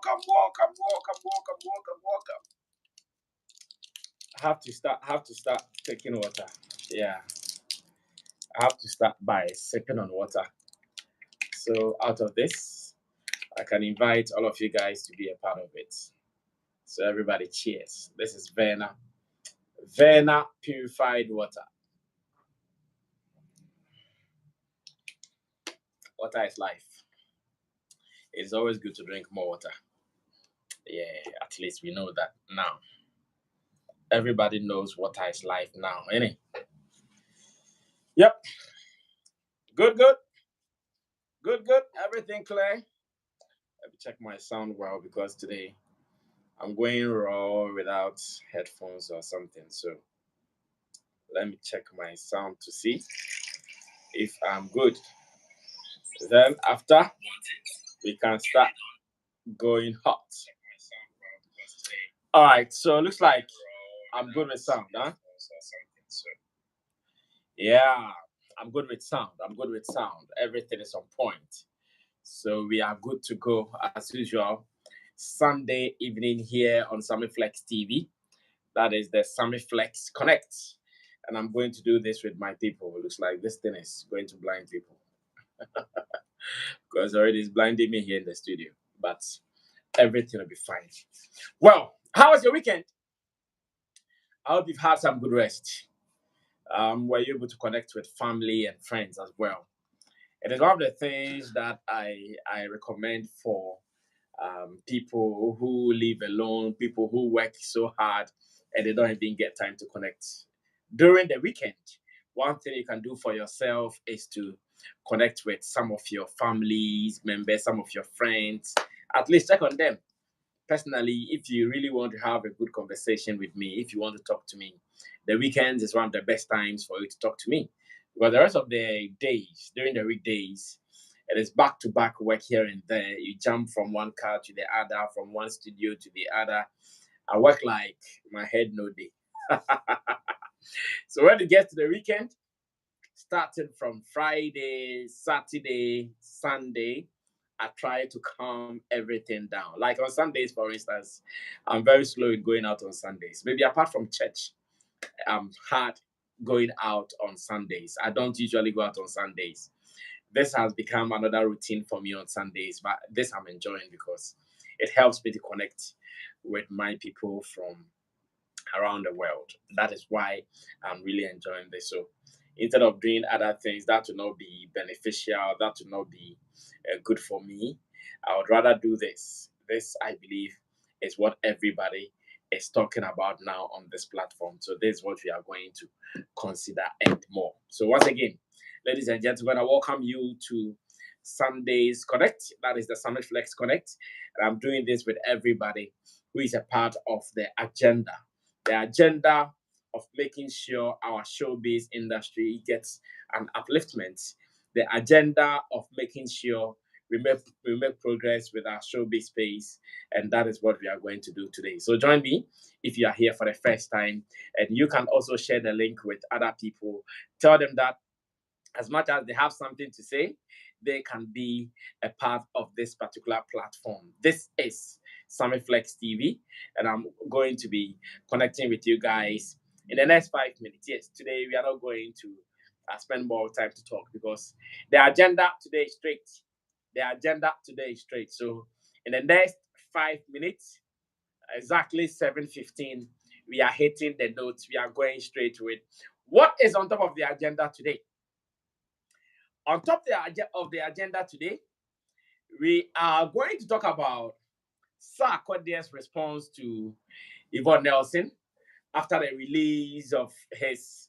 I have to start taking water. Yeah. I have to start by sipping on water. So out of this, I can invite all of you guys to be a part of it. So everybody, cheers. This is Verna. Verna purified water. Water is life. It's always good to drink more water. Yeah, at least we know that now. Everybody knows water is life now, innit? Yep. Good, good. Good, good. Everything clear. Let me check my sound well because today I'm going raw without headphones or something. So let me check my sound to see if I'm good. Then after we can start going hot. All right, so it looks like I'm good with sound, huh? Yeah, I'm good with sound. I'm good with sound. Everything is on point. So we are good to go as usual. Sunday evening here on Sammy Flex TV. That is the Sammy Flex Connect. And I'm going to do this with my people. It looks like this thing is going to blind people. Because already it's blinding me here in the studio. But everything will be fine. Well, how was your weekend? I hope you've had some good rest. Were you able to connect with family and friends as well? It is one of the things that I recommend for people who live alone, people who work so hard and they don't even get time to connect. During the weekend, one thing you can do for yourself is to connect with some of your families members, some of your friends, at least check on them. Personally, if you really want to have a good conversation with me, if you want to talk to me, the weekends is one of the best times for you to talk to me. Because the rest of the days, during the weekdays, it is back to back work here and there. You jump from one car to the other, from one studio to the other. I work like my head no day. So when it gets to the weekend, starting from Friday, Saturday, Sunday, I try to calm everything down. Like on Sundays, for instance, I'm very slow in going out on Sundays. Maybe apart from church, I'm hard going out on Sundays. I don't usually go out on Sundays. This has become another routine for me on Sundays, but this I'm enjoying because it helps me to connect with my people from around the world. That is why I'm really enjoying this. So instead of doing other things that will not be beneficial, that will not be good for me, I would rather do this. This, I believe, is what everybody is talking about now on this platform. So this is what we are going to consider and more. So once again, ladies and gentlemen, I welcome you to Sunday's Connect. That is the Summit Flex Connect. And I'm doing this with everybody who is a part of the agenda of making sure our showbiz industry gets an upliftment, the agenda of making sure we make progress with our showbiz space, and that is what we are going to do today. So join me if you are here for the first time, and you can also share the link with other people. Tell them that as much as they have something to say, they can be a part of this particular platform. This is Sammy Flex TV, and I'm going to be connecting with you guys in the next 5 minutes. Yes, today we are not going to spend more time to talk because the agenda today is straight. The agenda today is straight. So in the next 5 minutes, exactly 7:15, we are hitting the notes. We are going straight with what is on top of the agenda today. On top of the agenda today, we are going to talk about Sarkodie's response to Yvonne Nelson after the release of his.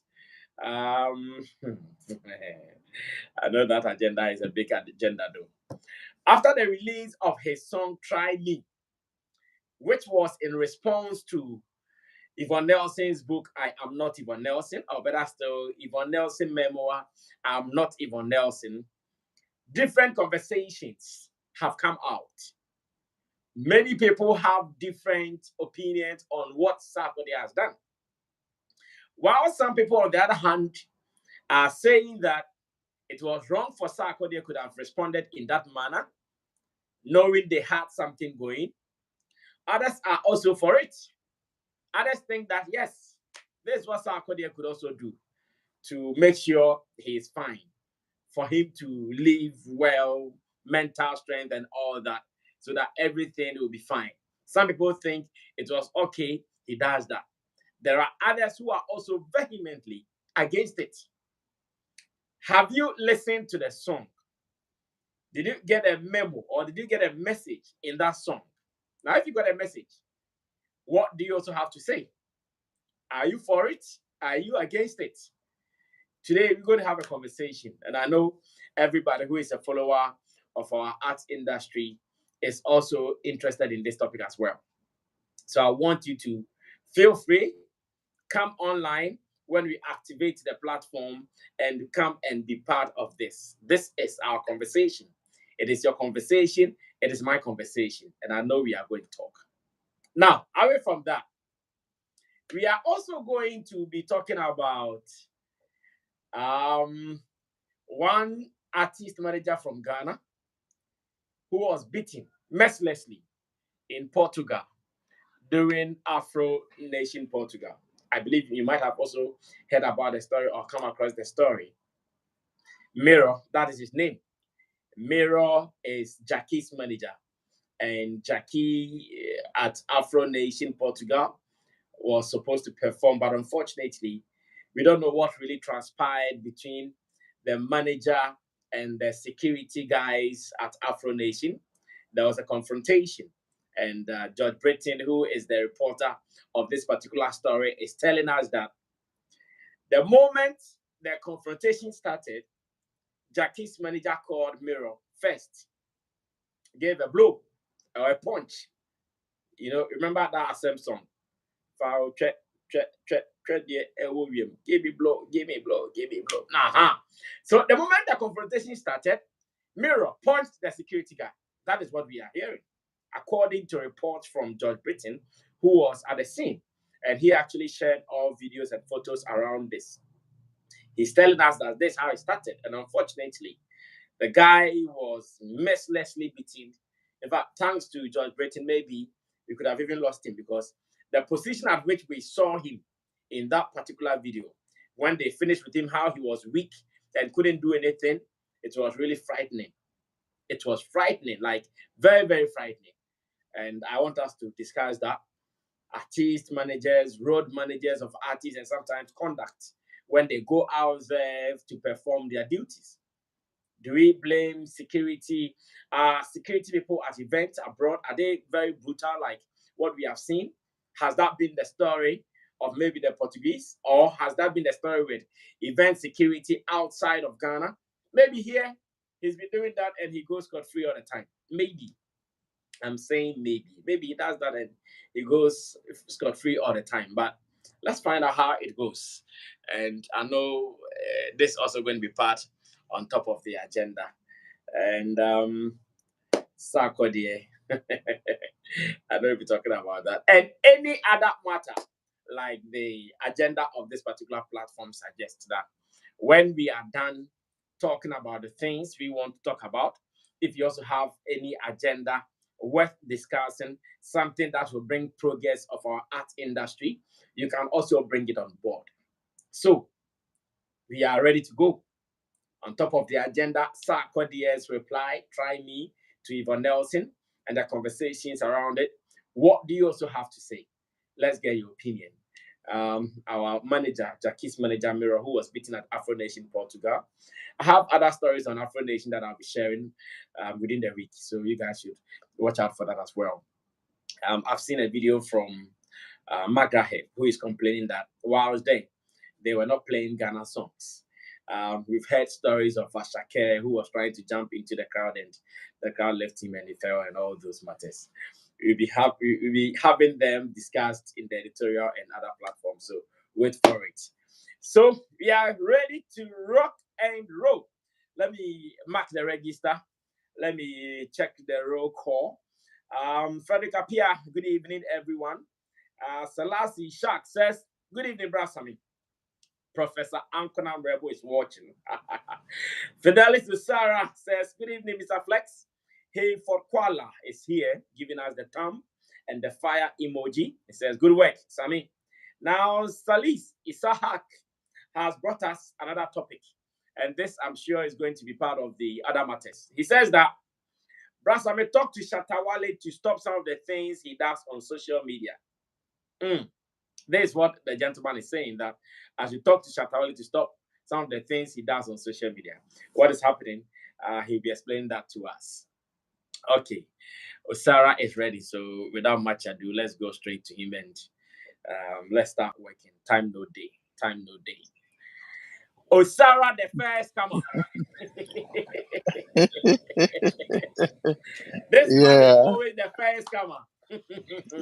I know that agenda is a big agenda though. After the release of his song Try Me, which was in response to Yvonne Nelson's book, I Am Not Yvonne Nelson, or better still, Yvonne Nelson memoir, I'm Not Yvonne Nelson, different conversations have come out. Many people have different opinions on what Sarkodie has done. While some people, on the other hand, are saying that it was wrong for Sarkodie could have responded in that manner, knowing they had something going. Others are also for it. Others think that, yes, this is what Sarkodie could also do to make sure he is fine, for him to live well, mental strength, and all that, so that everything will be fine. Some people think it was okay, he does that. There are others who are also vehemently against it. Have you listened to the song? Did you get a memo or did you get a message in that song? Now, if you got a message, what do you also have to say? Are you for it? Are you against it? Today, we're going to have a conversation. And I know everybody who is a follower of our arts industry is also interested in this topic as well. So I want you to feel free, come online when we activate the platform and come and be part of this. This is our conversation. It is your conversation. It is my conversation. And I know we are going to talk. Now, away from that, we are also going to be talking about one artist manager from Ghana who was beaten mercilessly in Portugal during Afro Nation Portugal. I believe you might have also heard about the story or come across the story. Mirror, that is his name. Mirror is Jackie's manager. And Jackie at Afro Nation Portugal was supposed to perform, but unfortunately, we don't know what really transpired between the manager and the security guys at Afro Nation. There was a confrontation, and George Britton, who is the reporter of this particular story, is telling us that the moment the confrontation started, Jackie's manager called Mirror first, gave a blow or a punch. You know, remember that same song? Foul, check, give me blow, give me blow, give me blow. So the moment the confrontation started, Mirror punched the security guy. That is what we are hearing, according to reports from George Britton, who was at the scene. And he actually shared all videos and photos around this. He's telling us that this is how it started. And unfortunately, the guy was mercilessly beaten. In fact, thanks to George Britton, maybe we could have even lost him, because the position at which we saw him in that particular video, when they finished with him, how he was weak and couldn't do anything, it was really frightening. It was frightening, like very, very frightening. And I want us to discuss that. Artist managers, road managers of artists, and sometimes conduct when they go out there to perform their duties. Do we blame security? Security people at events abroad, are they very brutal like what we have seen? Has that been the story of maybe the Portuguese? Or has that been the story with event security outside of Ghana? Maybe here he's been doing that and he goes scot-free all the time. Maybe. I'm saying maybe. Maybe he does that and he goes scot-free all the time. But let's find out how it goes. And I know this is also going to be part on top of the agenda. And Sarkodie, I know we'll be talking about that. And any other matter, like the agenda of this particular platform suggests that when we are done talking about the things we want to talk about, if you also have any agenda worth discussing, something that will bring progress of our art industry, you can also bring it on board. So we are ready to go. On top of the agenda, Sarkodie's reply, try me, to Yvonne Nelson, and the conversations around it. What do you also have to say? Let's get your opinion. Our manager, Jackie's manager, Mirror, who was beaten at Afro Nation Portugal. I have other stories on Afro Nation that I'll be sharing within the week, so you guys should watch out for that as well. I've seen a video from Magrahe, who is complaining that while they were not playing Ghana songs. We've heard stories of Ashake, who was trying to jump into the crowd and the crowd left him and he fell, and all those matters. We'll be having them discussed in the editorial and other platforms. So wait for it. So we are ready to rock and roll. Let me mark the register. Let me check the roll call. Frederick Apia, good evening, everyone. Salasi Shak says, good evening, Brasami. Professor Ankonam Rebo is watching. Fidelis Usara says, good evening, Mr. Flex. Hey, for Kuala is here, giving us the thumb. and the fire emoji. It says, good work, Sammy. Now, Salis Isahak has brought us another topic. And this, I'm sure, is going to be part of the other matters. He says that, Brasame, talk to Shatta Wale to stop some of the things he does on social media. This is what the gentleman is saying, that as you talk to Shatta Wale to stop some of the things he does on social media, what is happening, he'll be explaining that to us. Okay. Osara is ready. So without much ado, let's go straight to him and let's start working. Time no day. Time no day. Osara, the first comer. This man is always the first comer.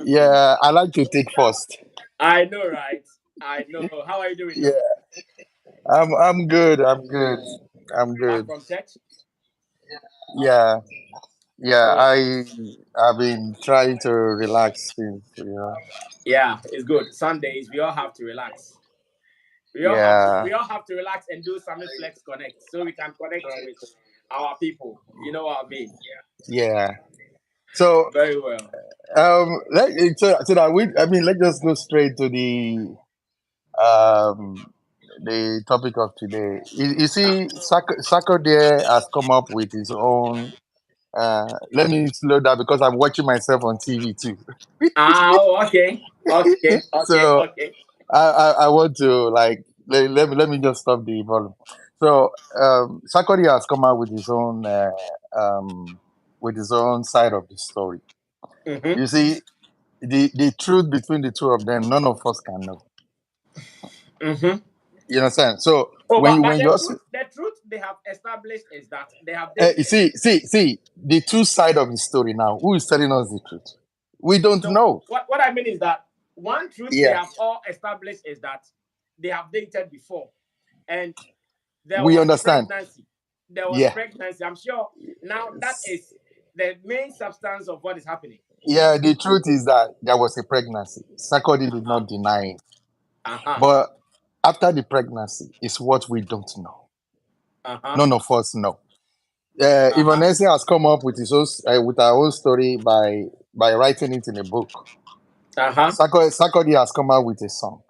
Yeah, I like to take first. I know, right? I know. How are you doing? Yeah, I'm good. I'm good. I'm Back good. from church? Yeah, yeah. Good. I've been trying to relax since. Yeah, it's good. Sundays, we all have to relax. Yeah, We all have to relax and do some flex connect so we can connect with our people. You know what I mean? yeah. So Very well. so that let's just go straight to um the topic of today. You see, Sarkodie has come up with his own. Let me slow down because I'm watching myself on TV too. Oh, okay. Okay. Okay. So Okay. I want to like let me just stop the volume. So Sarkodie has come out um with his own side of the story. Mm-hmm. You see, the truth between the two of them, none of us can know. Mm-hmm. You understand? So Oh, but when you also the truth they have established is that they have dated. see the two side of the story now. Who is telling us the truth? We don't No, know. what I mean is that one truth they Yeah, have all established is that they have dated before, and there we was understand. pregnancy. There was Yeah, pregnancy. I'm sure now that is the main substance of what is happening. yeah. The truth is that there was a pregnancy. Sarkodie did Uh-huh. not deny it. Uh-huh. But after the pregnancy is what we don't know. Uh-huh. None of us know. Yvonne Uh-huh. has come up with with her own story by writing it in a book. Uh-huh. Sarkodie has come out with a song.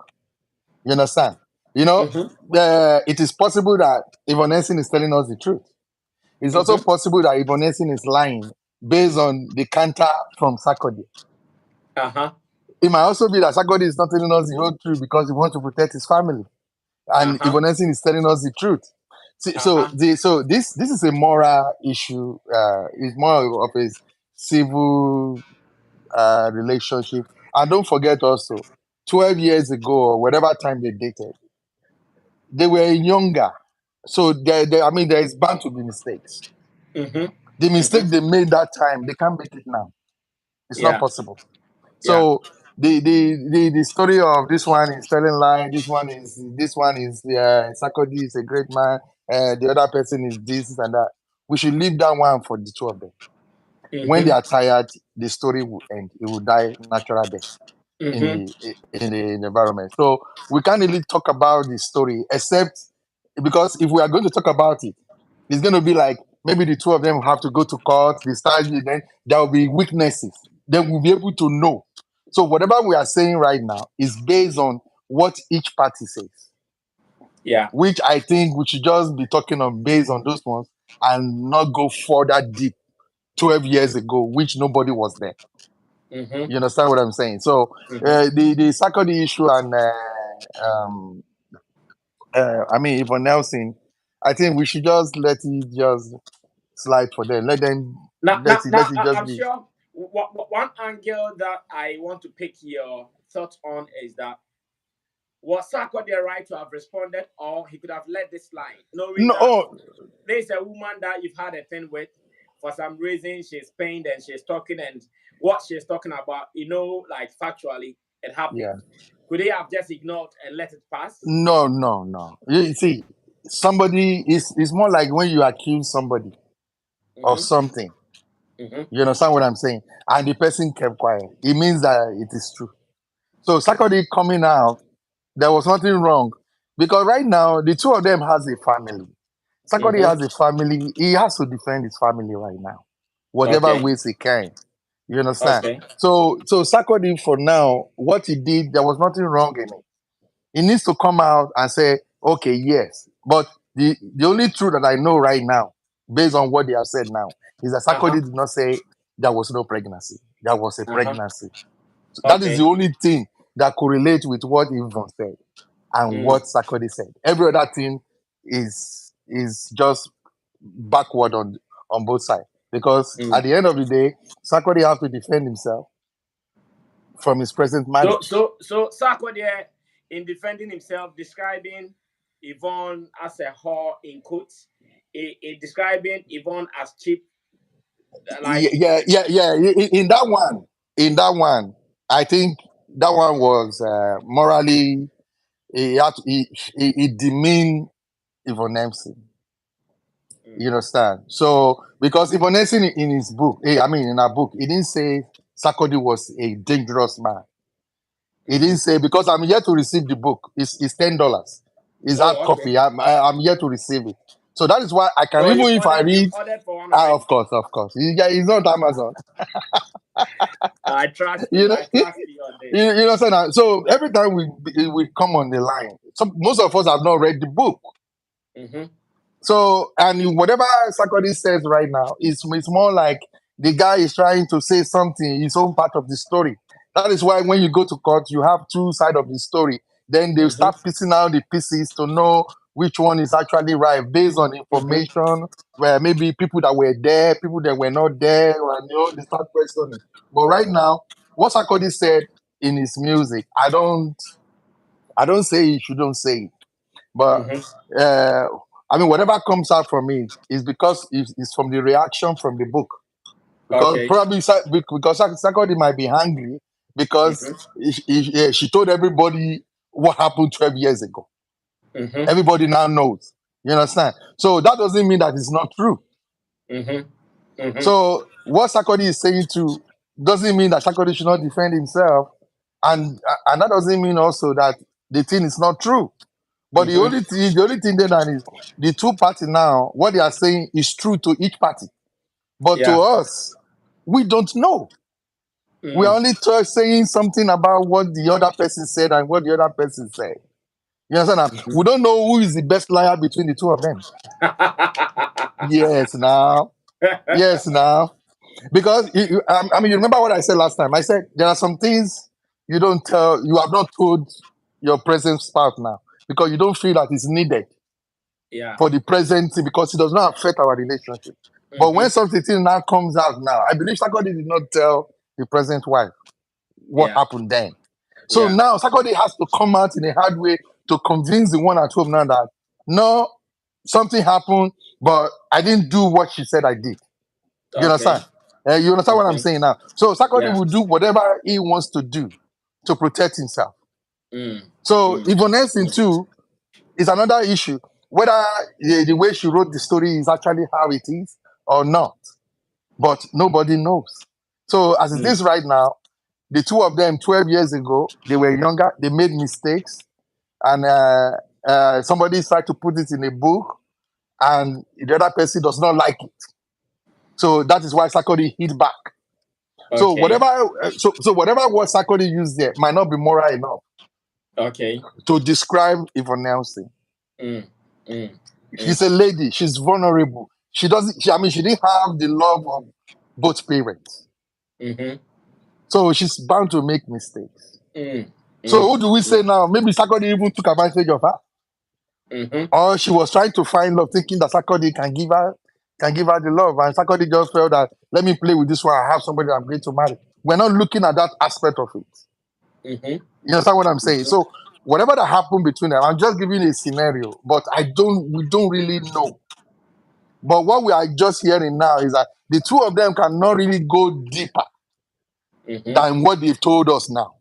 You understand? You know, Mm-hmm. it is possible that Yvonne is telling us the truth. It's also Mm-hmm. possible that Yvonne is lying based on the canter from Sarkodie. Uh-huh. It might also be that Sarkodie is not telling us the whole truth because he wants to protect his family, and Uh-huh. Yvonne is telling us the truth. Uh-huh. So this is a moral issue. It's more of a civil relationship. And don't forget also, 12 years ago or whatever time they dated, they were younger. So there is bound to be mistakes. Mm-hmm. The mistake Mm-hmm. they made that time, they can't make it now. It's not Yeah. possible. Yeah. So the story of this one is telling lie. This one is Sarkodie is a great man. The other person is this and that. We should leave that one for the two of them. When they Mm-hmm. are tired, the story will end. It will die natural death in Mm-hmm. the environment. So we can't really talk about the story except because if we are going to talk about it, it's going to be like maybe the two of them have to go to court. Then there will be weaknesses. Then we'll be able to know. So whatever we are saying right now is based on what each party says, Yeah. which I think we should just be talking on based on those ones and not go further deep 12 years ago, which nobody was there. Mm-hmm. You understand what I'm saying? So Mm-hmm. the Sarkodie issue and Yvonne Nelson, I think we should just let it just slide for them. Let them let it just I'm be. sure one angle that I want to pick your thoughts on is that was Sarkodie right to have responded, or he could have let this slide, knowing No, that there's a woman that you've had a thing with for some reason, she's pained and she's talking, and what she's talking about, like factually, it happened. yeah, Could they have just ignored and let it pass? no. You see, somebody is more like when you accuse somebody of Mm-hmm. something. Mm-hmm. You understand what I'm saying? And the person kept quiet. It means that it is true. So Sarkodie coming out, there was nothing wrong because right now the two of them has a family. Sarkodie Mm-hmm. has a family. He has to defend his family right now, whatever Okay. ways he can. You understand? Okay. So Sarkodie, for now, what he did, there was nothing wrong in it. He needs to come out and say, okay, yes. But the only truth that I know right now, based on what they have said now, is that Uh-huh. Sarkodie did not say there was no pregnancy. There was a Uh-huh. pregnancy. So that is the Okay. only thing that correlates with what Yvonne said and Mm. what Sarkodie said. Every other thing is just backward on both sides. Because at Mm. the end of the day, Sarkodie has to defend himself from his present marriage. So Sarkodie, in defending himself, describing Yvonne as a whore in quotes, describing Yvonne as cheap, like. Yeah. In that one, I think that one was morally. He demeaned Yvonne Empson. You understand? So because Yvonne Empson in his book, I mean in her book, he didn't say Sarkodie was a dangerous man. He didn't say, because I'm here to receive the book. It's $10. It's hard Oh, okay. copy. I'm here to receive it. So that is why I can, Oh, even if I you've read. ordered for one already. Of course. It's not Amazon. I trust you. You know, I trust you on this. you know what I'm saying? So every time we come on the line, most of us have not read the book. Mm-hmm. So, and whatever Sarkodie says right now, it's more like the guy is trying to say something, his own part of the story. That is why when you go to court, you have two sides of the story. Then they start Mm-hmm. piecing out the pieces to know which one is actually right based on Mm-hmm. information, where maybe people that were there, people that were not there, and they start questioning. But right now, what Sarkodie said in his music, I don't say he shouldn't say it. But Mm-hmm. I mean, whatever comes out from it is because it's from the reaction from the book. Because Okay. probably because Sarkodie might be angry because Mm-hmm. she told everybody what happened 12 years ago. Mm-hmm. Everybody now knows. You understand? So that doesn't mean that it's not true. Mm-hmm. Mm-hmm. So what Sarkodie is saying to doesn't mean that Sarkodie should not defend himself, and that doesn't mean also that the thing is not true. But Mm-hmm. the only thing then is the two parties now, what they are saying is true to each party. But to Yeah. us, we don't know. We are Mm. only saying something about what the other person said and what the other person said. You understand? Mm-hmm. We don't know who is the best liar between the two of them. Yes, now. Because I mean, you remember what I said last time? I said there are some things you have not told your present spouse now because you don't feel that it's needed Yeah. for the present thing because it does not affect our relationship. But when Mm-hmm. something now comes out now, I believe Sarkodie did not tell the present wife what Yeah. happened then. So Yeah. now Sarkodie has to come out in a hard way to convince the one at home now that no, something happened, but I didn't do what she said I did. You Okay. understand? You understand what I'm Okay. saying now? So Sarkodie Yeah. will do whatever he wants to do to protect himself. Mm. So Mm. Yvonne Nelson too is another issue. Whether the way she wrote the story is actually how it is or not. But nobody knows. So as it Mm. is right now, the two of them 12 years ago, they were younger, they made mistakes, and somebody tried to put it in a book, and the other person does not like it. So that is why Sarkodie hit back. So Okay. whatever, whatever word Sarkodie used there might not be moral enough Okay. to describe Yvonne Nelson. Mm. Mm. She's a lady. She's vulnerable. She doesn't. She didn't have the love of both parents, Mm-hmm. so she's bound to make mistakes. Mm. So Mm. who do we say now? Maybe Sarkodie even took advantage of her, Mm-hmm. or she was trying to find love, thinking that Sarkodie can give her the love, and Sarkodie just felt that let me play with this one. I have somebody I'm going to marry. We're not looking at that aspect of it. Mm-hmm. You understand what I'm saying? So whatever that happened between them, I'm just giving a scenario, but we don't really know. But what we are just hearing now is that the two of them cannot really go deeper Mm-hmm. than what they've told us now.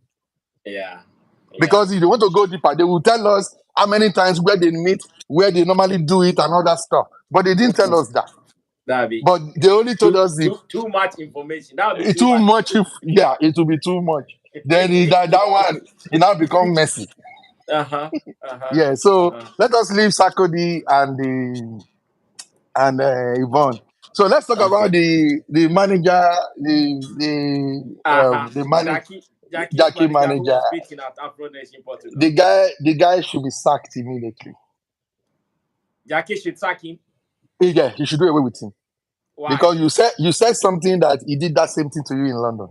Yeah. Because if they want to go deeper, they will tell us how many times where they meet, where they normally do it, and all that stuff. But they didn't tell us that. That'd be But they only told us too much information. That would be too too much. much. It will be too much. Then that one, it now become messy. Uh-huh. Uh-huh. Yeah. So Uh-huh. let us leave Sarkodie and Yvonne So let's talk about Okay. the manager, Uh-huh. the manager, Jackie's Jackie manager who manager. was beating at Afro Nation Portugal. The guy should be sacked immediately. Jackie should sack him. Yeah, you should do away with him Why? because you said something that he did that same thing to you in London.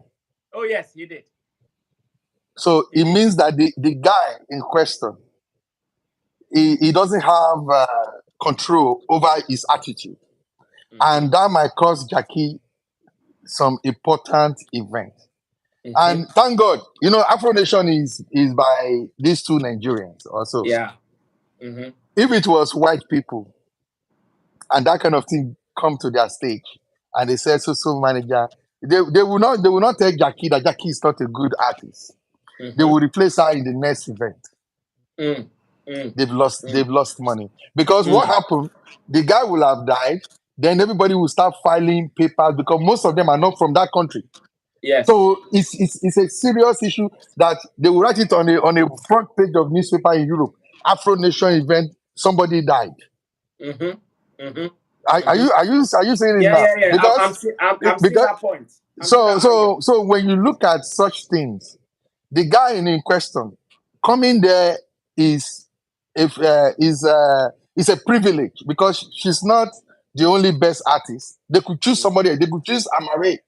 Oh yes, he did. So He it did. means that the guy in question, he doesn't have control over his attitude, Mm-hmm. and that might cause Jackie some important event. Mm-hmm. And thank God, Afro Nation is by these two Nigerians also. Yeah. Mm-hmm. If it was white people and that kind of thing come to their stage and they say so manager, they will not tell Jackie that Jackie is not a good artist. They Mm-hmm. will replace her in the next event. Mm. Mm. They've Mm. lost money. Because what Mm. happened, the guy will have died, then everybody will start filing papers because most of them are not from that country. Yes. So it's a serious issue that they will write it on a front page of newspaper in Europe. Afro Nation event, somebody died. Mm-hmm. Mm-hmm. Are, are Mm-hmm. you are you are you saying it Yeah, now? yeah, yeah. I'm Because seeing. I'm seeing because that point. I'm seeing so that angle. so so when you look at such things, the guy in question coming there is if is a privilege because she's not the only best artist. They could choose somebody else. They could choose Amare.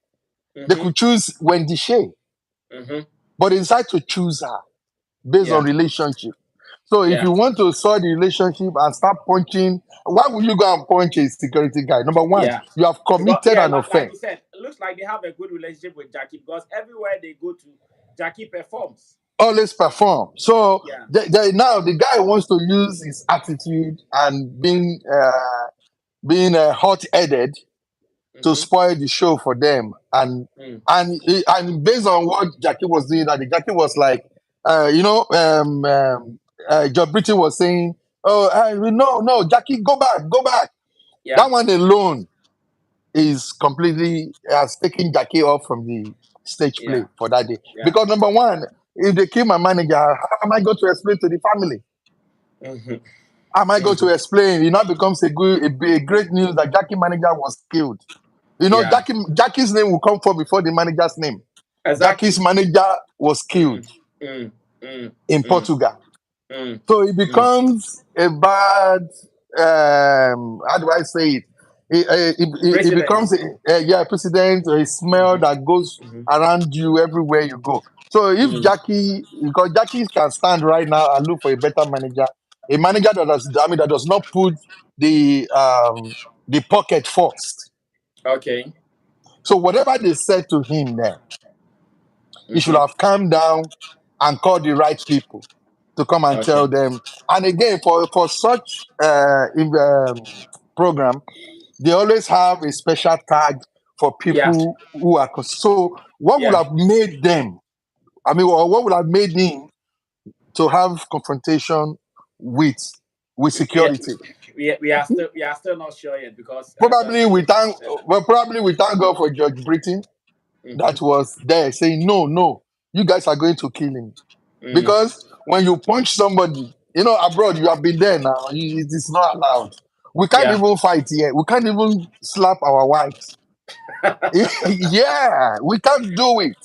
They Mm-hmm. could choose Wendy Shea, Mm-hmm. but they decide to choose her based on Yeah. relationship. So if Yeah. you want to solve the relationship and start punching, why would you go and punch a security guy? Number one, Yeah. you have Because committed yeah, an like you offense. said, it looks like they have a good relationship with Jackie because everywhere they go to, Jackie performs. Always perform. So Yeah. now the guy wants to use his attitude and being hot-headed to Mm-hmm. spoil the show for them. And Mm. based on what Jackie was doing, that Jackie was like, John Britton was saying, "Oh, no, Jackie, go back, go back." Yeah. That one alone is completely has taken Jackie off from the stage Yeah. play for that day. Yeah. Because number one, if they kill my manager, how am I going to explain to the family? Mm-hmm. How am I going to Mm-hmm. explain? It now becomes a great news that Jackie manager was killed. Yeah. Jackie's name will come for before the manager's name. Jackie's Exactly. manager was killed Mm. Mm. Mm. in Mm. Portugal. Mm. So it Mm. becomes a bad, how do I say it? It Precedent. becomes a precedent, a smell Mm-hmm. that goes Mm-hmm. around you everywhere you go. So if Mm. because Jackie can stand right now and look for a better manager, a manager that does not put the pocket first. Okay. So whatever they said to him there, he should Mm-hmm. have calmed down and called the right people to come and Okay. tell them. And again, for such program, they always have a special tag for Yeah. people who are. So what would Yeah. have made them? I mean, or what would have made him to have confrontation with Yeah. security? We are still not sure yet because John Probably we Bridges never thank said that. probably we thank God for George Britain Mm-hmm. that was there saying no, you guys are going to kill him. Mm. Because when you punch somebody, abroad, you have been there now. It is not allowed. We can't Yeah. even fight here. We can't even slap our wives. Yeah, we can't do it.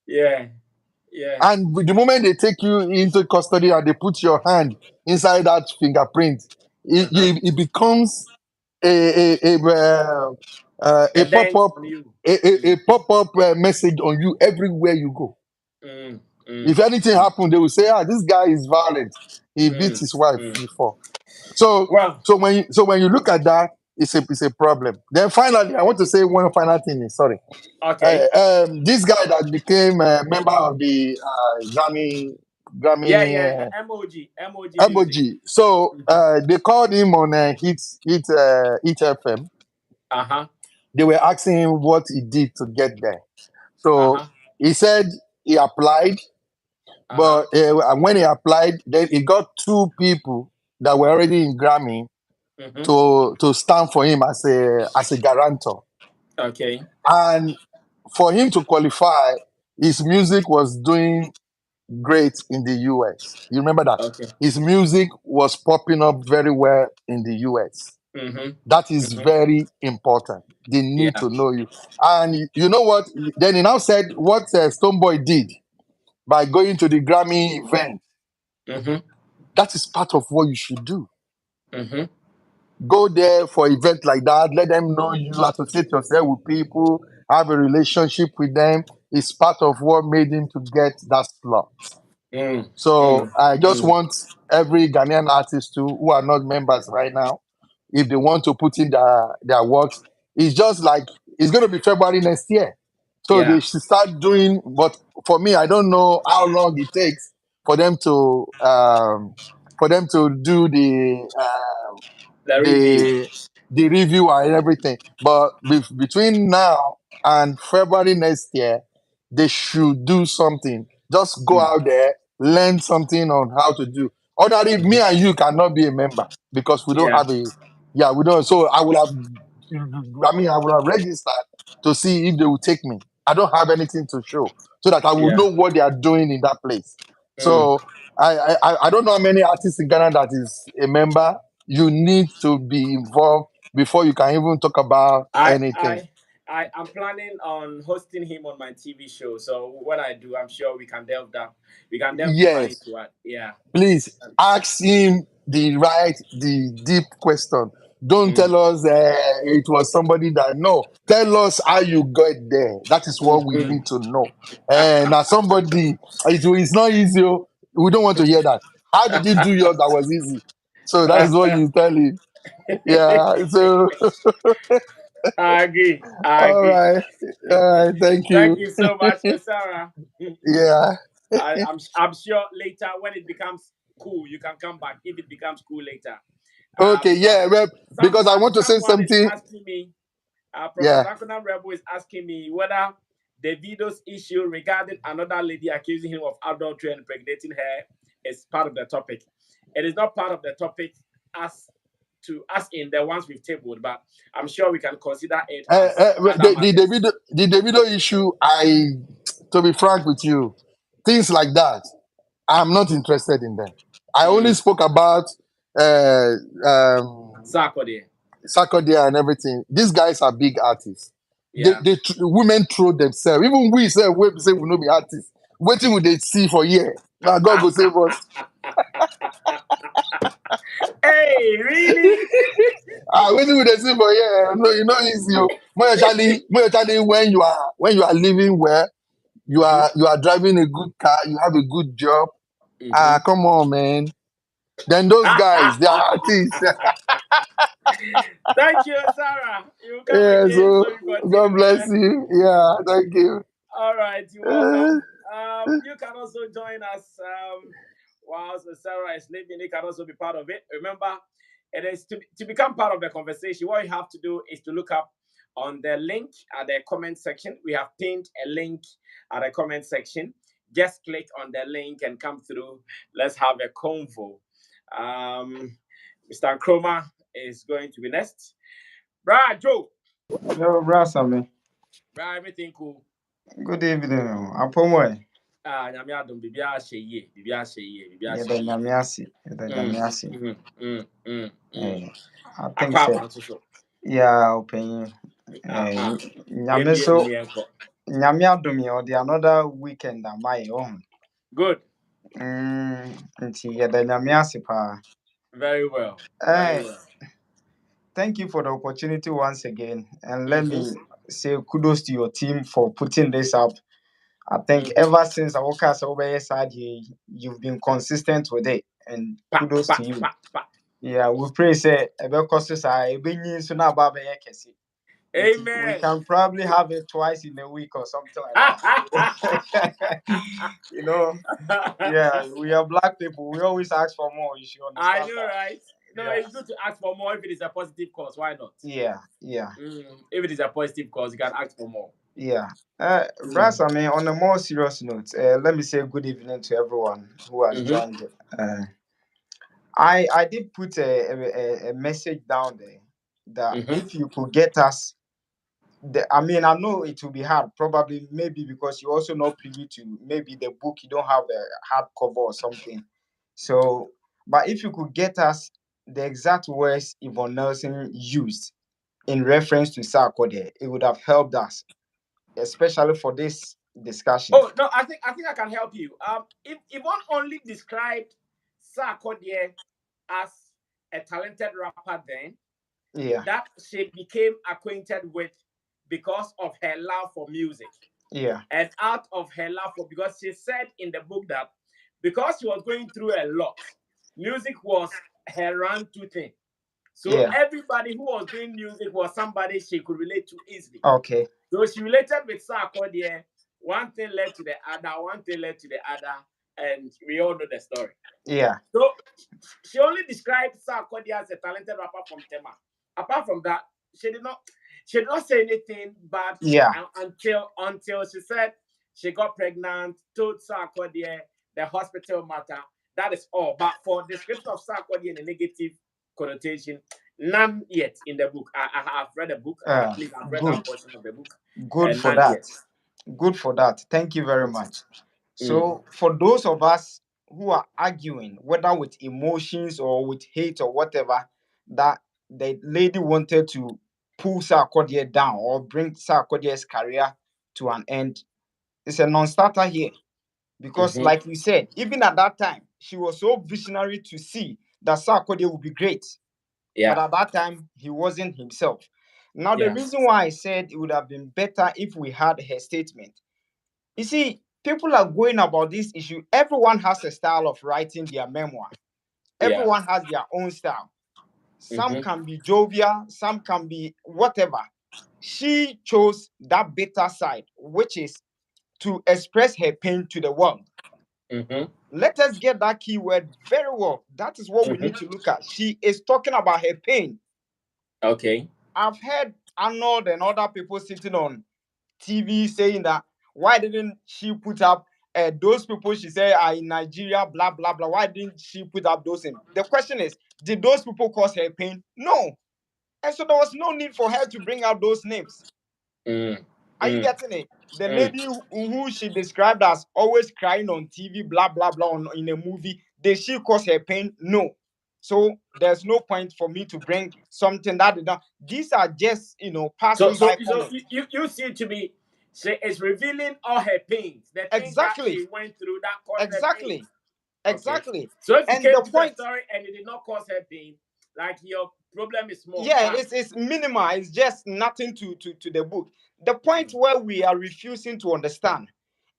Yeah. Yeah. And with the moment they take you into custody and they put your hand inside that fingerprint, Uh-huh. it becomes a A pop dent up on you. a pop up message on you everywhere you go. Mm. Mm. If anything Mm. happens, they will say, this guy is violent. He beat Mm. his wife Mm. before. So Well. when you look at that, it's a problem. Then finally, I want to say one final thing. Sorry, Okay. this guy that became a member of the Yeah. Grammy Yeah. MOG music. emoji. So Mm-hmm. they called him on Hit FM. Uh huh. They were asking him what he did to get there. Uh So huh. he said he applied, Uh huh. but when he applied, then he got two people that were already in Grammy Mm-hmm. to stand for him as a guarantor. Okay. And for him to qualify, his music was doing great in the US. You remember that? Okay. His music was popping up very well in the US. Mm-hmm. That is Mm-hmm. very important. They need Yeah. to know you. And you know what? Then he now said what Stonebwoy did by going to the Grammy event. Mm-hmm. That is part of what you should do. Mm-hmm. Go there for events like that. Let them know you. Associate yourself with people. Have a relationship with them. It's part of what made him to get that slot. Mm. So Mm. I just Mm. want every Ghanaian artist to who are not members right now, if they want to put in their works, it's just like it's going to be February next year. So they Yeah. should start doing. But for me, I don't know how long it takes for them to do The review. the the review and everything. But between now and February next year, they should do something. Just go Mm. out there, learn something on how to do. Ordinarily, me and you cannot be a member because we don't Yeah. have a, yeah, we don't. So I would have, I would have registered to see if they will take me. I don't have anything to show so that I will Yeah. know what they are doing in that place. Mm. So I don't know how many artists in Ghana that is a member. You need to be involved before you can even talk about I anything. I I am planning on hosting him on my TV show. So when I do, I'm sure we can delve down. We can delve deeper Yes, into it. Yeah. please ask him the deep question. Don't Mm. tell us it was somebody that, no. Tell us how you got there. That is what we Mm. need to know. And now somebody, it's not easy. Oh. We don't want to hear that. How did you do yours that was easy? So that is what you tell him. Yeah. So I agree. I all agree. right. All right. Thank Thank you. you so much, Sarah. Yeah. I'm sure later when it becomes cool, you can come back if it becomes cool later. Okay. Because Yeah. Well, because I want to say someone is something. asking me, Yeah. Professor Akuna Rebel is asking me whether Davido's issue regarding another lady accusing him of adultery and impregnating her is part of the topic. It is not part of the topic as as in the ones we've tabled, but I'm sure we can consider it as Well, other matters. The Davido issue, to be frank with you, things like that, I'm not interested in them. I only Mm. spoke about uh, Sarkodie. Sarkodie and everything. These guys are big artists. Yeah. Women throw themselves. Even we say we will not be artists. Waiting will they see for year. Now God go save us. Hey, really? Waiting will they see for year. No, you know easy. Oh. More actually when you are living well, Mm-hmm. you are driving a good car, you have a good job. Mm-hmm. Come on, man. Then those guys, they are artists. Thank you, Sarah. You will come Yeah, again so so we God continue. bless you. Yeah, thank you. All right, you're welcome. You can also join us whilst Sarah is leaving. You can also be part of it. Remember, it is to become part of the conversation. What you have to do is to look up on the link at the comment section. We have pinned a link at the comment section. Just click on the link and come through. Let's have a convo. Mr. Chroma is going to be next. Right, Joe. Yo, bro, Sammy. Right, everything cool. Good evening. Apomoy. Nyame adom bibi ahye yie bibi ahye yie bibi Yɛda ahye yie Nyame ase. Yɛda mm Nyame ase. mm mm mm mm Eh, I think akwa so. aba nso so Yeah, opanyin. aha Nyame yɛmie so, mu yɛnkɔ Nyame adom yɛ ɔde another weekend ama yɛ ɔho. good Nti yɛda Nyame ase paa. very well very Eh, well thank you for the opportunity once again. And let mhm me say kudos to your team for putting this up. I think mhm ever since Awoka Sobe side here, you've been consistent with it. And pa kudos pa to you. pa pa Yeah, we pray say ebe courses are ebe nyi so na ba be kesi. We amen can probably have it twice in a week or something like that. You know, yeah, we are black people. We always ask for more. You should I understand know that. right no Yeah, it's good to ask for more if it is a positive cause why not yeah, yeah, if it is a positive cause you can ask for more yeah. mm. Brass, I mean, on a more serious note, let me say good evening to everyone who has mhm joined. I did put a message down there that mhm if you could get us I mean, I know it will be hard, probably maybe because you're also not privy to maybe the book, you don't have a hardcover or something. So, but if you could get us the exact words Yvonne Nelson used in reference to Sarkodie, it would have helped us, especially for this discussion. Oh no, I think I can help you. If Yvonne only described Sarkodie as a talented rapper, then Yeah, that she became acquainted with because of her love for music yeah, and out of her love for, because she said in the book that because she was going through a lot, music was her run-to thing. So yeah. everybody who was doing music was somebody she could relate to easily. Okay. So she related with Sarkodie. One thing led to the other, one thing led to the other, and we all know the story. Yeah, So she only described Sarkodie as a talented rapper from Tema. Apart from that, she did not she did not say anything bad yeah, until she said she got pregnant, told Sarkodie the hospital matter. That is all. But for description of Sarkodie in a negative connotation, none yet in the book. I have read the book. uh, At least I've read good, that portion of the book, good and for none that. yet. Good for that. Thank you very much. Mm. So, for those of us who are arguing, whether with emotions or with hate or whatever, that the lady wanted to pull Sarkodie down or bring Sarkodie's career to an end, it's a non-starter here. Because, Mm-hmm. like we said, even at that time, she was so visionary to see that Sarkodie would be great. But Yeah. at that time, he wasn't himself. Now, the Yeah. reason why I said it would have been better if we had her statement, you see, people are going about this issue. Everyone has a style of writing their memoir. Yeah. Everyone has their own style. Some Mm-hmm. can be jovial, some can be whatever. She chose that bitter side, which is to express her pain to the world. Mm-hmm. Let us get that keyword very well. That is what we Mm-hmm. need to look at. She is talking about her pain. Okay. I've heard Arnold and other people sitting on TV saying that why didn't she put up those people she said are in Nigeria, blah blah blah. Why didn't she put up those names? The question is, did those people cause her pain? No. And so there was no need for her to bring out those names. Mm. Are you Mm. getting it? The Mm. lady who she described as always crying on TV, blah blah blah, in a movie, did she cause her pain? No. So there's no point for me to bring something that did not. These are just So passing so by so comments. you see to be she is revealing all her pains, the things that Exactly, she went through that caused her pain. exactly, Okay. exactly. So if you And came the to the point, story and it did not cause her pain, like your problem is small, yeah, fine. it's minimal. It's just nothing to the book. The point Mm. where we are refusing to understand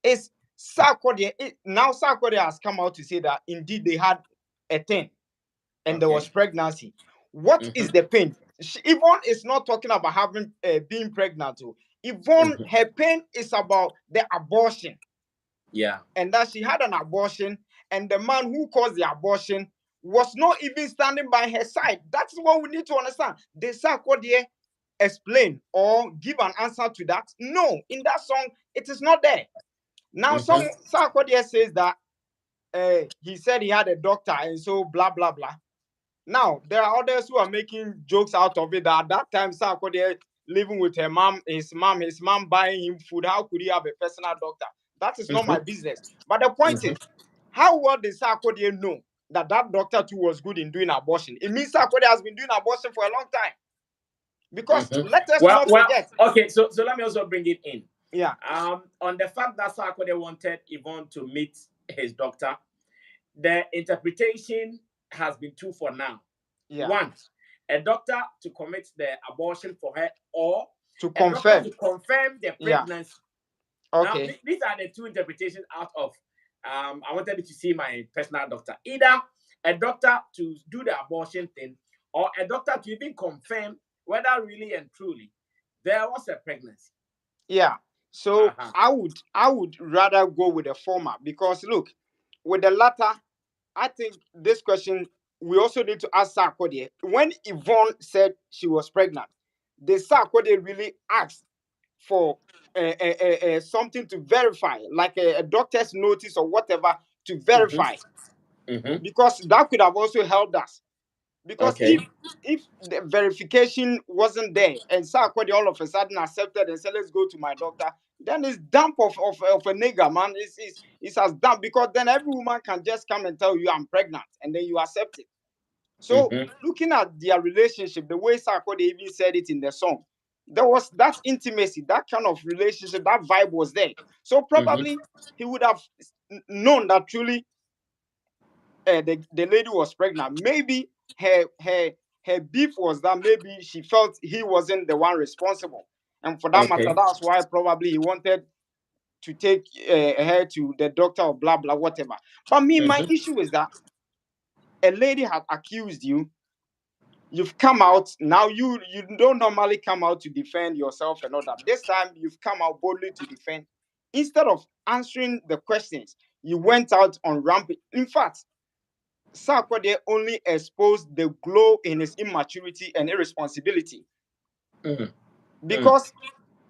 is Sarkodie. Now Sarkodie has come out to say that indeed they had a thing and there was Okay. pregnancy. What Mm-hmm. is the pain? Yvonne is not talking about having being pregnant. Yvonne, Mm-hmm. her pain is about the abortion, Yeah. and that she had an abortion, and the man who caused the abortion was not even standing by her side. That's what we need to understand. Did Sarkodie explain or give an answer to that? No, in that song, it is not there. Now, some Mm-hmm. Sarkodie says that he said he had a doctor, and so blah blah blah. Now, there are others who are making jokes out of it that at that time, Sarkodie living with her mom, his mom buying him food. How could he have a personal doctor? That is not my Mm-hmm. business. But the point Mm-hmm. is, how well did Sarkodie know that that doctor too was good in doing abortion? It means Sarkodie has been doing abortion for a long time. Because Mm-hmm. let us Well, not well, forget, okay. So let me also bring it in. yeah, On the fact that Sarkodie wanted Yvonne to meet his doctor, the interpretation has been two for now. yeah, One, a doctor to commit the abortion for her, or to a doctor confirm, to confirm the yeah, pregnancy. Now, okay, these are the two interpretations out of. I wanted you to see my personal doctor. Either a doctor to do the abortion thing, or a doctor to even confirm whether really and truly there was a pregnancy. yeah. So Uh-huh. I would rather go with the former because look, with the latter, I think this question we also need to ask Sarkodie. When Yvonne said she was pregnant, did Sarkodie really ask for something to verify, like a doctor's notice or whatever to Mm-hmm. verify? Mm-hmm. Because that could have also helped us. Because Okay. if the verification wasn't there and Sarkodie all of a sudden accepted and said, "Let's go to my doctor," then it's dump of a nigger, man. It's as dump because then every woman can just come and tell you I'm pregnant and then you accept it. So looking at their relationship, the way Sarkodie even said it in the song, there was that intimacy, that kind of relationship, that vibe was there. So probably he would have known that truly the lady was pregnant. Maybe her beef was that maybe she felt he wasn't the one responsible, and for that matter, Okay. that's why probably he wanted to take her to the doctor or blah blah whatever. But me, my issue is that a lady had accused you. You've come out now. You don't normally come out to defend yourself and all that. This time you've come out boldly to defend. Instead of answering the questions, you went out on rampage. In fact, Sarkodie only exposed the glow in his immaturity and irresponsibility, because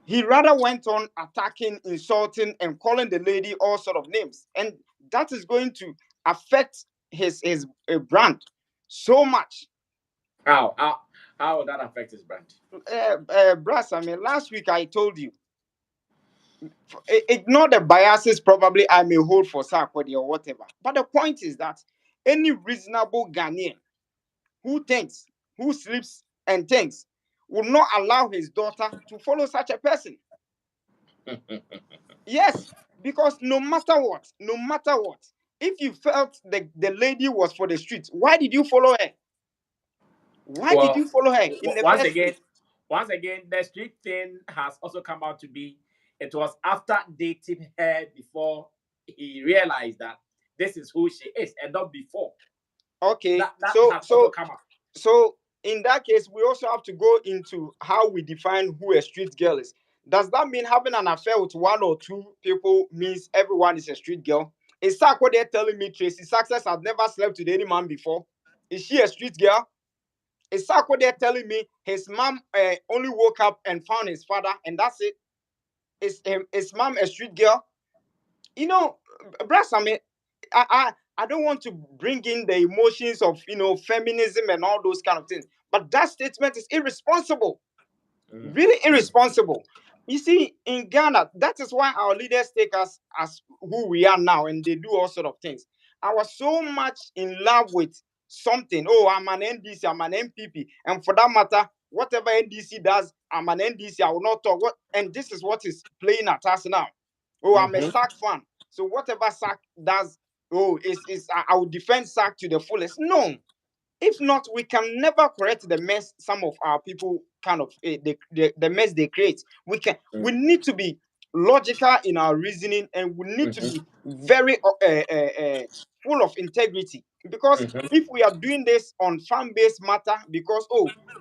he rather went on attacking, insulting, and calling the lady all sort of names, and that is going to affect his brand so much. How would that affect his brand? Brass, I mean, last week I told you, ignore the biases probably I may hold for Sarkodie or whatever. But the point is that any reasonable Ghanaian who thinks, who sleeps and thinks, will not allow his daughter to follow such a person. Yes, because no matter what, if you felt the lady was for the streets, why did you follow her? Why did Well, you follow her in the once first again, place? the street thing has also come out to be. It was after dating her before he realized that this is who she is, and not before. Okay, That has also come out. so in that case, we also have to go into how we define who a street girl is. Does that mean having an affair with one or two people means everyone is a street girl? Is Sarkodie telling me Tracy Success has never slept with any man before? Is she a street girl? Is Sarkodie telling me his mom only woke up and found his father and that's it? Is his mom a street girl? You know, Brass, I mean, I don't want to bring in the emotions of feminism and all those kind of things, but that statement is irresponsible, really irresponsible. You see, in Ghana, that is why our leaders take us as who we are now, and they do all sort of things. I was so much in love with something. Oh, I'm an NDC, I'm an MPP, and for that matter, whatever NDC does, I'm an NDC. I will not talk. What? And this is what is playing at us now. Oh, I'm a SAC fan. So whatever SAC does, oh, I will defend SAC to the fullest. No. If not, we can never correct the mess some of our people kind of the mess they create. We need to be logical in our reasoning, and we need to be very full of integrity. Because if we are doing this on fan-based matter, because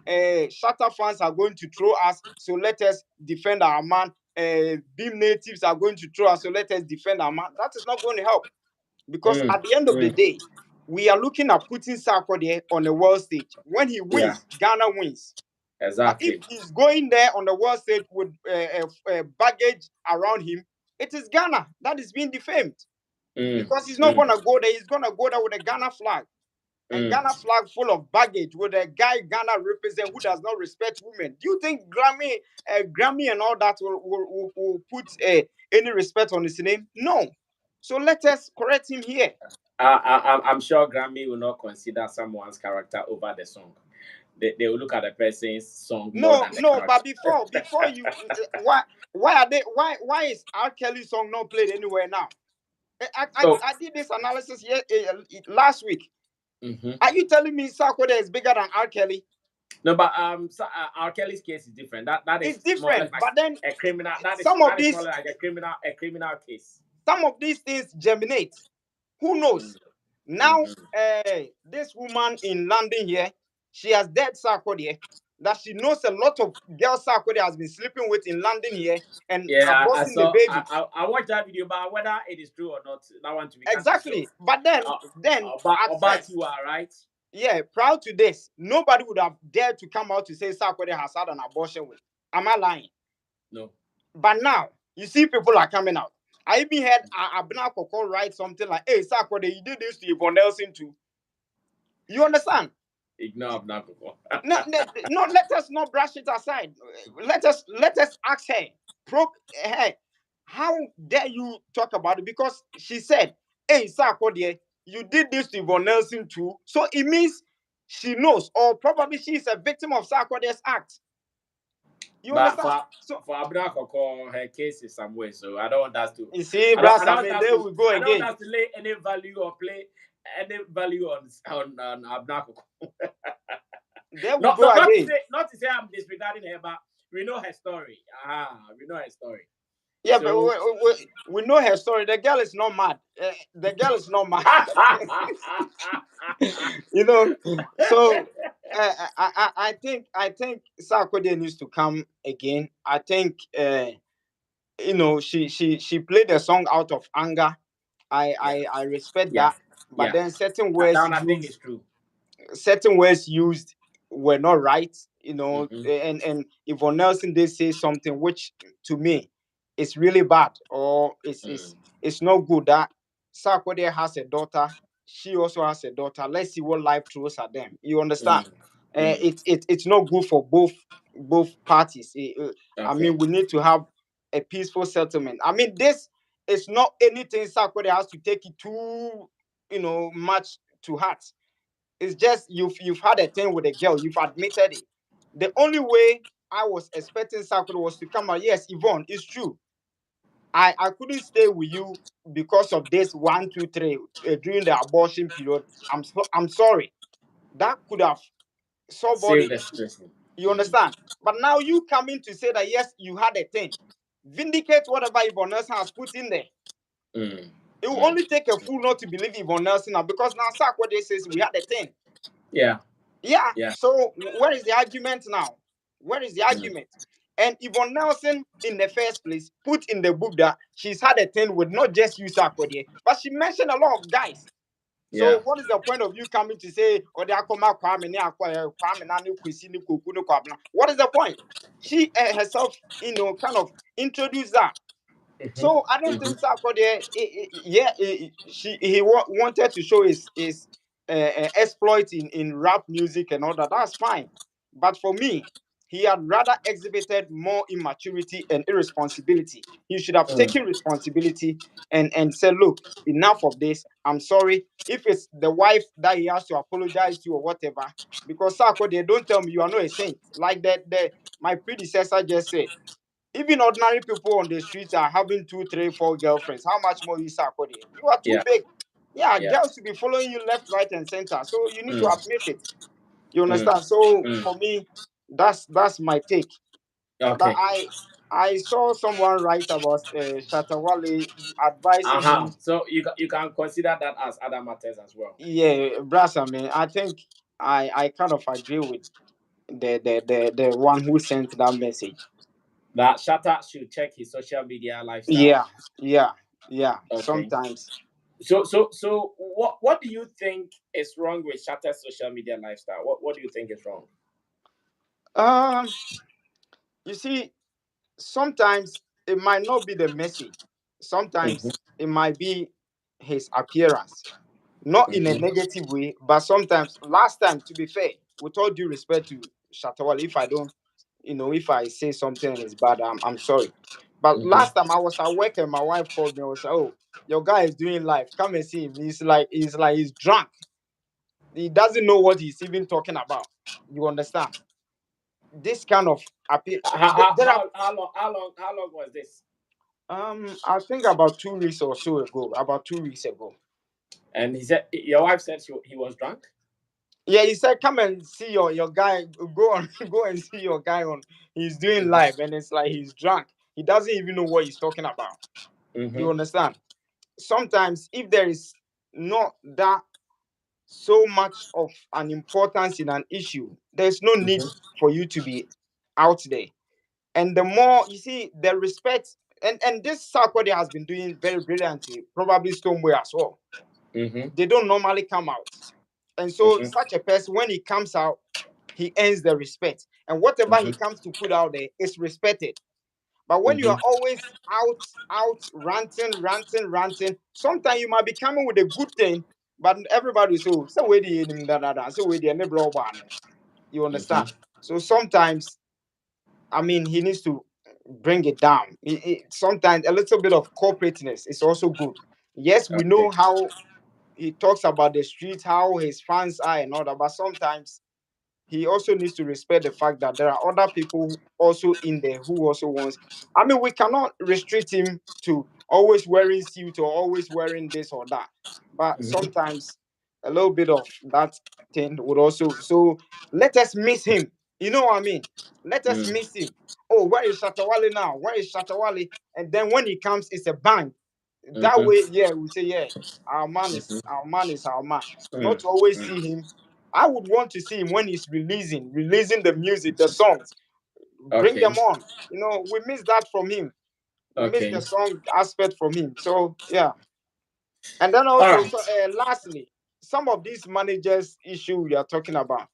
Shatta fans are going to throw us, so let us defend our man. Beam natives are going to throw us, so let us defend our man. That is not going to help, because at the end of the day, we are looking at putting Sarkodie on the world stage. When he Yeah, wins, Ghana wins. But if exactly. he's going there on the world stage with baggage around him, it is Ghana that is being defamed. Because he's not going to go there. He's going to go there with a Ghana flag. And Ghana flag full of baggage with a guy Ghana represent who does not respect women. Do you think Grammy and all that will put any respect on his name? No. So let us correct him here. I'm sure Grammy will not consider someone's character over the song. They will look at the person's song more No, than the no, but character. before you why is R. Kelly's song not played anywhere now? So, I did this analysis here last week. mhm. Are you telling me Sarkodie is bigger than R. Kelly? No, but R. Kelly's case is different. That It's is more or less different, like but then a criminal. some of That is more these like a criminal case. some of these things germinate. Who knows? Now, this woman in London here, she has dead Sarkodie that she knows a lot of girls Sarkodie has been sleeping with in London here and Yeah, I aborting the saw. baby. I watched that video, but whether it is true or not, that one to be can't be sure. Exactly. But then at About first, you are right. yeah, proud to this, nobody would have dared to come out to say Sarkodie has had an abortion with. Am I lying? No. But now, you see people are coming out. I even heard Abna Koko write something like, hey, Sarkodie, you did this to Yvonne Nelson too. You understand? Ignore Abnako. No, let us not brush it aside. Let us ask her, probe her. How dare you talk about it? Because she said, hey, Sarkodie, you did this to Yvonne Nelson too. So it means she knows, or probably she is a victim of Sarkodie's act. You But understand? for So Abra Koko, her case is somewhere. So I don't want us to. you see, I Brass, I don't want mean, us there to. we go I don't again. want us to lay any value or play any value on Abra Koko. There we Not, go not again. not to say I'm disregarding her, but we know her story. We know her story. Yeah, but So we know her story. The girl is not mad. The girl is not mad. You know. So I think Sarkodie needs to come again. I think she played the song out of anger. yeah, I respect yeah, that. But yeah. then That one I think is true. certain words used were not right, Mm-hmm. and Yvonne Nelson did say something which to me is really bad, or Mm, it's not good that Sarkodie has a daughter, she also has a daughter. Let's see what life throws at them. You understand? mm, mm. It's not good for both parties. I Okay. mean, we need to have a peaceful settlement. I mean, this is not anything Sarkodie has to take it too, much to heart. It's just you've had a thing with a girl. You've admitted it. The only way I was expecting Sakura was to come out. Yes, Yvonne, it's true. I couldn't stay with you because of this 1, 2, 3 during the abortion period. I'm sorry. That could have Save somebody. the situation. You understand? But now you coming to say that yes, you had a thing. Vindicate whatever Yvonne Nelson has put in there. Mm, It will mm. only take a fool not to believe Yvonne Nelson now, because now Sarkodie says we had a thing. Yeah, Yeah. yeah. So where is the argument now? Where is the Mm, argument? And Yvonne Nelson, in the first place, put in the book that she's had a thing with not just you, Sarkodie, but she mentioned a lot of guys. yeah, So what is the point of you coming to say, "Oh, they are Kwame, Kwame, Nani, Kwesi, Kuku, Kwabena"? What is the point? She herself, kind of introduced that. mm-hmm, So I don't mm-hmm, think Sarkodie, wanted to show his exploit in rap music and all that. That's fine, but for me, he had rather exhibited more immaturity and irresponsibility. He should have mm, taken responsibility and said, "Look, enough of this. I'm sorry. If it's the wife that he has to apologize to or whatever." Because Sarkodie, don't tell me you are not a saint. Like the my predecessor just said, even ordinary people on the streets are having 2, 3, 4 girlfriends. How much more you, Sarkodie? You are too yeah, big. Yeah, yeah. girls will be following you left, right, and center. So you need to Mm, admit it. You mm, understand? So mm. for me, that's my take. But Okay. I saw someone write about Shatta Wale advising him. So you can consider that as other matters as well. Yeah, Brasa, man. I think I kind of agree with the one who sent that message. That Shatta should check his social media lifestyle. Yeah, yeah, yeah. Okay. Sometimes. So what do you think is wrong with Shatta's social media lifestyle? What do you think is wrong? Um, you see, sometimes it might not be the message. Mm-hmm, Sometimes it might be his appearance, not in a mm-hmm, negative way, but sometimes. Last time, to be fair, with all due respect to Shatawal, if I don't, if I say something and it's bad, I'm sorry. But mm-hmm. last time I was at work and my wife called me and was like, "Oh, your guy is doing live. Come and see him. He's drunk. He doesn't know what he's even talking about." You understand? This kind of appeal. There are How long was this? I think about 2 weeks or so ago. About 2 weeks ago. And he said your wife said he was drunk. Yeah, he said, "Come and see your guy. Go on, go and see your guy on. He's doing live, and it's like he's drunk. He doesn't even know what he's talking about." Mm-hmm, You understand? Sometimes, if there is not that so much of an importance in an issue, there's no need mm-hmm, for you to be out there. And the more you see the respect, and this Sarkodie has been doing very brilliantly, probably Stoneway as well. mm-hmm, They don't normally come out. And so mm-hmm, such a person, when he comes out, he earns the respect. And whatever he mm-hmm, comes to put out there is respected. But when you mm-hmm. are always out, ranting, sometimes you might be coming with a good thing, but everybody so where the so where the you Mm-hmm. understand? So sometimes, I mean, he needs to bring it down. Sometimes a little bit of corporateness is also good. Yes, we Okay. know how he talks about the street, how his fans are and all that. But sometimes he also needs to respect the fact that there are other people also in there who also wants. I mean, we cannot restrict him to always wearing suit or always wearing this or that. But Mhm. sometimes a little bit of that thing would also. So let us miss him. You know what I mean? Let us Mm. miss him. Oh, where is Shatta Wale now? Where is Shatta Wale? And then when he comes, it's a bang. That way, Mhm. yeah, we say, yeah, Mhm. our man is our man. Not Mm. to always Mm. see him. I would want to see him when he's releasing the music, the songs. Bring Okay. them on. You know, we miss that from him. We miss Okay. the song aspect from him. So yeah. And then All also, right. so lastly, some of these managers issue we are talking about.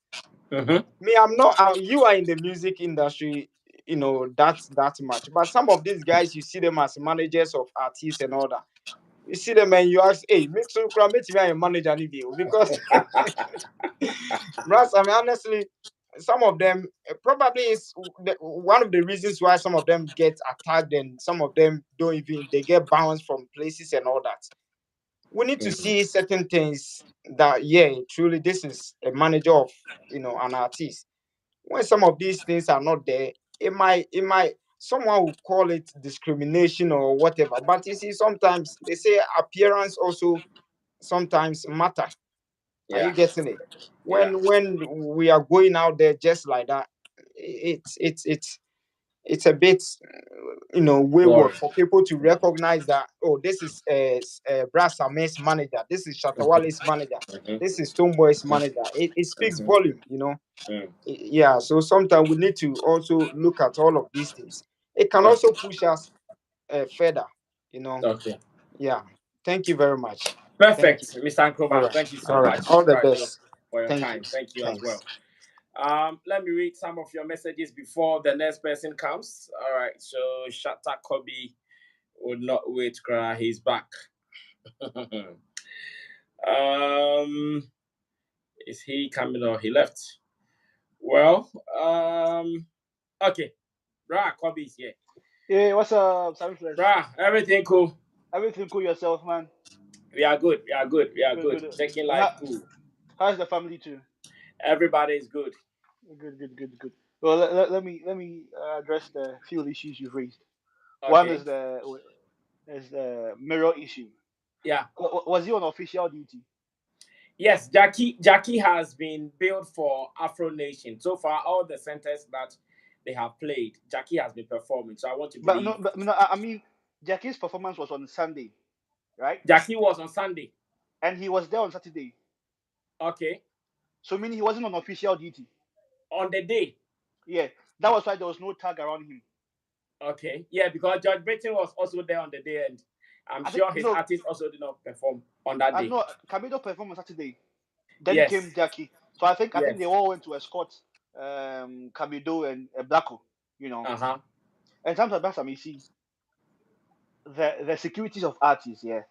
Mhm. Me, I'm not. You are in the music industry, you know that much. But some of these guys, you see them as managers of artists and all that. You see them and you ask, hey, make sure you meet me a manager because Russ, I mean, honestly, some of them probably is one of the reasons why some of them get attacked and some of them don't even they get bounced from places and all that. We need to Mm. see certain things that yeah, truly this is a manager of an artist. When some of these things are not there, it might someone will call it discrimination or whatever. But you see, sometimes they say appearance also sometimes matter. Are you Yeah. getting it? Yeah. When we are going out there just like that, it's a bit wayward Worry. for people to recognize that, oh, this is Brass Ame's manager, this is Shatta Mhm. Wale's manager, Mhm. this is Stoneboy's Mhm. manager. It speaks Mhm. volume, Mm. Yeah, so sometimes we need to also look at all of these things. It can Okay. also push us further, you know. Okay. Yeah. Thank you very much. Thank you. Perfect, Mr. All Ankrova. right. Thank you so All right. much. All the Right, so best. for your Thank you. time. Thank you as Thanks. well. Let me read some of your messages before the next person comes. All right. So Shatta Kobe would not wait, cry. He's back. um, is he coming or he left? Well, okay. Rah, Kobe is here. Hey, what's up, Sammy Flex? Rah, everything cool. Everything cool yourself, man? We are good. We are good. We are Good, good. good. Taking And life cool. how's the family too? Everybody is good. Good, good, good, good. Well, let me address the few issues you've raised. One Okay. is the mirror issue. Yeah. Was he on official duty? Yes, Jackie has been billed for Afro Nation. So far, all the centers that they have played, Jackie has been performing. So I want to But no, believe but no, I mean Jackie's performance was on Sunday, right? Jackie was on Sunday. And he was there on Saturday. Okay. So meaning he wasn't on official duty. On the day. Yeah, that was why there was no tag around him. Okay. Yeah, because George Britain was also there on the day, and I'm I think sure his no, artist also did not perform on that I day. know Camido performed on Saturday. Then Yes. came Jackie. So I think Yes. they all went to escort Camido and Blacko, you know. Uh-huh. And sometimes I may see the securities of artists, yeah.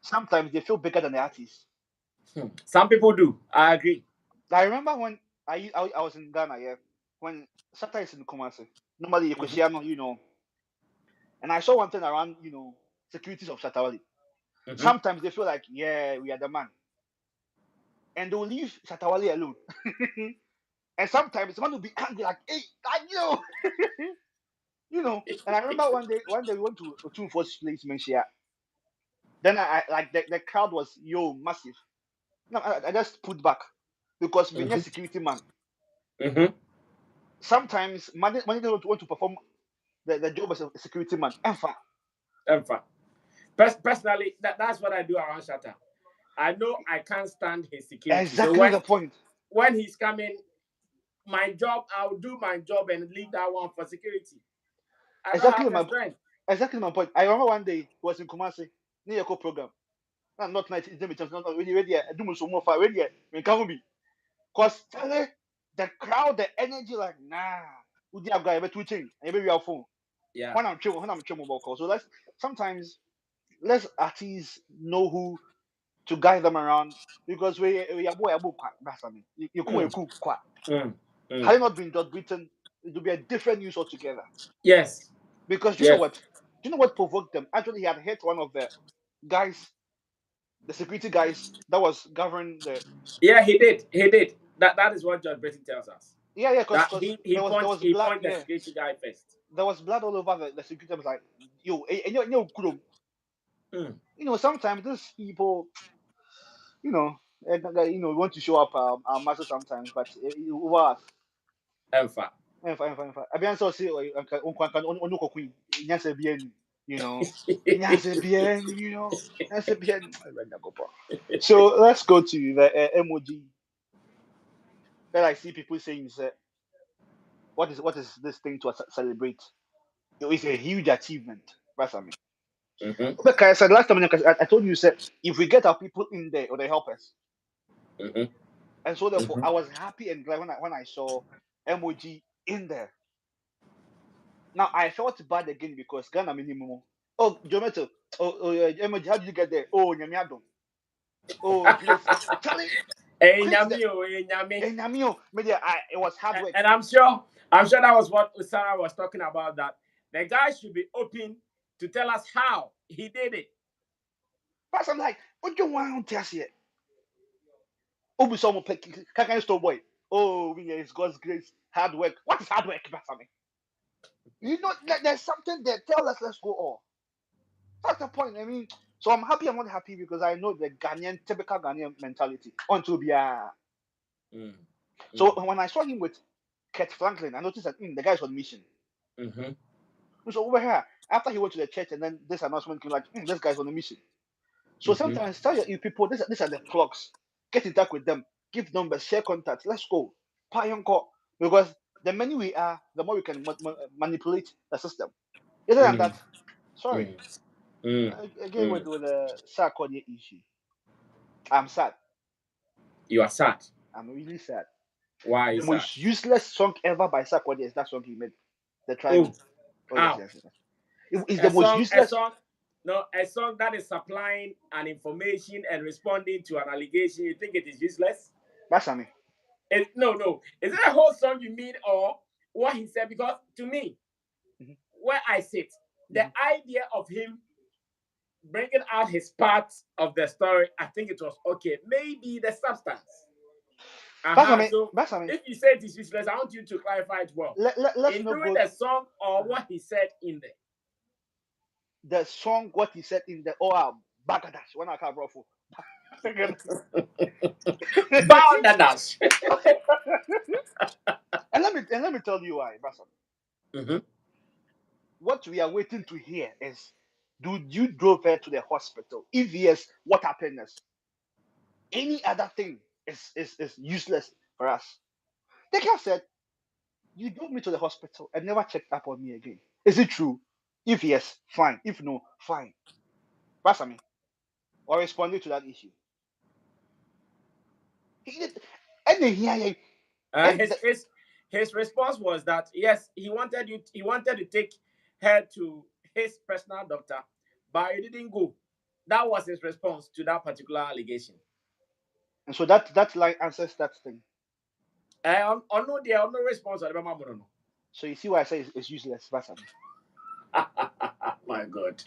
Sometimes they feel bigger than the artists. Some people do. I agree. I remember when I was in Ghana, yeah, when Shatta is in Kumasi. Normally Mhm. Equisiano, and I saw one thing around, securities of Shatta Wale. Mhm. Sometimes they feel like, yeah, we are the man. And they'll leave Shatta Wale alone. And sometimes someone will be angry, like, hey, thank you. And I remember one day we went to Otunfo's place, Menchia. Then I like the crowd was massive. No, I just put back because being a Mhm. security man, Mhm. sometimes manager want to perform the job as a security man. In fact, In fact, personally, that's what I do around Shatta. I know I can't stand his security. So exactly the point. when he's coming, my job, I'll do my job and leave that one for security. I don't Exactly have the my strength. exactly my point. I remember one day he was in Kumasi, near your program. Not night, it's not really ready. I do so more far ready. When come be, cause the crowd, the energy, like nah. Udi Abga, ebe twitching, ebe we are phone. Yeah. When I'm mobile call. So sometimes let's artists know who to guide them around because we are boy abu kwa. That's I mean. You Mm, cool kwa. mm, mm. Had it not been George Britain, it would be a different news altogether. Yes. Because you know Yes. what? Do you know what provoked them? Actually, he had hit one of the guys the security guys that was governing the. Yeah, he did. He did. That is what Judge Britton tells us. Yeah, yeah, That because he there punched was blood. the Yeah, security guy first. there was blood all over the security. I was like, yo, and Mm. sometimes these people, you know, want to show up our muscle sometimes, but over us. Emfa. Fine. I be answer say, on queen, nyase bien, nyase bien, nyase bien. So let's go to the emoji that I see people saying is what is this thing to celebrate? It's a huge achievement. That's what I mean. Mm-hmm. Like I said last time, I told you, said if we get our people in there, or they help us, Mm-hmm. and so therefore Mm-hmm. I was happy and glad when I saw emoji in there. Now I felt bad again because Ghana minimum. Oh, Jometo. Oh, emoji. How did you get there? Oh, Nyamiadon. Oh, beautiful. Charlie, Hey, great. Nyami, oh, hey, Nyami. And Namio, media. It was hard work. And I'm sure that was what Sarah was talking about. That the guy should be open to tell us how he did it. But I'm like, what do you want to say? Oh, we saw Kakan store boy. Oh, it's God's grace, hard work. What is hard work, Basami? There's something there. Tell us, let's go all. That's the point. I mean, so I'm happy. I'm not happy because I know the typical Ghanaian mentality. Until be Mm. So when I saw him with Kurt Franklin, I noticed that the guy's on mission. Mm-hmm. So over here, after he went to the church, and then this announcement came like, this guy's on a mission. So Mm-hmm. sometimes tell your people, these are the plugs. Get in touch with them. Give numbers, share contacts. Let's go. Call. Because the many we are, the more we can manipulate the system. Other than Mm. that, sorry. Mm. Again, Mm. with the Sarkodie issue, I'm sad. You are sad. I'm really sad. Why are you The sad? most useless song ever by Sarkodie is that song he made. The Try Oh, Me. Oh, yes, how? yes, yes. It's A the most song, a useless. song, no, a song that is supplying an information and responding to an allegation. You think it is useless? That's me. No. Is it a whole song you mean, or what he said? Because to me, Mhm, where I sit, the mhm. idea of him bringing out his part of the story, I think it was okay. Maybe the substance. So That's me. if you say it is useless, I want you to clarify it well. Let's In not doing go. the song or what he said in there. The song, what he said in the Bagadash, when I can't bro. Boundadash. And let me tell you why, Bassam. Mm-hmm. What we are waiting to hear is, do you drove her to the hospital? If yes, what happened? Any other thing is useless for us. The girl said, you drove me to the hospital and never checked up on me again. Is it true? If yes, fine. If no, fine. Bassam, or responding to that issue. He did, and then here, and His response was that yes, he wanted to take her to his personal doctor, but he didn't go. That was his response to that particular allegation. and so that line answers that thing. On no response on the no. So you see why I say it's useless, Bassam. My God.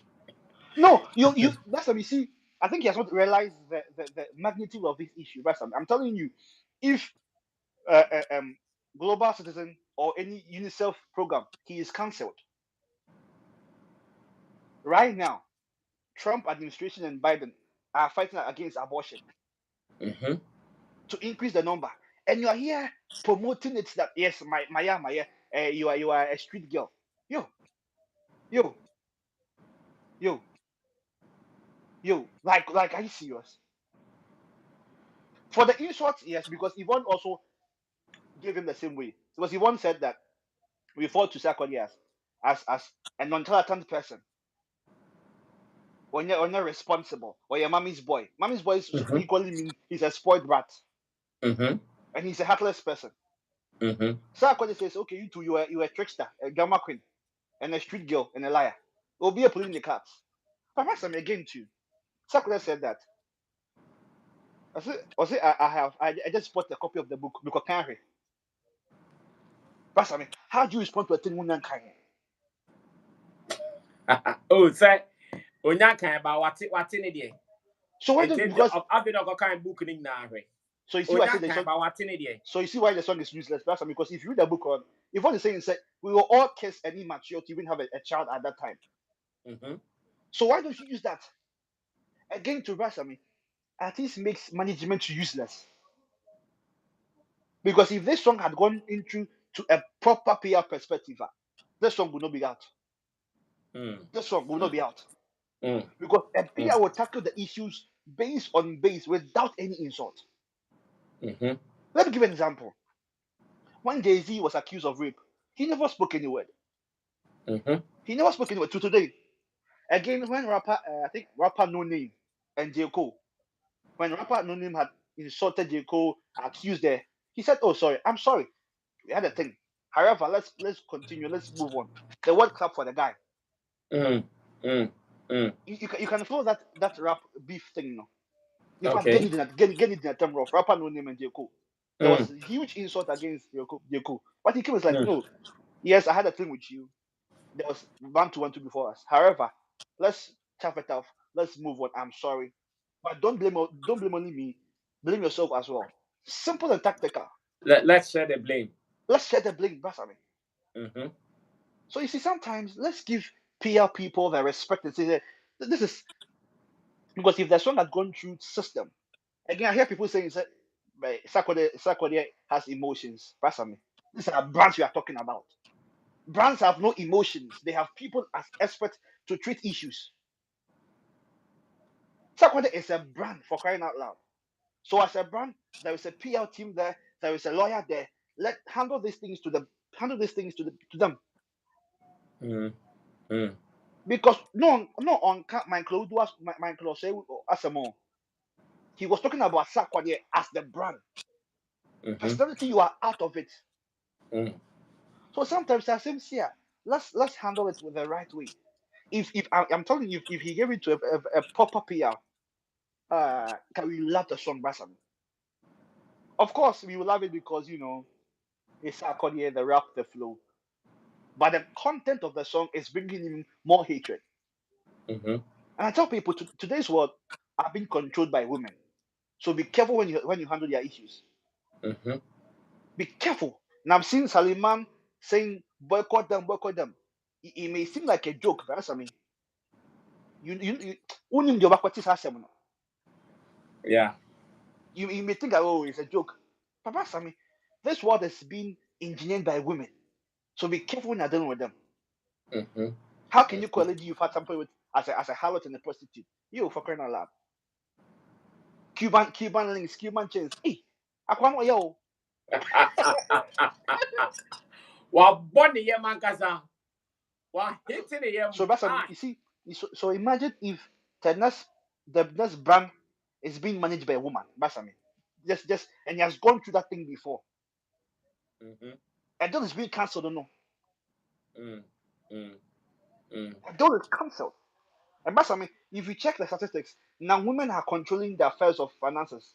No, you that's what you see. I think he has not realized the magnitude of this issue. Bassam. I'm telling you, if Global Citizen or any UNICEF program, he is cancelled. Right now, Trump administration and Biden are fighting against abortion Mm-hmm. to increase the number. And you are here promoting it that yes, you are a street girl. Yo, yo, yo, like are you serious? For the insult, yes, because Yvonne also gave him the same way. Because Yvonne said that we refer to Sarkodie as a non-talented person. When you're not responsible, or your mommy's boy. Mommy's boy is Mm-hmm. equally mean he's a spoiled brat. Mm-hmm. And he's a heartless person. Mm-hmm. Sarkodie says, okay, you two, you are a trickster, a gamma queen, and a street girl, and a liar. Will be a pulling the cards. Perhaps I'm again too. Sarkodie said that. I just bought a copy of the book because can't read. But I mean, how do you respond to a thing when you can't? Oh, say, Onya kan about what in it? So why It don't is because I've been a kind of book in now. so you see Oh, why I say that the kind song. of what's in it? So you see why the song is useless. That's because if you read the book on Yvonne is saying said we were all kids and immature to even have a child at that time. Mm-hmm. So why don't you use that again to Brass? I mean, artists makes management useless because if this song had gone into to a proper PR perspective, this song would not be out. Mm. This song will not be out Mm. because a Mm. PR will tackle the issues based on base without any insult. Mm-hmm. Let me give an example. When Jay-Z was accused of rape, he never spoke any word. Mm-hmm. He never spoke any word to today. Again, when rapper, I think rapper No Name and J. Cole, when rapper No Name had insulted J. Cole, accused her, he said, "Oh, sorry, I'm sorry. We had a thing. However, let's continue. Let's move on." The word clap for the guy. Mm. Mm. Mm. You can follow that rap beef thing, no? In fact, Okay. get it in a term of rapper No Name and J. Cole. There was Mm. a huge insult against J. Cole. But he came was like, Mm. "No, yes, I had a thing with you. There was 1-2 before us. However, let's chop it off. Let's move on. I'm sorry, but don't blame only me. Blame yourself as well. Simple and tactical. Let's share the blame. Let's share the blame, Basami. Mm-hmm. So you see, sometimes let's give PR people the respect and say that this is because if the song had gone through system, again, I hear people saying that Sarkodie has emotions. Basami. These are brands we are talking about. Brands have no emotions. They have people as experts to treat issues. Sarkodie is a brand for crying out loud. So as a brand, there is a PR team there, there is a lawyer there. Let handle these things to them. Mm. Mm. Because no on my clothes was my clothes say as a more. He was talking about Sarkodie as the brand. Mm-hmm. Personality, you are out of it. Mm. So sometimes I seem here, let's handle it with the right way. If I'm telling you, if he gave it to a proper PR, can we love the song Bassam? Of course, we will love it because it's Sarkodie, the rap, the flow. But the content of the song is bringing him more hatred. Mm-hmm. And I tell people, today's world are being controlled by women. So be careful when you handle their issues. Mm-hmm. Be careful. Now I've seen Saliman saying boycott them, boycott them. It may seem like a joke, but I mean, unim the boycott no. Yeah. You may think that it's a joke, but I mean, this world is being engineered by women. So be careful when you're dealing with them. Mm-hmm. How can you call a lady you've had something with as a harlot and a prostitute? You for crying out loud. Cuban links, Cuban chains. Hey, Aquano yo. Wa body ye man kasa. Wa hitting the So that's high. you see. So imagine if the next brand is being managed by a woman. That's I mean. Just and he has gone through that thing before. Mm-hmm. A deal is being cancelled or no? Mm. Mm. Mm. A deal is cancelled. And that's I mean, if you check the statistics, now women are controlling the affairs of finances.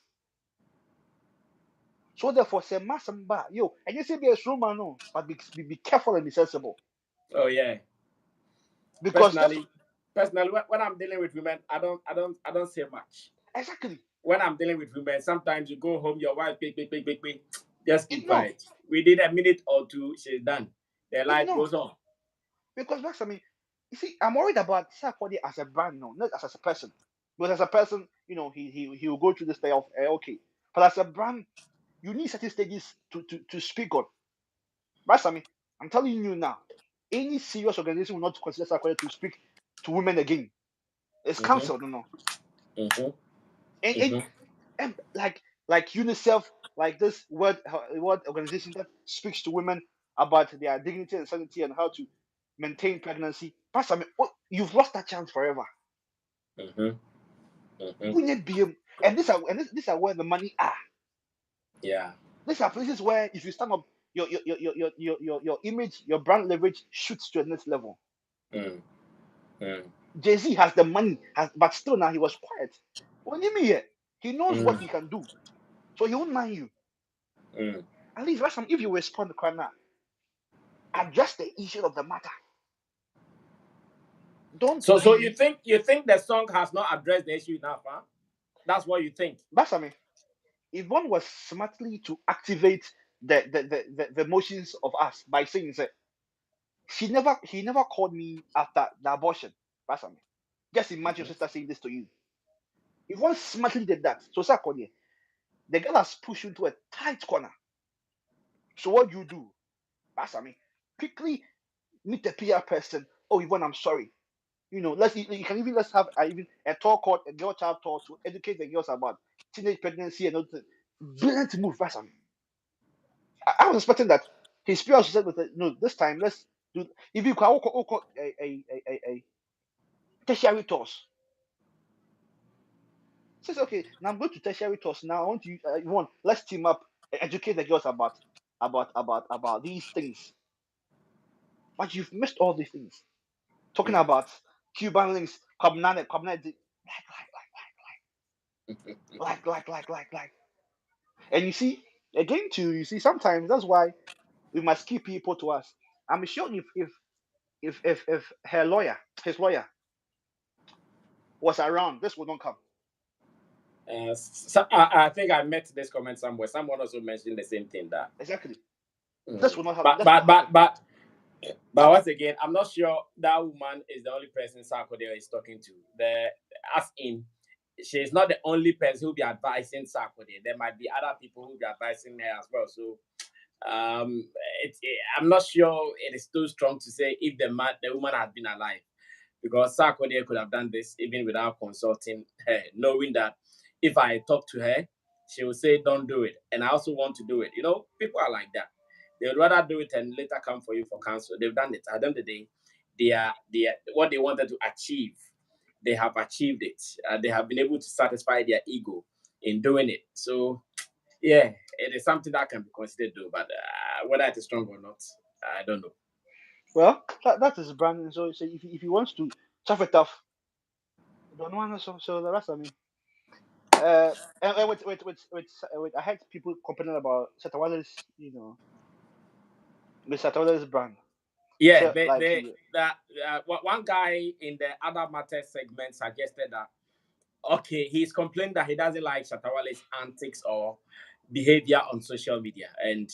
So therefore, say masamba, yo, and you say be a true man, no, but be careful and be sensible. Oh yeah. Because that's Personally, when I'm dealing with women, I don't say much. exactly When I'm dealing with women, sometimes you go home, your wife, big, just keep ignore. quiet. We did a minute or two, she's done. Their life Ignore. goes on. Because that's I mean, you see, I'm worried about Sarkodie as a brand, no, not as a person. Because as a person, he will go through the stage of okay. But as a brand, you need certain stages to speak on. That's I mean, I'm telling you now, any serious organization will not consider Sarkodie to speak to women again. It's Mm-hmm. cancelled, no. Mm-hmm. And, and, Mm-hmm. and like UNICEF, like this world organization that speaks to women about their dignity and sanity and how to maintain pregnancy. Pastor, I mean, you've lost that chance forever. Mm-hmm. Mm-hmm. We need BM, and these are where the money are. Yeah. These are places where if you stand up, your image, your brand leverage shoots to the next level. Mm. Mm. Jay-Z has the money, but still now he was quiet. What do you mean here? He knows what Mm. he can do, so he won't mind you. Mm. At least last time, if you respond to corner, address the issue of the matter. Don't So be you think the song has not addressed the issue enough, huh? That's what you think. Basami, Yvonne was smartly to activate the emotions of us by saying that he never called me after the abortion. Basami. Just imagine your sister saying this to you. Yvonne smartly did that. So Sarkodie, the girl has pushed you into a tight corner. So what do you do? Basami, quickly meet the PR person. Oh, Yvonne, I'm sorry. You can even let's have even a talk called a girl child talk to educate the girls about teenage pregnancy and all that. Brilliant move, Basami. I was expecting that his PR said with no, this time let's do if you can a tertiary tours. Says okay, now I'm going to tertiary tours now. I want you Yvonne, let's team up, educate the girls about these things. But you've missed all these things. Talking about Cuban links, Cobnane, like. And you see, again, too, you see, sometimes that's why we must keep people to us. I'm sure if his lawyer, was around, this would not come. So I think I met this comment somewhere. Someone also mentioned the same thing that Exactly. This would not happen. But once again, I'm not sure that woman is the only person Sarkodie is talking to. She's not the only person who'll be advising Sarkodie. There might be other people who'll be advising her as well. So I'm not sure it is too strong to say if the woman had been alive, because Sarkodie could have done this even without consulting her, knowing that if I talk to her, she will say, don't do it. And I also want to do it. People are like that. They would rather do it and later come for you for counsel. They've done it. At the end of the day, they are what they wanted to achieve. They have achieved it. They have been able to satisfy their ego in doing it. So, yeah, it is something that can be considered, though. But whether it is strong or not, I don't know. Well, that is Brandon. So if he wants to tough it off, don't want to. So the rest, I mean. And I heard people complaining about Shatta Wale's, with Shatta Wale's brand. Yeah, So, like, one guy in the other matter segment suggested that, okay, he's complaining that he doesn't like Shatta Wale's antics or behavior on social media. And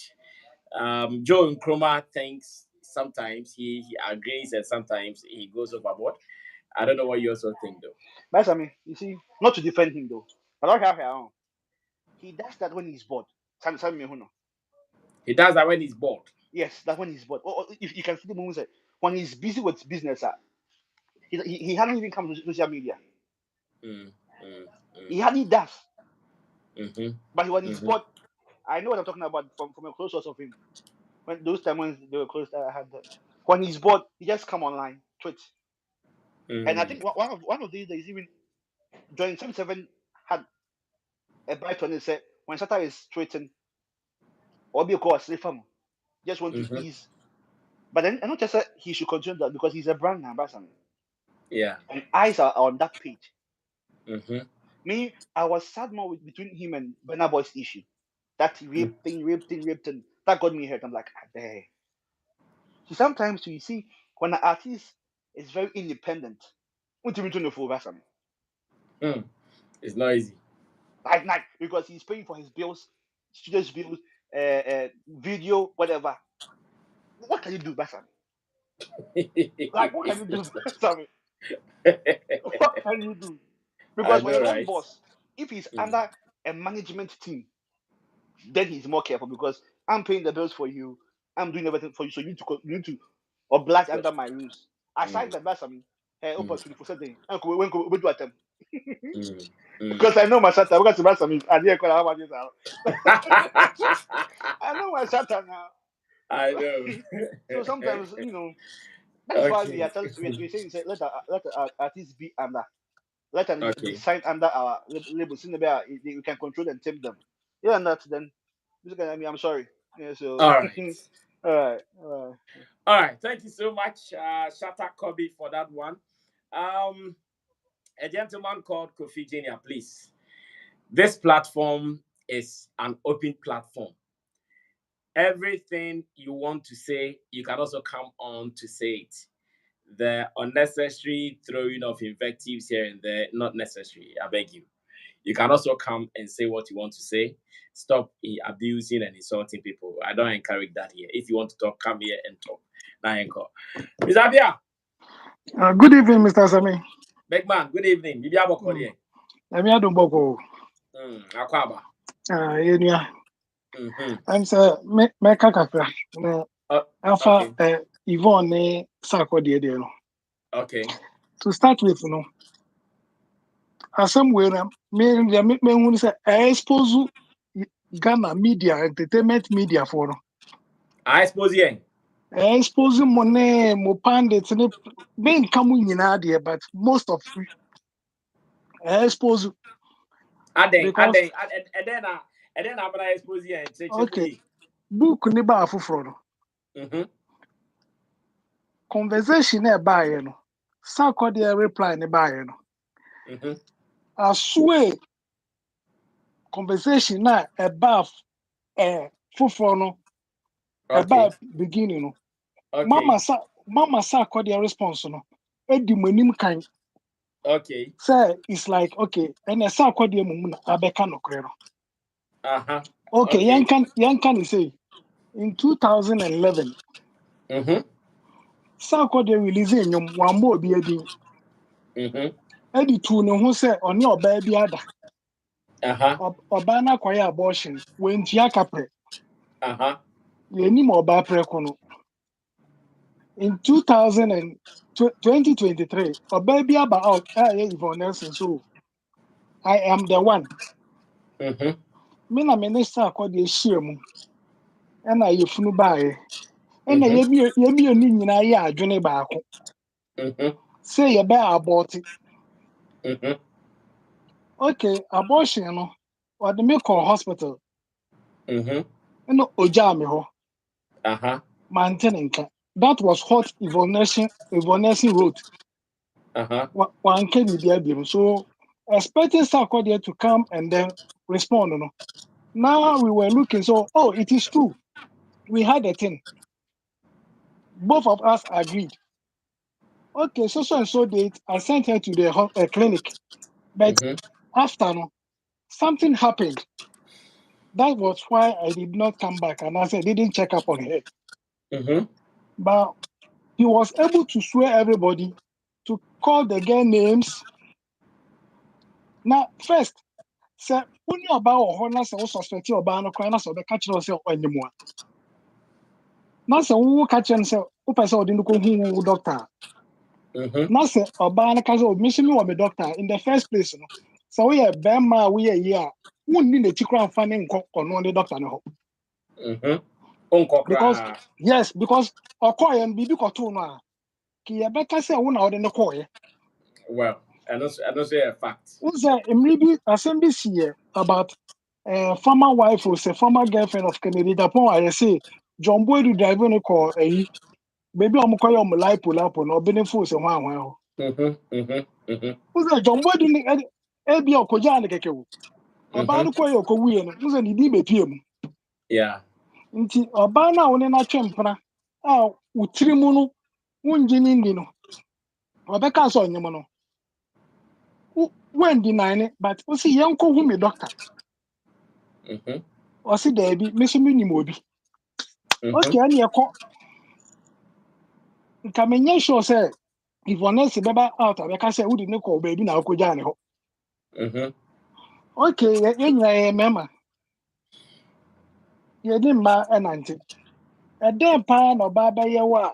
Joe Nkrumah thinks sometimes he agrees and sometimes he goes overboard. I don't know what you also think, though. that's I mean, you see, not to defend him though, but I have here. He does that when he's bored. Sammy Huno. He does that when he's bored. Yes, that's when he's bored. Or if you can see the moments when he's busy with business, he hadn't even come to social media. He hardly does. But when he's bored, I know what I'm talking about from a close source of him. When those times when they were close, I had that. When he's bored, he just come online, tweet. And I think one of these days, even Joint 77 had a bite on it said when Shatta is tweeting, or be called a slave farmer, just want to ease. But then I not just said he should continue that because he's a brand ambassador. Yeah. And eyes are on that page. Me, I was sad more between him and Burna Boy's issue. That rape thing. That got me hurt. I'm like, there. So sometimes you see when an artist is very independent, it's not easy. Like because he's paying for his bills, students' bills, video, whatever. What can you do, Basami? Like what can you do, Basami? What can you do? Because when your own boss, if he's under a management team, then he's more careful because I'm paying the bills for you, I'm doing everything for you, so you need to oblige under my rules. Aside that, Basami, open 24/7. When we do at them. Because I know my Shatta. Because Basami, I didn't call how much I know my Shatta now. I know. So sometimes, that's why we are saying let the artists be under. Let them be signed under our label. So we can control and tame them. Yeah, and that's then. I mean, I'm sorry. Yeah, so. All right. All right. Thank you so much, Shatta Kobe, for that one. A gentleman called Kofi Jr., please. This platform is an open platform. Everything you want to say, you can also come on to say it. The unnecessary throwing of invectives here and there, not necessary. I beg you. You can also come and say what you want to say. Stop abusing and insulting people. I don't encourage that here. If you want to talk, come here and talk. Now, encore. Miss Abia. Good evening, Mr. Sammy. Big man, good evening. Bibi Aboko here. I'm here to Boko. Akwaba. Yeah. I'm sir, me kakra. Alpha Yvonne Sarkodie. Okay. To start with, as some way, me say I expose Ghana media, entertainment media for. I suppose yeah. I expose money, mo pandits, being coming in idea, but most of I expose because And then I'm gonna expose you and okay, book ni ba afufro. Conversation e ba ye no. Sarkodie reply ni ba ye no. I swear conversation na about fufro no about beginning no. Okay. Mama Sarkodie response no. Edi manim kan. Okay. Say it's like okay, and Sarkodie mu na abeka no kre no. Okay, yan can say in 2011 Sarkodie releasing nyom wan mo obi edin. Edi tu ne ho say oni oba bi ada. Oba na kwaya abortion when tia kapre. Yeni mo oba preko no. In 2023, oba bi aba out Yvonne so I am the one. Me na minister Sarkodie share mu. E na yefunu baaye. E na ye bi oni nyina ye adwene baako. Say ye be abort. Okay, abortion no. Or the me call hospital. No oja me ho. Mantenenka. That was what Afronation wrote. One can be so expecting Sarkodie to come and then respond. No. Now we were looking, so it is true. We had a thing. Both of us agreed. Okay, so and so date, I sent her to the clinic. But after something happened. That was why I did not come back and I said didn't check up on her. But he was able to swear everybody to call the girl names. Now, first, say, when you about honor, so suspect you about no crime, so the catch yourself anymore. Now, so who catch yourself, who pass out in the who doctor. Now, say, Obana Kazo, mission me a doctor in the first place. So we are Bama, we are here. Who need the chicken finding on the doctor? No. Because, yes, because Okoye and Bibi Kotuna, Kiabeka say, one out in the Koye. Well, I don't say a fact. Who's that? Maybe assembly here about former wife or say former girlfriend of Kennedy. Upon I say John Boy to drive on a car. Maybe I'm calling my life pull up on or benefits and wow. Who's that? John Boy doing Ebi or Kojan Keke? About Koyo Kowian, who's an Idibe PM? Yeah. Inti Obana on a champana. Oh, Utrimuno, Unjinindino. Rebecca saw Yamono. When denying it, but we see young call me doctor. Or see there be Miss Minimobi. Okay, and you call. Kamenya sure say Yvonne se beba out abeka say we didn't call baby na okojane ho. Okay, ye mema. Ye di ma enante. E den pa no baba ye wa.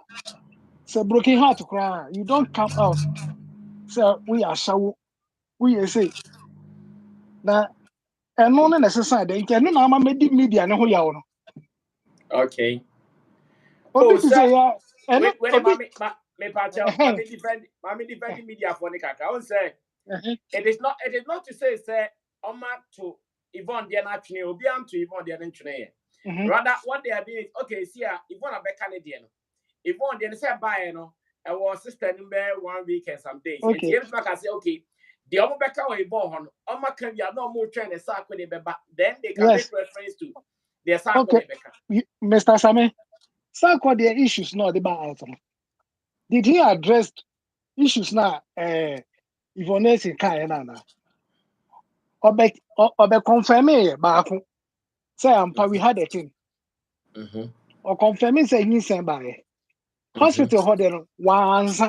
Say broken heart cry. You don't come out. Say we are shawo. We say na eno na necessary dey nke no na ama medi media ne ho yawo no. Okay. Obi to say ya eno obi me defend media for the kaka. I won't say it is not to say Oma to Yvonne they not training, Obi am to Yvonne they not training. Rather what they are doing is okay, see Yvonne a be Canadian. Yvonne they say buy no and was sister number 1 week and some days. And here I say okay, the Oma Becca or Yvonne Oma can be no more train and Sarkodie be then they can make reference to their Sarkodie Becca. Mr. Sammy, Sarkodie issues not about out. Did he address issues now? Yvonne in Kayana. Obe confirm it back. Say we had a thing. Or confirming say he sent by hospital hotel once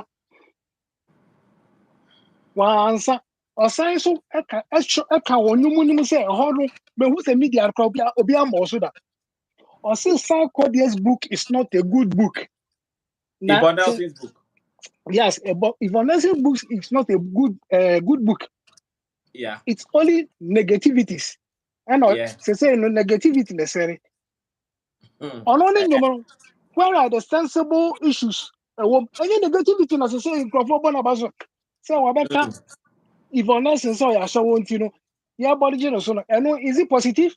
or sign so eka wonu say hono be who say media crowd obi amoso da or say Sarkodie's book is not a good book. Yvonne Nelson's book. Yes, but Yvonne Nelson's book is not a good book. Yeah. It's only negativities. And say no negativity necessary. Only where are the sensible issues? Any negativity necessary in Crawford Bonabaso. Say Wabeka Yvonne Nelson so ya show won't you know. Yeah, body so and is it positive?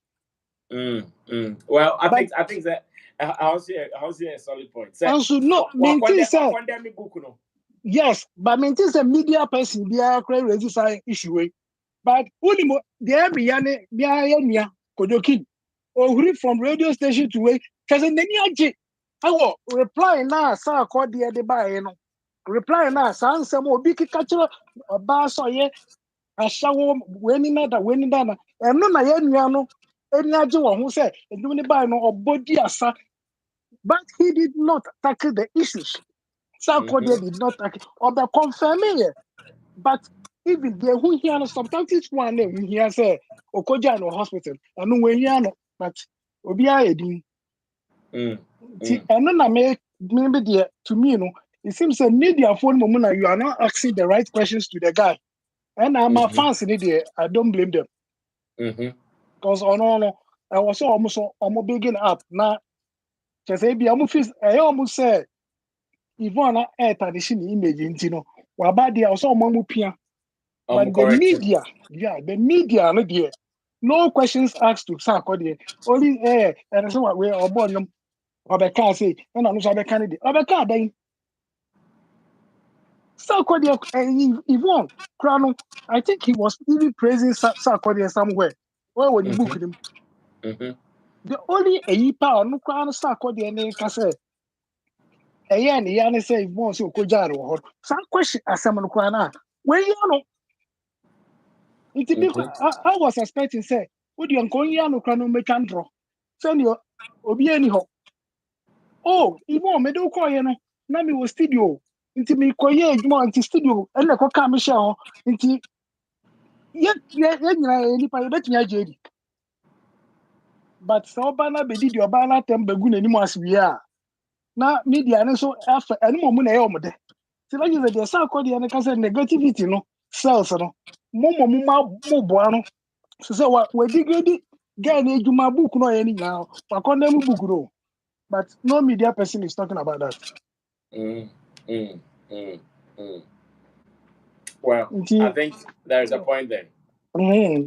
Well, I think that I'll see a solid point. Also, no, book, no. Yes, but maintain a media person be a credit register issue. But only there be yana kodokin or from radio station to way because in the I will reply now, Sarkodie de buy no. Reply now, sans some more big catcher or bass or ye a shower winning that winning dana. And no, I no any other who said, and doing the buy no or body asa. But he did not tackle the issues. Sarkodie did not tackle or the confirming it. But even the who here sometimes one name here say Okoja no hospital and when here no but Obia Edi. And then I make maybe the to me, it seems a media phone moment you are not asking the right questions to the guy. And I'm a fans in it, I don't blame them. Because no, I was almost bigging up now. Just maybe I almost say Yvonne tradition image into Wabadi also Mamupia. But the media, the media, no questions asked to Sarkodie. Only and so what we are born them. Obeka say, and I'm not a candidate. Obeka then. Sarkodie, Yvonne, Crown. I think he was even praising Sarkodie somewhere. Where when you book him, the only a yipa no Crown Sarkodie and then can say. And Yana say, once you could jar or some question as someone Crown. When you know. I was expecting say, would you uncle no crano make and draw? Send you obi anyhow. Oh, Yvonne, me do call you know. Nami was studio. Into me koye juma into studio. And the coca Michelle into yet nipa bet me ajedi. But so bana be did your bana tembegun anymore as we are. Na media and so after any moment I am there. So like you said, the Sarkodie and the negativity no cells no. Mo boano. So what we did get a Juma book no any now. I condemn book no. But no media person is talking about that. Well, I think there's a point there.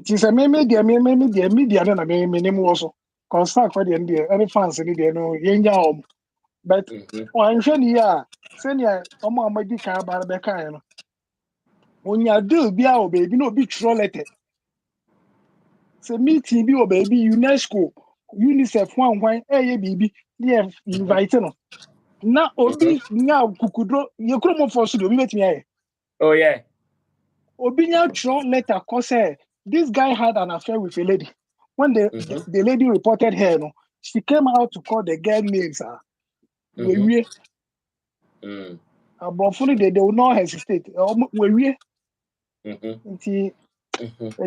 She said, media, and I name also. Constant for the any fans in the no yen. But I'm sure ya senior Omadi car barbeca. When you do be our baby, no be trollete. Say meeting be or baby UNESCO, UNICEF one baby, yeah, inviting. Now, Obi, now, Kukudro, you come for studio, we met me. Oh, yeah. Obi, now, Tron letter, cause this guy had an affair with a lady. When the lady reported her, no, she came out to call the girl names. We but fully they will not hesitate. We and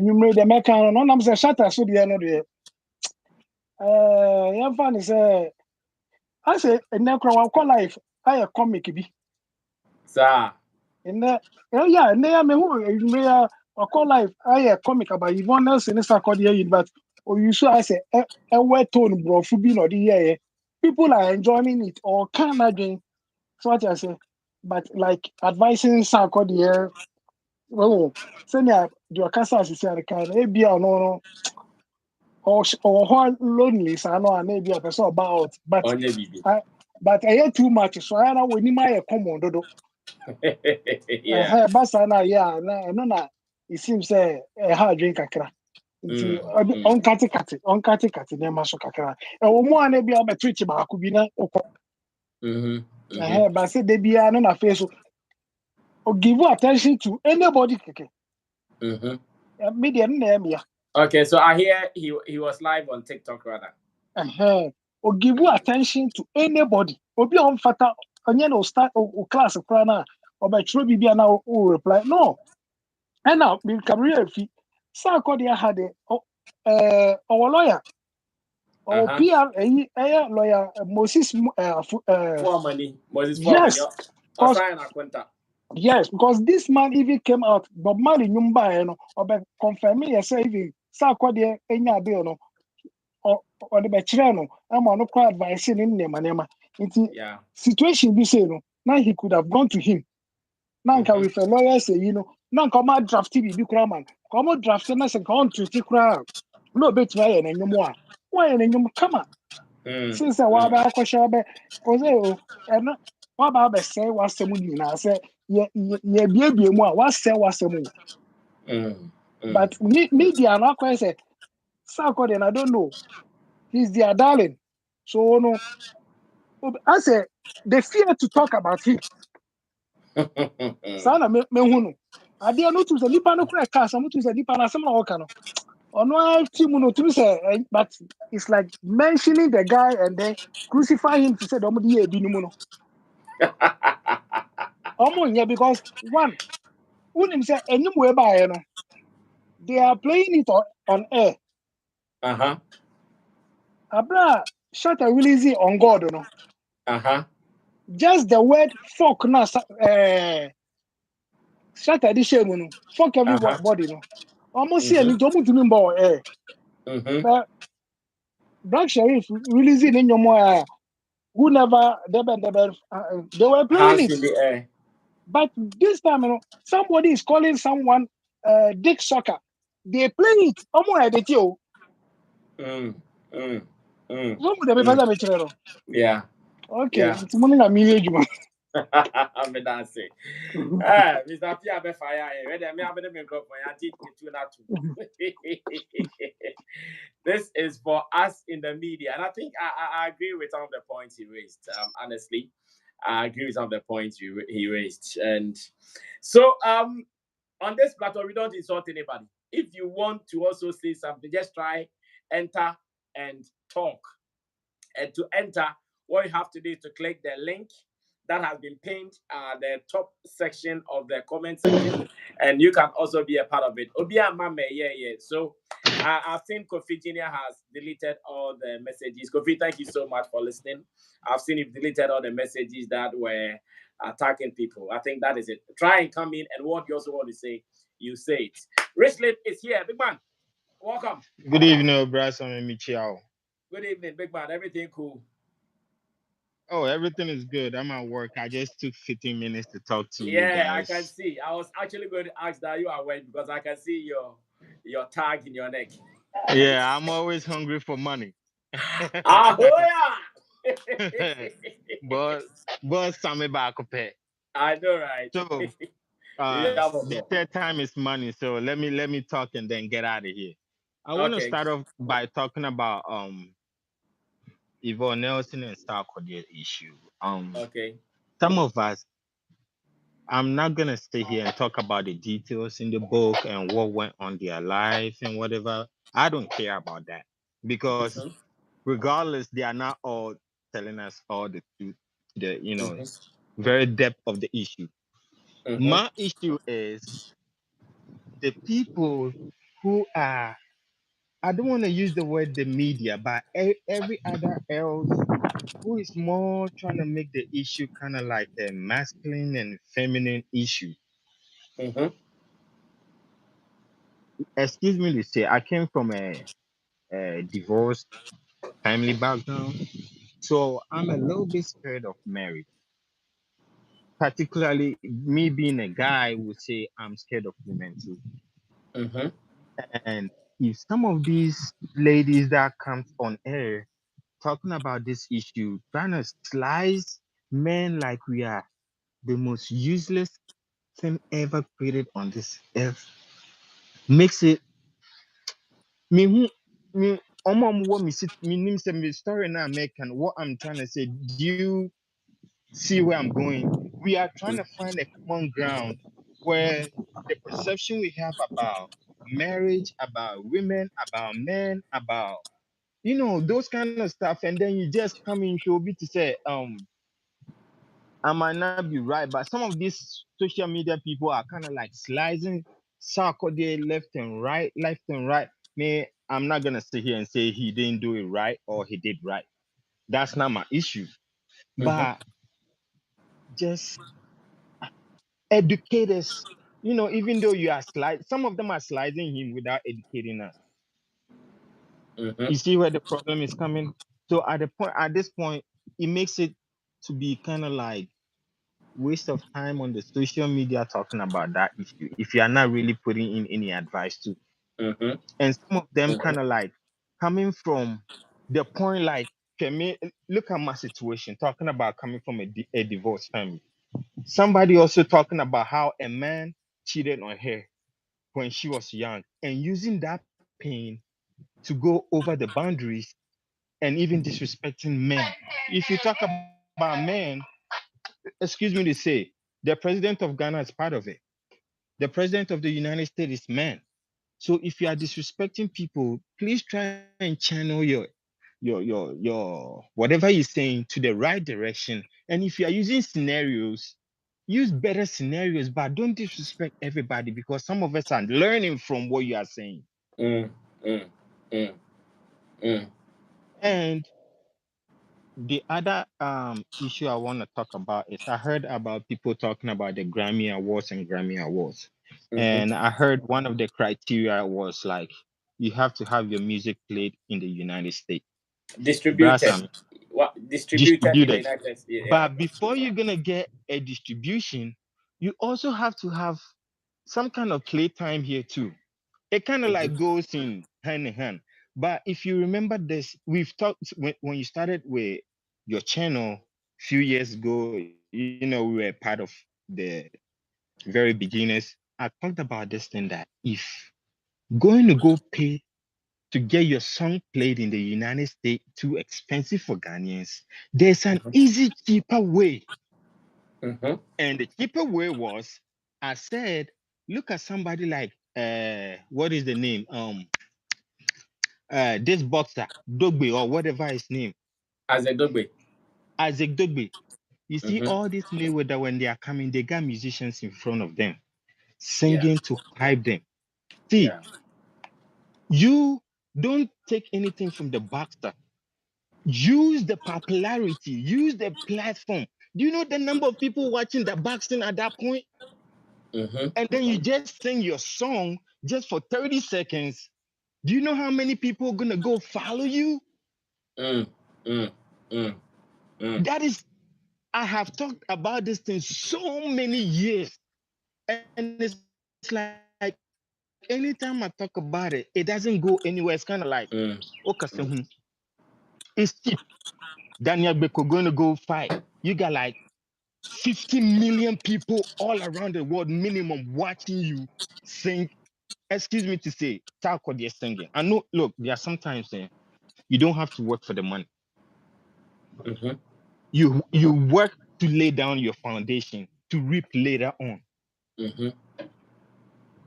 you made the mechanism. No, I'm saying Shatta so the end of the young fan is I say a necro life. I a comic be. Sir. And yeah, and they me who may call life. I a comic about Yvonne Nelson in Sarkodie, but or you should I say a wet tone bro for being or the year. People are enjoying it or can't imagine. So what I say, but like advising Sarkodie, well, senior the cancer is the kind of no or lonely, so I know I may be a person about, but I hear too much, so I know when you might come on dodo. Yeah. Basana, yeah, no, it seems a hard drink kakra. On kati, near Maso kakra. And one be a treaty bakubina or but say they be no face or give attention to anybody. media name ya. Okay, so I hear he was live on TikTok rather. Or give attention to anybody. Obi on fata onye no start o class krana or by true bibia na o reply. No. And now me career fi Sarkodie had our lawyer or PR lawyer Moses For money. Moses for money. yes. Or Because sign a quenta. yes, because this man even came out, but Mali Nyumba, or by confirming yourself, even Sarkodie, any bill, no, or the Bachelor, I'm on no quite advice in Nemanema. It's Yeah. situation be say, no, now he could have gone to him. Now, with a lawyer say, now come out draft TV, be craman, come out draft and I say, come to the crowd. No bet me any more. Why any come on? Since a while about Koshabe, because what about say what's the moon? I say, yeah, baby, what's say what's the moon? But media, not quite say, Sarkodie, I don't know. He's their darling. So, no, I say, they fear to talk about him. Sana me hunu. Ade no to say nipa no kura ka some to say nipa na some na oka no. Ono team no to say but it's like mentioning the guy and then crucify him to say omo dey ebi no mu no. Omo nya because one unim say enyim we ba no. They are playing it on air. Abra Shatta Wale on God no. Just the word fuck na Shatta di shame no. Fuck everybody no. Almost see any job to me about air. But Black Sheriff releasing in your more who never they were playing Hands it. in the air. But this time, somebody is calling someone Dick Soccer. They play it. Edit you. Yeah. Okay, it's morning a million. I'm that's it. Mr. Pia be fire. Whether me have them go for ya teach me This is for us in the media, and I think I agree with some of the points he raised. Honestly, I agree with some of the points he raised, and so on this platform we don't insult anybody. If you want to also say something, just try enter and talk. And to enter, what you have to do is to click the link that has been pinned at the top section of the comment section, and you can also be a part of it. Obia Mame, yeah. So I've seen Kofi Junior has deleted all the messages. Kofi, thank you so much for listening. I've seen you've deleted all the messages that were attacking people. I think that is it. Try and come in, and what you also want to say, you say it. Rich Lip is here. Big man, welcome. Good evening, Bryson and Michiao. Good evening, big man. Everything cool? Oh, everything is good. I'm at work. I just took 15 minutes to talk to you Yeah, I guys. can see. I was actually going to ask that you are awake because I can see your tag in your neck. Yeah, I'm always hungry for money. Ahoya! but Sammy back pay. I know, right? So Yeah, the third time is money. So let me talk and then get out of here. I want to start off by talking about Yvonne Nelson and Sarkodie issue. Some of us, I'm not gonna stay here and talk about the details in the book and what went on their life and whatever. I don't care about that because regardless, they are not all telling us all the truth, the very depth of the issue. My issue is the people who are, I don't want to use the word the media, but every other else who is more trying to make the issue kind of like a masculine and feminine issue. Excuse me to say, I came from a divorced family background, so I'm a little bit scared of marriage. Particularly, me being a guy would say I'm scared of women too. And if some of these ladies that comes on air talking about this issue, trying to slice men like we are the most useless thing ever created on this earth, makes it me who me what me sit me name say me story now American. What I'm trying to say, do you see where I'm going? We are trying to find a common ground where the perception we have about marriage, about women, about men, about those kind of stuff, and then you just come in Shobi to say, I might not be right, but some of these social media people are kind of like slicing Sarkodie left and right, left and right. Me, I'm not gonna sit here and say he didn't do it right or he did right. That's not my issue. But just educators, even though you are some of them are sliding him without educating us. You see where the problem is coming? So at this point, it makes it to be kind of like waste of time on the social media talking about that issue if you are not really putting in any advice to. And some of them kind of like coming from the point like, look at my situation, talking about coming from a divorced family. Somebody also talking about how a man cheated on her when she was young and using that pain to go over the boundaries and even disrespecting men. If you talk about men, excuse me to say, the president of Ghana is part of it. The president of the United States is man. So if you are disrespecting people, please try and channel your whatever you're saying to the right direction. And if you are using scenarios, use better scenarios, but don't disrespect everybody because some of us are learning from what you are saying. And the other issue I want to talk about is I heard about people talking about the Grammy Awards and Grammy Awards. And I heard one of the criteria was like you have to have your music played in the United States. Distributed. Distributed in the Distributed. United States. Yeah. But before you're gonna get a distribution, you also have to have some kind of playtime here too. It kind of like goes in hand. But if you remember this, we've talked when you started with your channel a few years ago, we were part of the very beginners. I talked about this thing that if going to go pay to get your song played in the United States too expensive for Ghanaians, there's an easy, cheaper way. And the cheaper way was, I said, look at somebody like what is the name? This boxer, Dogbe or whatever his name. Isaac Dogbe. You see, all these Mayweather, when they are coming, they got musicians in front of them singing to hype them. See, you don't take anything from the boxer. Use the popularity, use the platform. Do you know the number of people watching the boxing at that point? And then you just sing your song just for 30 seconds. Do you know how many people are going to go follow you? That is, I have talked about this thing so many years. And it's like anytime I talk about it, it doesn't go anywhere. It's kind of like, okay, it's cheap. Daniel Beko going to go fight. You got like 50 million people all around the world minimum watching you sing. Excuse me to say, Sarkodie singing. I know, look, there are sometimes you don't have to work for the money. You work to lay down your foundation to reap later on.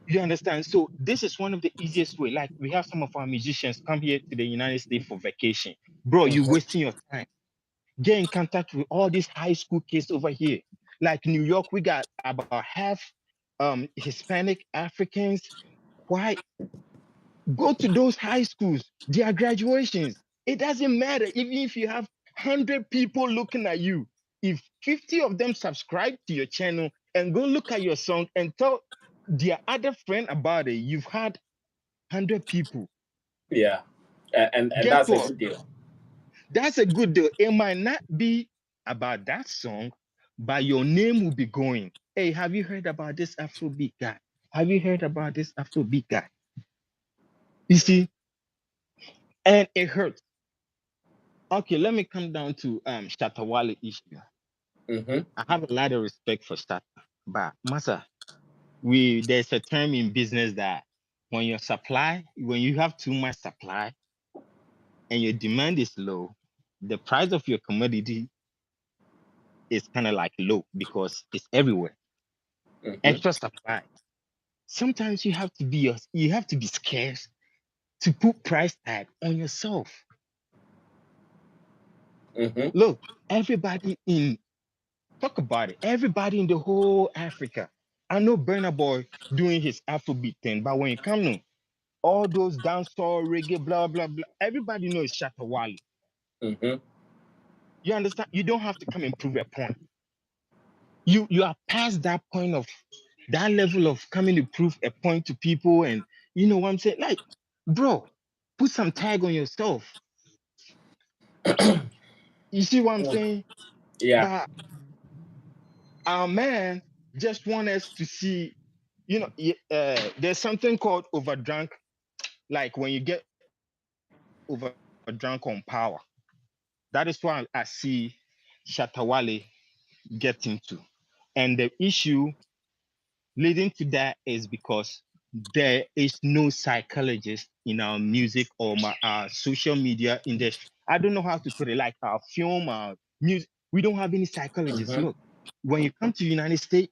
You understand? So this is one of the easiest way. Like we have some of our musicians come here to the United States for vacation. Bro, you're wasting your time. Get in contact with all these high school kids over here. Like New York, we got about half Hispanic, Africans, white. Go to those high schools, their graduations. It doesn't matter. Even if you have 100 people looking at you, if 50 of them subscribe to your channel and go look at your song and tell their other friend about it, you've had 100 people. Yeah. And that's a good deal. That's a good deal. It might not be about that song, but your name will be going. Hey, have you heard about this Afrobeat guy? Have you heard about this Afrobeat guy? You see? And it hurts. Okay, let me come down to Shatta Wale issue. I have a lot of respect for Shatta, but Masa, there's a term in business that when you have too much supply and your demand is low, the price of your commodity is kind of like low because it's everywhere. Extra supply. sometimes you have to be scarce to put price tag on yourself. Look, talk about it. Everybody in the whole Africa. I know Burna Boy doing his Afrobeat thing, but when you come to all those dancehall, reggae, blah, blah, blah, everybody knows Shatta Wale. You understand? You don't have to come and prove a point. You are past that point of that level of coming to prove a point to people, and you know what I'm saying? Like, bro, put some tag on yourself. You see what I'm saying? Yeah. But our man just want us to see, you know, there's something called overdrunk, like when you get overdrunk on power. That is why I see Shatta Wale getting to. And the issue leading to that is because there is no psychologist in our music or our social media industry. I don't know how to put it, like our film, our music. We don't have any psychologists. Look, when you come to the United States,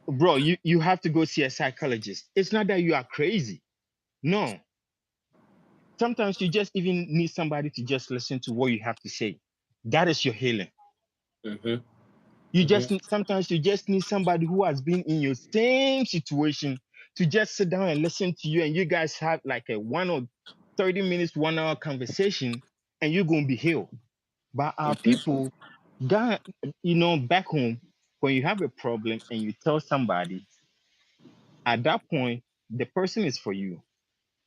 bro, you have to go see a psychologist. It's not that you are crazy. No. Sometimes you just even need somebody to just listen to what you have to say. That is your healing. Sometimes you just need somebody who has been in your same situation to just sit down and listen to you, and you guys have like a 1 or 30 minutes, 1 hour conversation, and you're gonna be healed. But our people, God, you know, back home, when you have a problem and you tell somebody, at that point, the person is for you.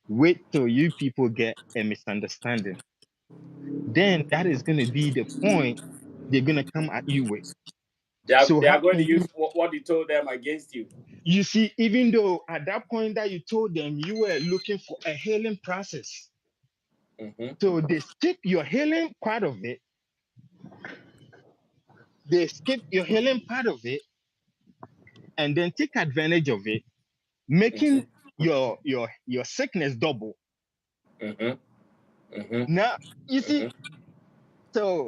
Wait till you people get a misunderstanding. Then that is gonna be the point they're gonna come at you with. So They are how going to can use what you told them against you. you see, even though at that point that you told them you were looking for a healing process, so they skip your healing part of it. They skip your healing part of it, and then take advantage of it, making your sickness double. Now you see, so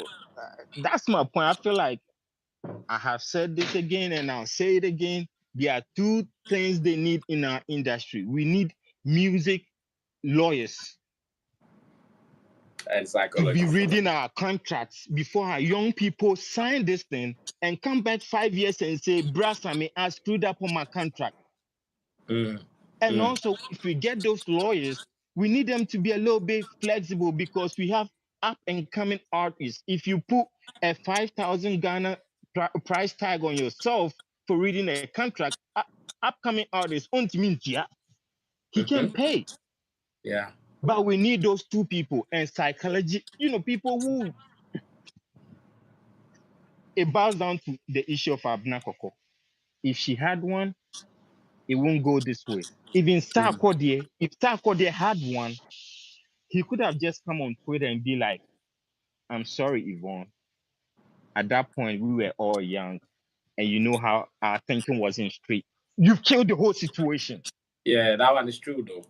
that's my point. I feel like I have said this again, and I'll say it again. There are two things they need in our industry. We need music lawyers And to be psychologists. reading our contracts before our young people sign this thing and come back 5 years and say, "Bruh, Sammy, I screwed up on my contract." And also, if we get those lawyers, we need them to be a little bit flexible because we have up and coming artists. If you put a 5,000 Ghana price tag on yourself for reading a contract, upcoming artists, he can pay. Yeah. But we need those two people and psychology, you know, people who it boils down to the issue of Abna Koko. If she had one, it won't go this way. Even Sarkodie, if Sarkodie had one, he could have just come on Twitter and be like, "I'm sorry, Yvonne. At that point, we were all young, and you know how our thinking was in street. You've killed the whole situation." Yeah, that one is true though.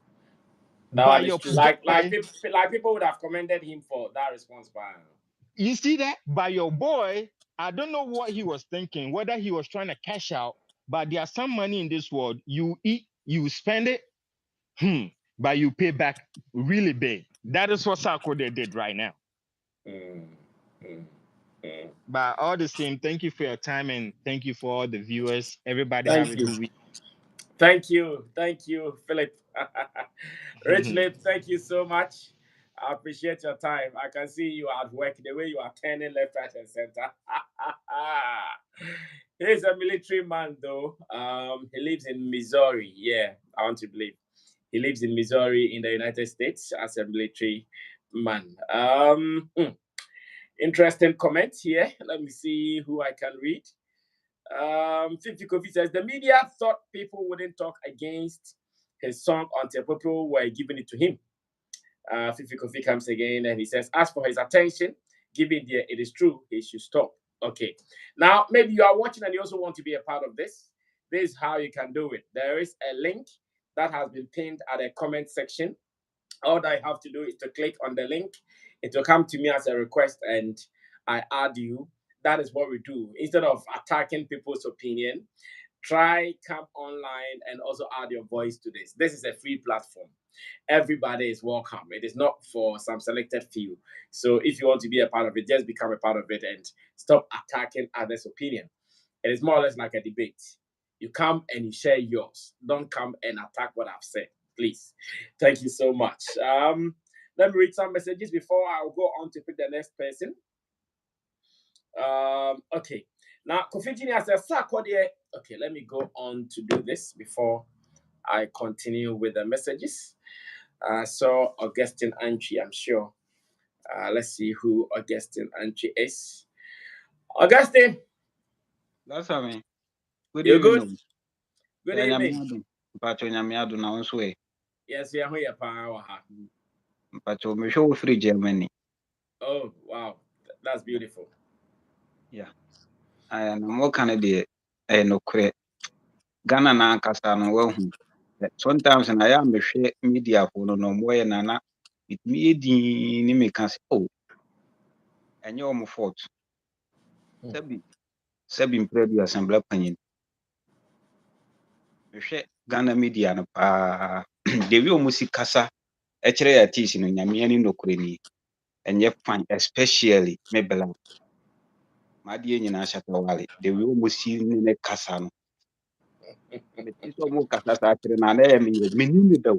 That By one is your true. boy, Like people would have commended him for that response. you see that? By your boy, I don't know what he was thinking, whether he was trying to cash out, but there's some money in this world. You eat, you spend it, but you pay back really big. That is what Sarkodie did right now. But all the same, thank you for your time and thank you for all the viewers. Everybody have a good week. Thank you, Philip. Rich Lip, thank you so much. I appreciate your time. I can see you at work, the way you are turning left, right, and center. He's a military man, though. He lives in Missouri. Yeah, I want to believe. He lives in Missouri in the United States as a military man. Interesting comments here. Let me see who I can read. Fifi Kofi says the media thought people wouldn't talk against his song until people were giving it to him. Fifi Kofi comes again and he says, as for his attention, given there, it is true, he should stop. Okay. Now, maybe you are watching and you also want to be a part of this. This is how you can do it. There is a link that has been pinned at the comment section. All that I have to do is to click on the link. It will come to me as a request and I add you. That is what we do. Instead of attacking people's opinion, try come online and also add your voice to this. This is a free platform. Everybody is welcome. It is not for some selected few. So if you want to be a part of it, just become a part of it and stop attacking others' opinion. It is more or less like a debate. You come and you share yours. Don't come and attack what I've said, please. Thank you so much. Let me read some messages before I'll go on to pick the next person. Okay. Now, Kofi Junior says, Sarkodie. Okay, let me go on to do this before I continue with the messages. So, Augustine Antwi, I'm sure. Let's see who Augustine Antwi is. Augustine. That's how me. Good You evening. good? Good evening. Yes, we are here. Mpacho, me show free Germany. Oh, wow. That's beautiful. Yeah. I am more Canada. I no create. Ghana na kasa no well. Sometimes I am the share media for no more nana. It me di me can say oh. And you're my fault. Sebi improve assembly panyin. Me share Ghana media na pa. Dewi omusi kasa. Echere ya tisi no nyame ani no kureni. And yet fine, especially maybe Madi nyina Shatta Wale. The way almost see ne kasa no. Me ti so mo kasa sa kire na na me yo. Me ni da.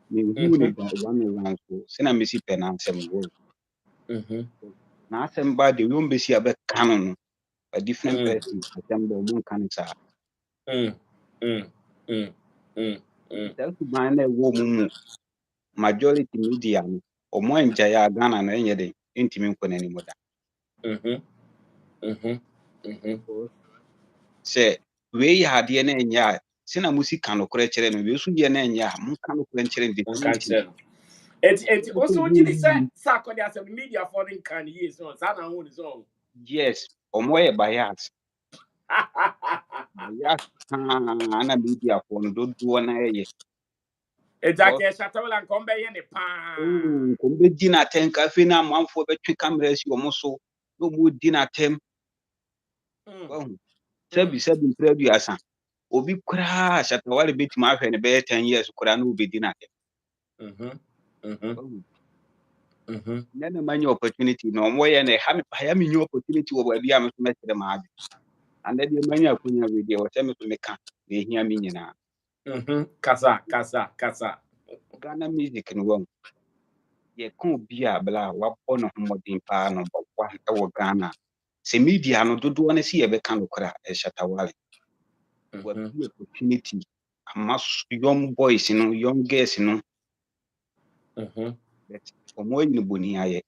Me hu ni da one so. Se na me si pe na asem wo. Na asem ba the way be si abe canon a different person asem do mo kan sa. Tell to man na wo mu majority media no. Omo enja ya Ghana na enye de intimi nko na ni moda. Se we ya de na enya se na musika no kore kire no we su de na enya mo kan kore kire definition. It's also what you say, Sarkodie as a media foreign can use on Sana own his own. Yes, omoye bias. Bias ana media for no do na ye. It's like a Shatta Wale and come by any pan. Kombe dina ten ka fe na manfo be twe camera si omo so. No mo dina tem. Sebi preview asa. Obi kura Shatta Wale beti ma hwe ne be 10 years kura no be dina tem. Nene many opportunity no moye na ha me new opportunity wo ba bia me so metere ma ade. And then many akunya video what me to meka na ehia me nyina. Kasa. Ghana music no won. Ye ko bia bla wa bono homodin pa no bokwa e wo Ghana. Se media no dodo na si ye be kan lokra e Shatta Wale. Wa bi opportunity amas young boys no young girls no. But omo yin boni aye.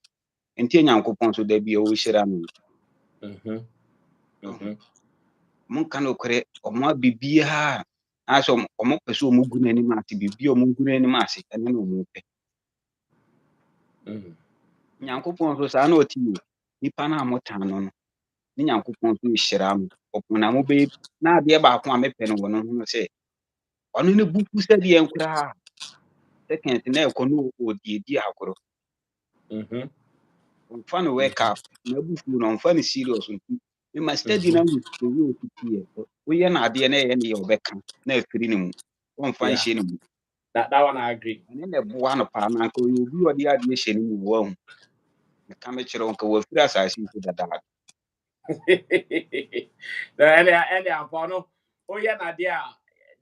Enti Nyankopon so da bia wo hira no. Mon kan okre omo bibia aso omo pese omo guna ni mate bibia omo guna ni mase ene no mo pe Nyankopon so sa na otiwo nipa na amotan no no ni Nyankopon so hira mo opona mo be na ade ba ko amepe no wono no se ono ne buku se de enkura second na ekono odi akoro fan wake up na bufu no fan serious nti me ma study na mu se wi otitie wo ye na ade na ye ne ye obeka na afiri ne mu won fan hye ne mu. That one I agree. And then the one pa na ko you bi odi ade hye ne mu wo me ka me kire onka wo fira asase to dada. And no oh yeah na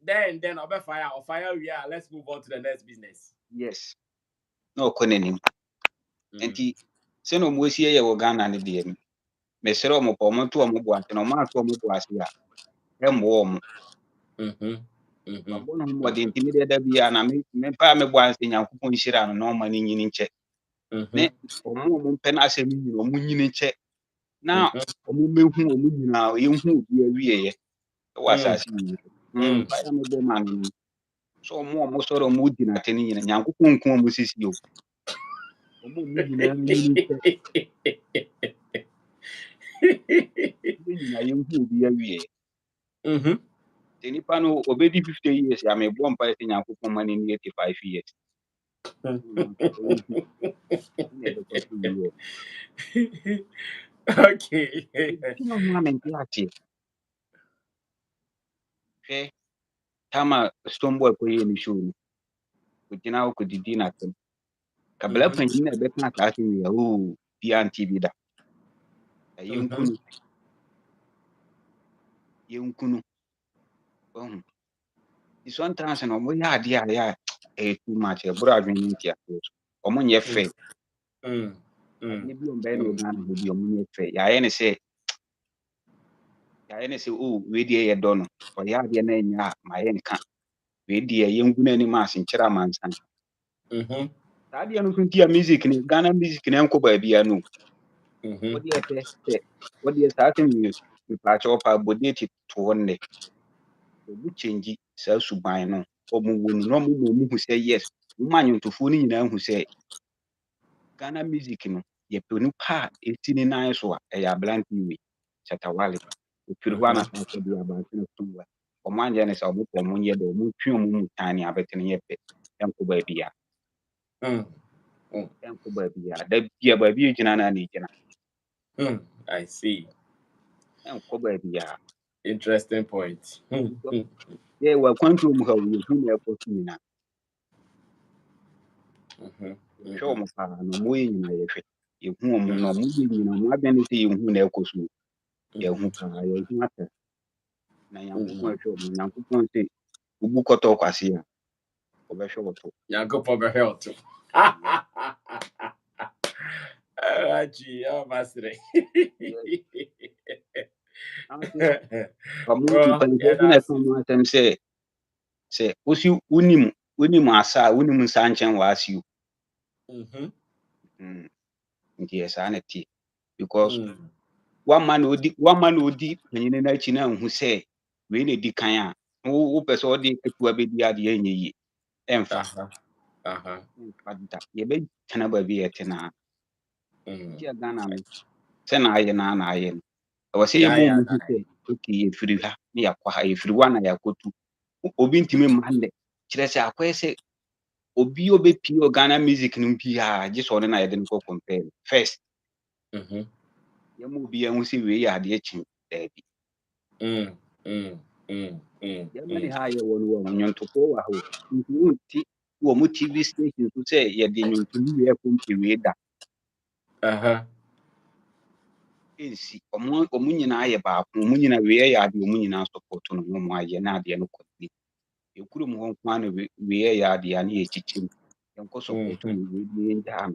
there then obe fire or fire we are let's move on to the next business. Yes. No konenim. Enti se no mo sie ye wo Ghana ne de me sere mo po mo to mo bo ate no ma to mo bo ase a e mo mo bo no mo de enti me de da bia na me pa me bo ase Nyankopon hira no no ma ni nyini nche ne mo pe na ase mi nyino mo nyini nche na mo mehu mo nyina ye hu bi awie ye wa asase ni pa ya me bo ma no so mo soro mo di na teni nyina Nyankopon ku mo sisi o mo nyina nyini nche nyina ye hu bi awie Tenipa no obedi 50 years ya me bo mpa ese Nyankopon ma ni 85 years. Okay. You know what I mean? hwɛ tama Stonebwoy ko yɛ ne show no kujina ho kudidi na tem kabla panyin na be kan ka tin ya o bi anti bi da yenkunu oh ison trans no mo ya ade ya too much e bro adwen ni tia so omo nye fe ade bi on be no na no bi omo nye fe ya ye ne se o we die ye do no o ya ade na nya ma ye nka we die yenkunu ani ma asenkyera mansan ade no so tia music ni Ghana music ni enko ba bia no what do you say what do you start me pa cho pa body ti to ne obu change sa suban no omu wonu no mu hu say yes ma nyontofu ni nyina hu say Ghana music no ye penu pa etini nan so a ya blank we Shatta Wale ofiri ho na sa so bia ba tena tuwa omo anje ne sa omo ko omo ye do omo twi omo mu tani abetene ye pe enko ba bia enko ba bia da bia ba bia gina na ni gina I see. enko ba bia Interesting point. ye wa kwantu mu ha wo hu na ko tuna hwe omo pa no mo ye nyina ye hwe ye hu omo no mo ye nyina mo abene te ye hu na ko so ye hu pa ye hu ata na yankopɔn hwe omo yankopɔn se ubu kɔtɔ kwase a obɛhwe woto Yankopɔn bɛhwɛ wo to. Aji, masre. pamu panjezi na kama atem se usi unim asa unim nsanchen wa asiu nti esa na ti because one man odi nyine na chi na hu se we na di kan a wo pese odi ketua be di ade enye yi emfa da ye be tana ba bi etena ti Ghana no se na aye na aye no wase ye mo mu se okay ye firi ha ne yakwa ha ye firi wa na yakotu obi ntimi mande kire se akwai se obi obepi o Ghana music no bi ha je so ne na ye de no compare first ye mo obi ya hu se we ya de echi dabi ye mani ha ye wonu wo nyonto ko wa ho nti wo mu TV station so se ye de nyonto ni we kompe we da ensi omu nyina aye ba ko omu nyina we ya de omu nyina support no mo aye na de no kwani ekuru mu hon kwa no we ya de ani echichim enko support no we bi nda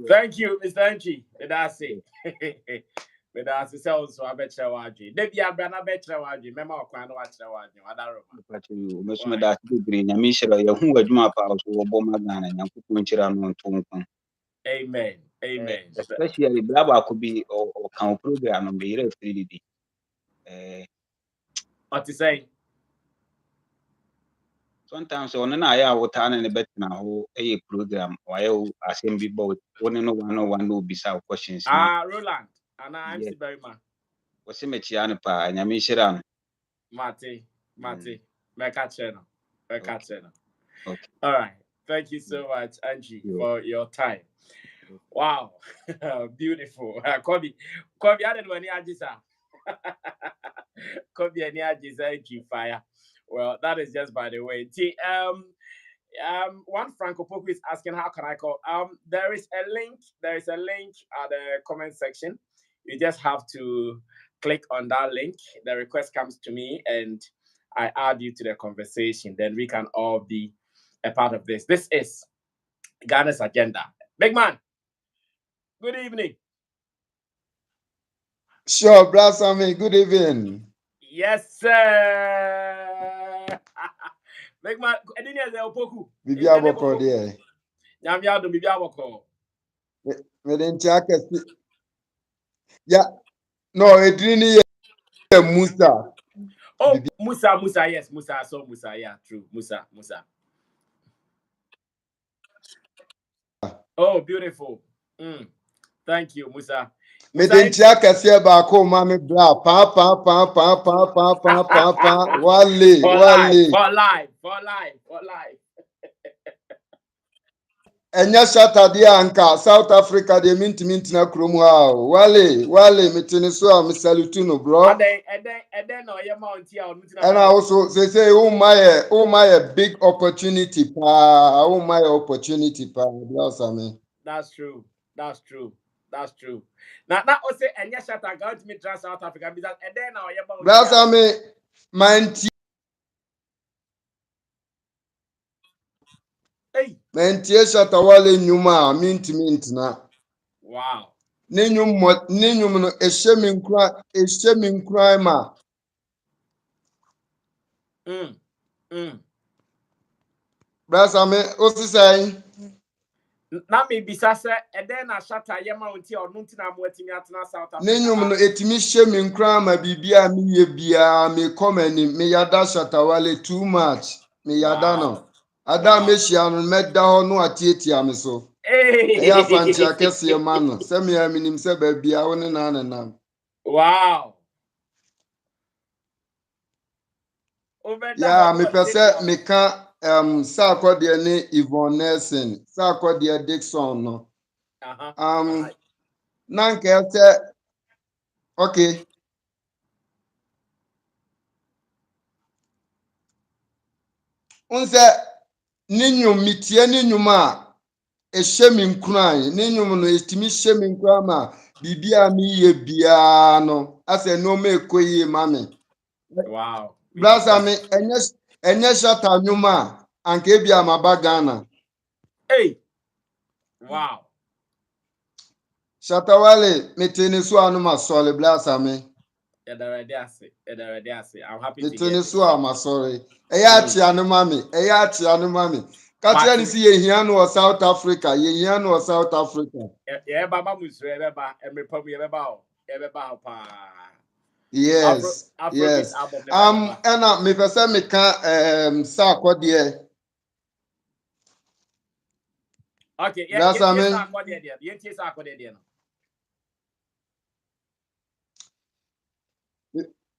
Thank you, Mr. Anchi. Medasi. Medasi sells so I bet you waji. Debi abrana bet you waji. Mema okwa no watch waji. Wadaroma. pati o mesume da ti bebre nya mi shira ye hu adwuma pa so wo bo magana nya kuku nchira no nto nko Amen. Amen. Especially blaba ko bi o kan program no be yere free di What you say? sometimes on na ya wota na ne betina ho e program wa ye asem bi bo woni no one no bisa questions na Roland. And I'm yes Siberima. wo se me chia no pa nya mi shira no Mate. Meka channel. okay All right. Thank you so much, Angie, for your time. Wow. Beautiful. Kobe, I don't know any Ajisa. Kobe any Ajisa fire. Well, that is just by the way. One Franco Poku is asking how can I call? There is a link at the comment section. You just have to click on that link. The request comes to me and I add you to the conversation. Then we can all be a part of this. This is Ghana's agenda. Big man, good evening. Sure, Brother Sammy, good evening. Yes, sir. Big man, Edinia Opoku. Bibi aboko there. Nyamiado Bibi aboko. Me den chaka. Yeah, no, Edrini Musa. Oh, Musa, yes, Musa, I saw Musa, yeah, true, Musa. Oh, beautiful. Thank you, Musa. Me den chaka siya ba ko mami bra pa wale. For life. Enya Shatta de anka South Africa de minti na kurom ha o. Wale metene so a me salute no bro. And then no your mount here on mutina And also say oh my big opportunity pa. Oh my opportunity pa. Bless me. That's true. That's true. That's true. Now also and yes, Shatta go to me trans South Africa because and then now your mount Bless here. me. Manti Hey. Shatta Wale nyuma minti na. Wow. Ne nyum no ehye me nkran ma. Bless me. Osisai. Na me bisa se and then na Shatta your mount here on mutina mwetimi atena South Africa. Nenyum no etimi hye me nkran ma bibia me ye bia me komani me yada Shatta Wale too much me yada Wow. no ada me hia no meda ho no atietia me so e ya fanti Hey. akese ma no se me aminim se ba bia wo ne na Wow. Over that ya one me was pese me ka Sarkodie ne Yvonne Nelson Sarkodie Dixon no na nke se okay unse ninyum mitie ninyum a ehye me nkran ne nyum no etimi hye me nkran ma bibia mi ye bia no ase no me ekoyi ma me wow. brasa me enye Shatta nyum a anka ebia ma ba Ghana Hey. Wow. Shatta Wale metene so anu ma sole brasa me I'm happy to hear metene so this. ama sore eya achi anu ma me katia ni Party. si ye hia no South Africa ye hia no South Africa Yeah, Baba Musre, and Republic, pa. yes Afrobeat yes album, never. ena me pese me ka Sarkodie Okay, yeah, brasa yes, me I got the idea. Yes, I got the idea.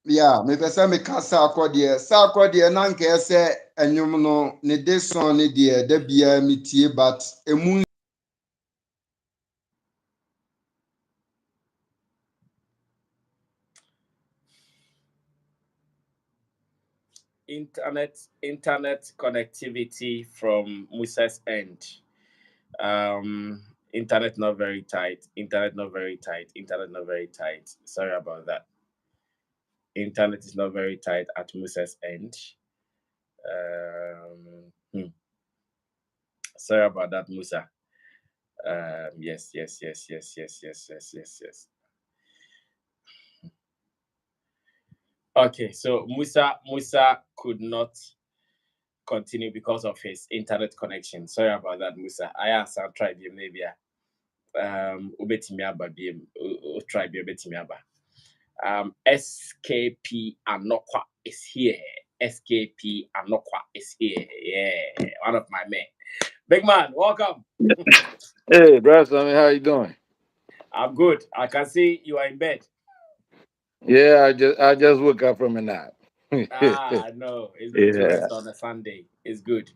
yeah, me pese me ka Sarkodie na nke ese enyum no ne de son ne de da bia metie but emu Internet connectivity from Musa's end. Internet not very tight. Internet not very tight. Internet not very tight. Sorry about that. Internet is not very tight at Musa's end. Sorry about that, Musa. Yes. Okay, so Musa could not continue because of his internet connection. Sorry about that, Musa. I asked I'll try the maybe ubetimiaba biem try ubetimiaba. SKP Anokwa is here. SKP Anokwa is here. Yeah, one of my men. Big man, welcome. Hey, Bryce, how you doing? I'm good. I can see you are in bed. Yeah, I just woke up from a nap. No, it's good to Yeah, rest on a Sunday. It's good.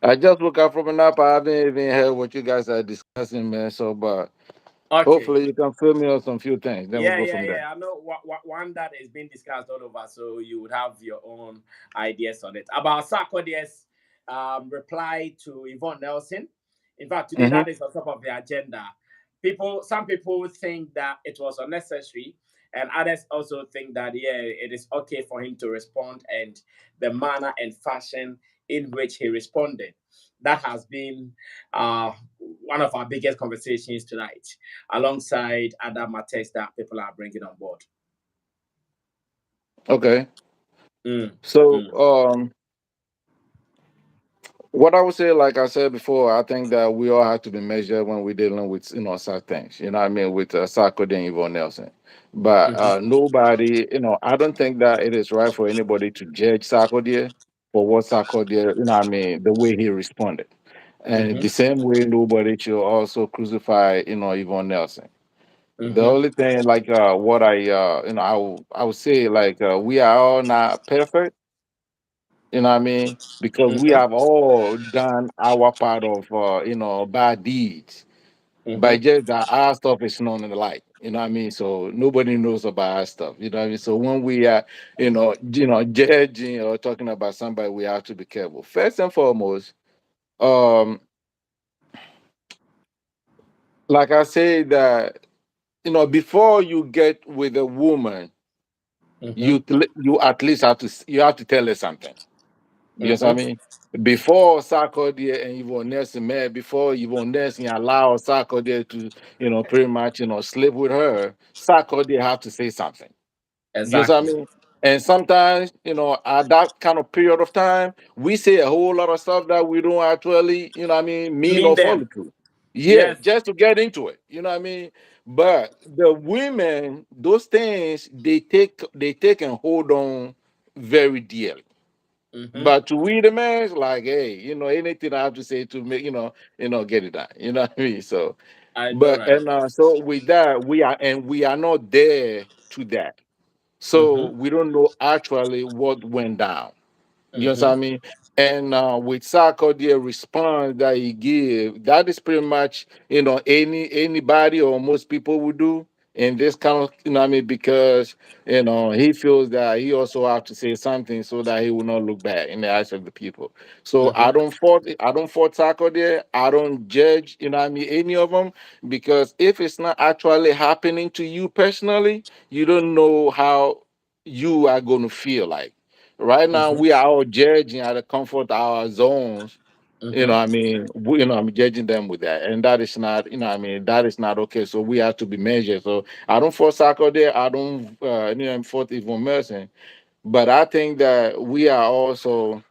I just woke up from a nap. I haven't even heard what you guys are discussing, man. So, but Okay. hopefully you can fill me on some few things. Then we'll Yeah, go yeah, from there. yeah. I know one that is being discussed all over, so you would have your own ideas on it. About Sarkodie's reply to Yvonne Nelson. In fact, today Hmm. that is on top of the agenda. Some people think that it was unnecessary, and others also think that yeah, it is okay for him to respond, and the manner and fashion in which he responded. That has been one of our biggest conversations tonight, alongside other matters that people are bringing on board. Okay. Mm, So, mm, what I would say, like I said before, I think that we all have to be measured when we're dealing with such things. You know what I mean? With Sarkodie and Yvonne Nelson. But mhm, nobody, I don't think that it is right for anybody to judge Sarkodie for what Sarkodie, you know what I mean, the way he responded. And mhm, the same way, nobody should also crucify, Yvonne Nelson. The mhm, only thing, like what I would say, like we are all not perfect, You know what I mean? Because we Mm-hmm. have all done our part of bad deeds. Mm-hmm. But just that our stuff is known in the light. You know what I mean? So nobody knows about our stuff. You know what I mean? So when we are, judging or talking about somebody, we have to be careful. First and foremost, um, like I say that, before you get with a woman, Mm-hmm. you at least have to tell her something. You know what I Mm-hmm. mean? Before Sarkodie and Yvonne Nelson met, before Yvonne Nelson allowed Sarkodie to, pretty much, sleep with her, Sarkodie have to say something. You know what I Exactly. mean? And sometimes, at that kind of period of time, we say a whole lot of stuff that we don't actually, mean Mean or follow them. through. Yeah, Yes. just to get into it. You know what I mean? But the women, those things, they take and hold on very dearly. Mm-hmm. But to we the man, it's like, hey, anything I have to say to make, get it done. You know what I mean? So, I know, but right? and so with that, we are not there to that. So Mm-hmm. we don't know actually what went down. You know what Mm-hmm. I mean? And with Sarkodie response that he gave, that is pretty much anybody or most people would do in this kind of what I mean, because he feels that he also have to say something so that he will not look bad in the eyes of the people. So Mm-hmm. I don't fault Sarkodie. I don't judge what I mean, any of them, because if it's not actually happening to you personally, you don't know how you are going to feel like. Right now, Mm-hmm. we are all judging at the comfort of our zones. Mm-hmm. I'm judging them with that, and that is not, that is not okay. So we have to be measured. So I don't force Sacco there. I don't, fault Yvonne Mercy, but I think that we are also,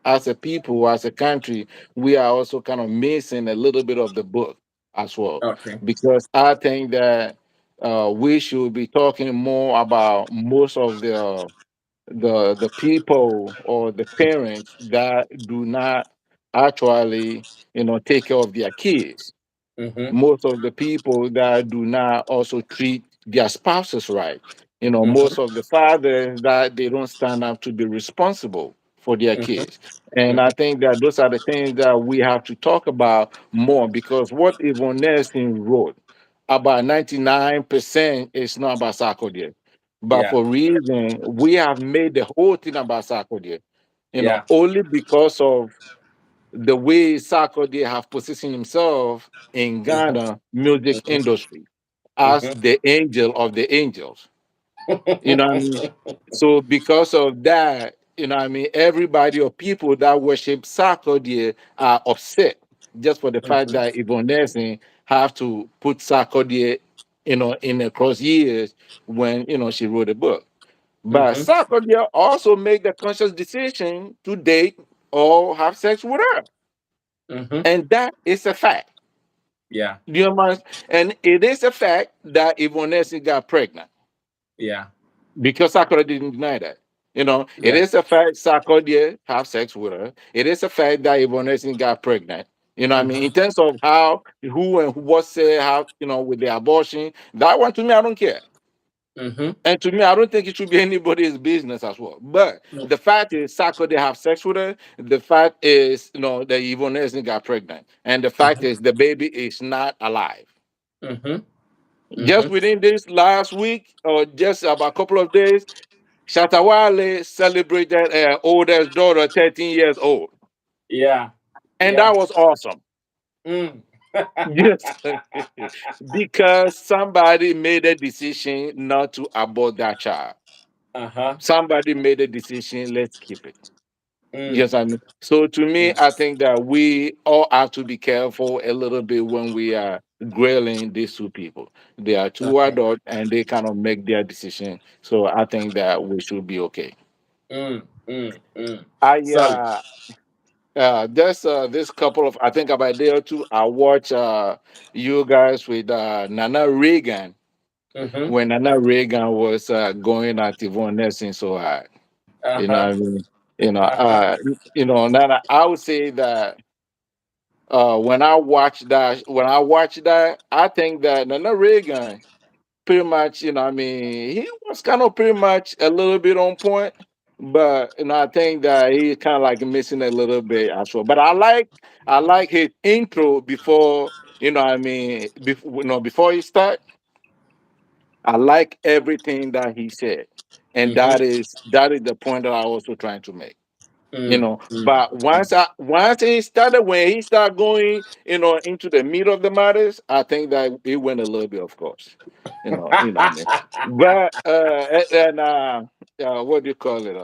as a people, as a country, we are also kind of missing a little bit of the book as well, Okay. because I think that we should be talking more about most of the people or the parents that do not actually take care of their kids, Mm-hmm. most of the people that do not also treat their spouses right, Mm-hmm. most of the fathers that they don't stand up to be responsible for their Mm-hmm. kids. And I think that those are the things that we have to talk about more, because what Yvonne Nelson wrote about 99% is not about Sarkodie. But Yeah. for reason, we have made the whole thing about Sarkodie, Yeah. only because of the way Sarkodie have positioned himself in Mm-hmm. Ghana music industry as Mm-hmm. the angel of the angels. You know what I mean? So because of that, everybody or people that worship Sarkodie are upset just for the fact Mm-hmm. that Yvonne Nelson have to put Sarkodie, in the cross years when she wrote a book. But Mm-hmm. Sarkodie also made the conscious decision to date or have sex with her. Mm-hmm. And that is a fact. Yeah. Do you understand? And it is a fact that Yvonne Nelson got pregnant, Yeah. because Sarkodie didn't deny that. It Yeah. is a fact Sarkodie have sex with her. It is a fact that Yvonne Nelson got pregnant. You know what I mean? Mm-hmm. In terms of how, who and what said how, with the abortion, that one to me, I don't care. Mm-hmm. And to me, I don't think it should be anybody's business as well. But the fact is, Sarkodie have sex with her. The fact is, that Yvonne Nelson got pregnant. And the fact is, the baby is not alive. Mm-hmm. Just Mm-hmm. within this last week, or just about a couple of days, Shatta Wale celebrated her oldest daughter, 13 years old. Yeah. And Yeah. that was awesome. Mm. Yes. Because somebody made a decision not to abort that child. Uh-huh. Somebody made a decision, let's keep it. Mm. Yes, I mean. So to me, Mm. I think that we all have to be careful a little bit when we are grilling these two people. They are two Okay. adults and they kind of make their decision. So I think that we should be okay. Mm. Mm. Mm. I Solid. there's this couple of, I think about a day or two, I watch you guys with Nana Reagan, Mm-hmm. when Nana Reagan was going at Yvonne Nelson so hard. You know Uh-huh. what I mean? Uh-huh. Nana, I would say that when I watch that, I think that Nana Reagan pretty much, he was kind of pretty much a little bit on point. but I think that he's kind of like missing a little bit as well. But I like his intro before what I mean before he start. I like everything that he said, and Mm-hmm. that is the point that I also trying to make. Mm, mm, But once he started when he started going into the meat of the matters, I think that it went a little bit, of course. What I mean. But what do you call it?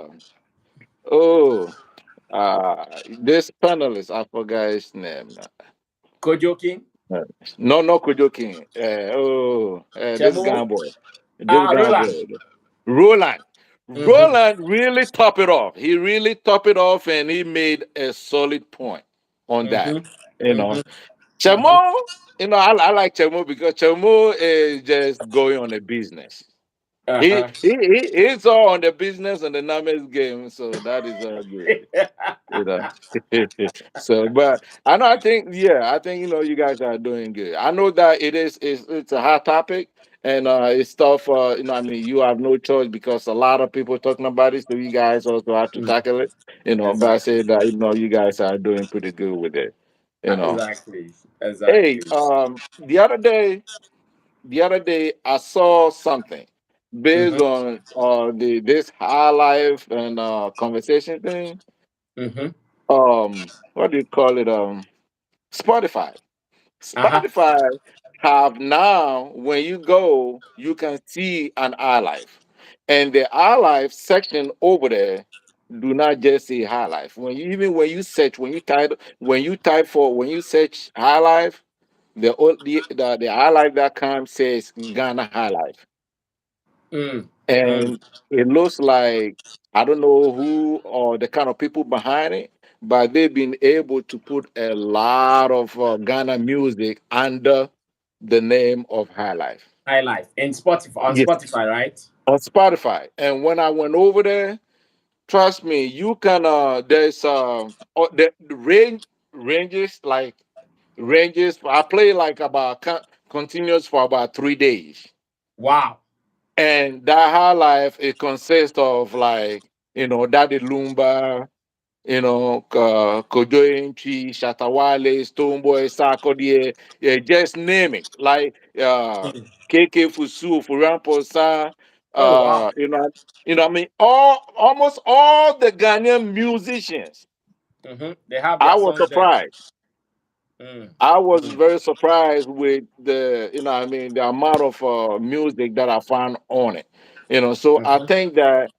Oh, this panelist, I forgot his name. Kojoking, Uh, no, no, Kujoking. This Chemo, guy boy, this guy Roland. boy, Roland. Mm-hmm. Roland really top it off. He really top it off, and he made a solid point on that. Mm-hmm. You know, Mm-hmm. Mm-hmm. Chemo. I like Chemo because Chemo is just going on a business. He Uh-huh. he he he's all on the business and the numbers game, so that is all good. You know. So, but I think you guys are doing good. I know that it's a hot topic and it's tough. I mean, you have no choice because a lot of people talking about it, so you guys also have to Mm, tackle it. But I say exactly. that you guys are doing pretty good with it. You know. Exactly. Hey, Exactly. the other day I saw something based Mm-hmm. on this high life and conversation thing. Mm-hmm. What do you call it? Spotify. Uh-huh. Spotify have now when you go, you can see an high life, and the high life section over there do not just say high life. When you search, when you search high life, the high life.com says Ghana high life. Mm. Mm. And it looks like I don't know who or the kind of people behind it, but they've been able to put a lot of Ghana music under the name of High Life. High life in Spotify on Yes, Spotify, right? on Spotify. And when I went over there, trust me, you can. There's the ranges. I play like about continuous for about 3 days. Wow. And that high life it consists of like Daddy Lumba, Kojo Inchi, Shatta Wale, Stonebwoy, Sarkodie, yeah, just name it. Like Mm. KK Fusu, Furampo Sa, Oh wow. uh, you know, I mean, almost all the Ghanaian musicians. Mm-hmm. They have I their was songs there. surprised. Mm. I was Mm. very surprised with the amount of music that I found on it. So I Mm-hmm. think that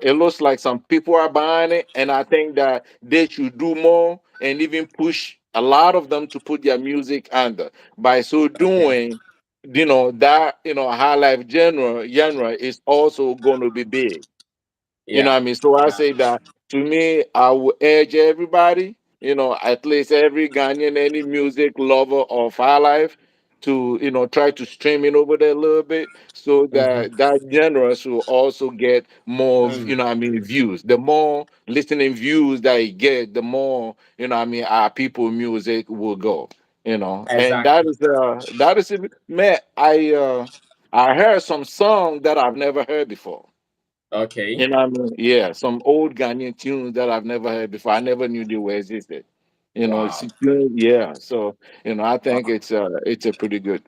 it looks like some people are buying it, and I think that they should do more and even push a lot of them to put their music under. By so Okay. doing, that high life genre is also going to be big. You know Yeah. what I mean? So I Yeah. say that to me, I would urge everybody, at least every Ghanaian, any music lover of our life, to try to stream it over there a little bit, so Mm-hmm. that that genre will also get more, Mm. views. The more listening views that it get, the more our people music will go. And Exactly. that is it. Man, I heard some song that I've never heard before. Okay. Yeah, some old Ghanaian tunes that I've never heard before. I never knew they were existed. Wow. Yeah. So I think Wow. it's a pretty I good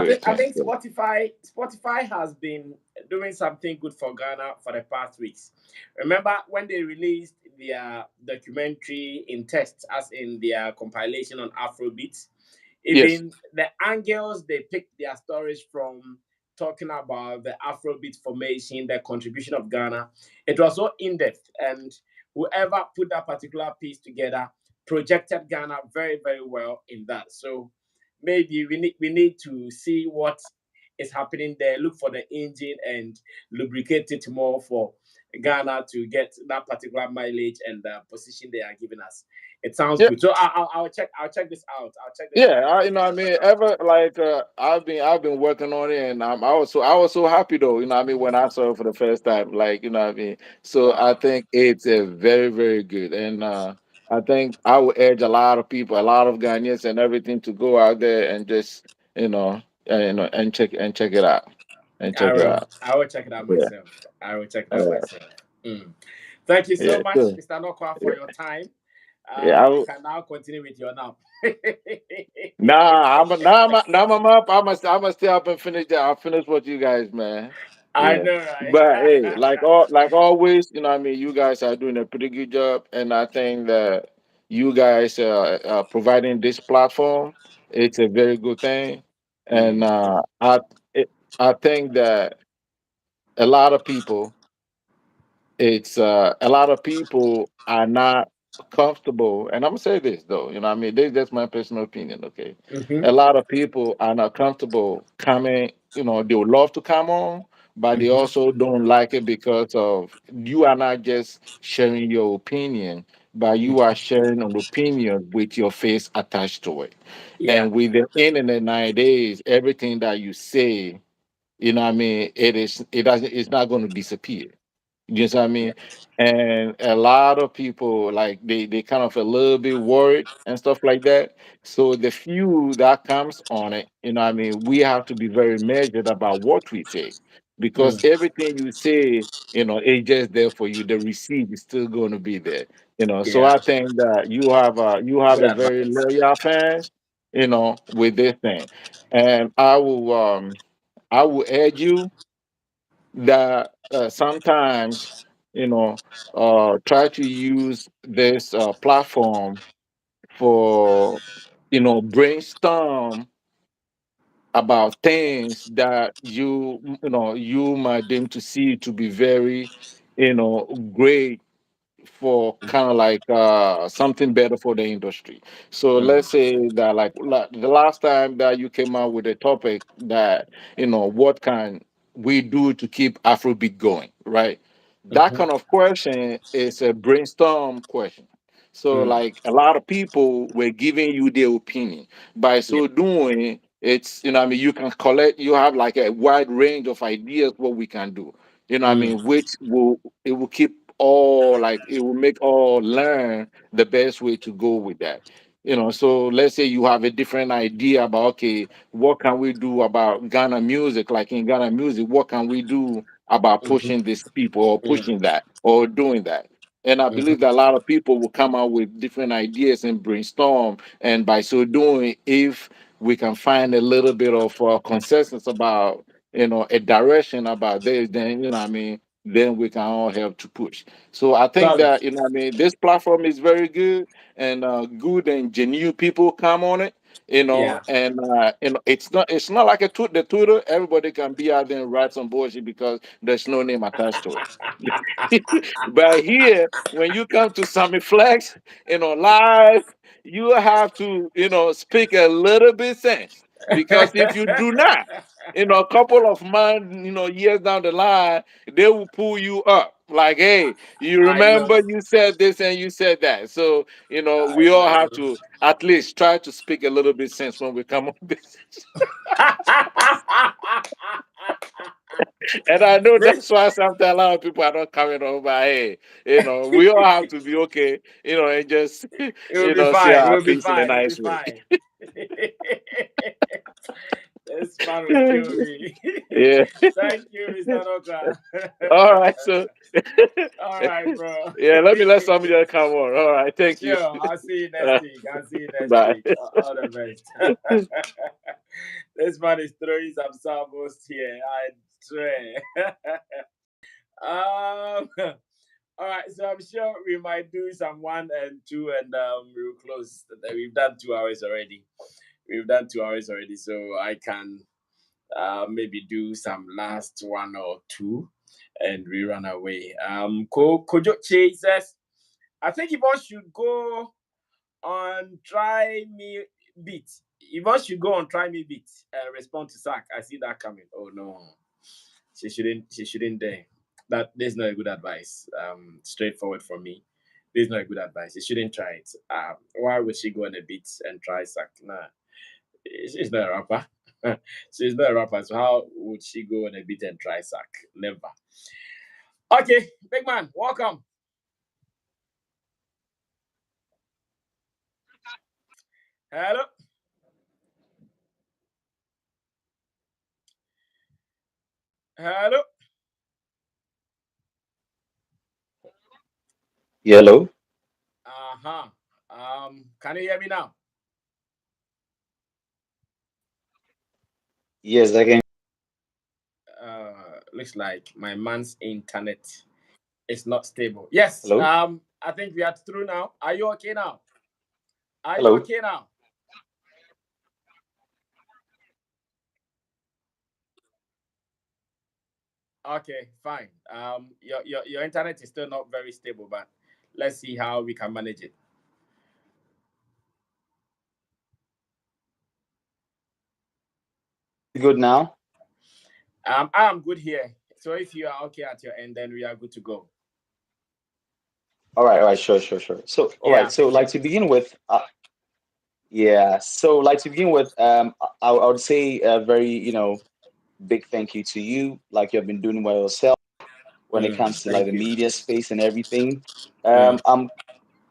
think I thing. think Spotify has been doing something good for Ghana for the past weeks. Remember when they released their documentary in text, as in their compilation on Afrobeats? Yes. Even the angles they picked their stories from, talking about the Afrobeat formation, the contribution of Ghana. It was so in depth, and whoever put that particular piece together projected Ghana very, very well in that. So maybe we need to see what is happening there. Look for the engine and lubricate it more for Ghana to get that particular mileage and the position they are giving us. It sounds Yeah. good. So I'll check. I'll check this out. I'll check this Yeah, out. I mean, ever like I've been working on it, and I was so happy though. When I saw it for the first time, like So I Wow. think it's a very very good, and I think I would urge a lot of people, a lot of Ghanaians, and everything to go out there and just and check it out, and check I it will. out. I will check it out Yeah, myself. I will check it out yeah, myself. Thank you so Yeah, much, sure. Mr. Nokwa, for your time. Yeah, You can now continue with your nap. nah, I'm up. I'm stay up and finish that. I'll finish what you guys, man. I Yeah. know, right? But hey, like always, you know, what I mean, you guys are doing a pretty good job, and I think that you guys providing this platform, it's a very good thing, and it, I think that a lot of people it's a lot of people are not comfortable, and I'm gonna say this though, you know what I mean, that's my personal opinion, okay? Mm-hmm. A lot of people are not comfortable coming, you know, they would love to come on, but they Mm-hmm. also don't like it because of you are not just sharing your opinion, but you are sharing an opinion with your face attached to it. Yeah. And with the internet nowadays, everything that you say, you know what I mean, it's not going to disappear. You know what I Yeah. mean? And a lot of people like they kind of a little bit worried and stuff like that. So the few that comes on it, you know what I mean, we have to be very measured about what we say. Because Mm. everything you say, you know, it's just there for you. The receipt is still going to be there. You know, so Yeah. I think that you have Good a very advice. loyal fans, you know, with this thing. And I will urge you that sometimes, you know, try to use this platform for, you know, brainstorm about things that you know, you might deem to see to be very, you know, great for kind of like something better for the industry. So Mm. let's say that like the last time that you came out with a topic that, you know, what can we do to keep Afrobeat going, right? That Mm-hmm. kind of question is a brainstorm question. So Mm. like a lot of people were giving you their opinion. By Yeah. so doing, it's, you know what I mean, you can collect, you have like a wide range of ideas what we can do. You know what I Mm. mean, which will it will keep all like it will make all learn the best way to go with that. You know, so let's say you have a different idea about, okay, what can we do about Ghana music? Like in Ghana music, what can we do about Mm-hmm. pushing these people or Mm. pushing that or doing that? And I Mm-hmm. believe that a lot of people will come out with different ideas and brainstorm. And by so doing, if we can find a little bit of consensus about, you know, a direction about this, then, you know what I mean, then we can all help to push. So I think Solid. that, you know what I mean, this platform is very good, and good and genuine people come on it, you know, Yeah. and it's not like the Twitter. Everybody can be out there and write some bullshit because there's no name attached to it. But here, when you come to Sammy Flex, you know, live, you have to, you know, speak a little bit sense, because if you do not, you know, a couple of months, you know, years down the line, they will pull you up. Like, hey, you I remember know. you said this and you said that. So, you know, I we all have know. to at least try to speak a little bit sense when we come on this. And I know that's why sometimes a lot of people are not coming over. Hey, you know, we all have to be okay, you know, and just, It will you be know, say fine. It our will be piece in a fine. It will be nice way. fine. This man will kill me. Yeah. Thank you, Mr. Noka. All right. So, All right, bro. yeah, let somebody else come on. All right. Thank you. Sure. I'll see you next Uh, week. I'll see you next bye. week. All the best. This man is throwing some salvos here. I swear. All right, so I'm sure we might do some 1 and 2, and we'll close. We've done 2 hours already. So I can maybe do some last 1 or 2, and we run away. Kojo Chasers. I think Yvonne should go on Try Me Beat. Yvonne should go on Try Me Beat and respond to Sack. I see that coming. Oh no, she shouldn't. She shouldn't dare. That there's not a good advice. Straightforward for me. There's not a good advice. She shouldn't try it. Why would she go on a beat and try Sack? Nah, she's not a rapper. She's not a rapper. So how would she go on a beat and try Sack? Never. Okay, big man, welcome. Hello. Hello. Hello. Uh-huh. Can you hear me now? Yes, I can. Looks like my man's internet is not stable. Yes. Hello. I think we are through now. Are you okay now? Are you Hello. okay now? Okay, fine. Your internet is still not very stable, but let's see how we can manage it. Good now. I am good here. So if you are okay at your end, then we are good to go. All right, sure, sure, sure. So, all Yeah, right. I So, think we like are to good. begin with, yeah. So, like to begin with, I would say a very, big thank you to you. Like you have been doing well yourself when it comes to like Thank the you. media space and everything. Mm, I'm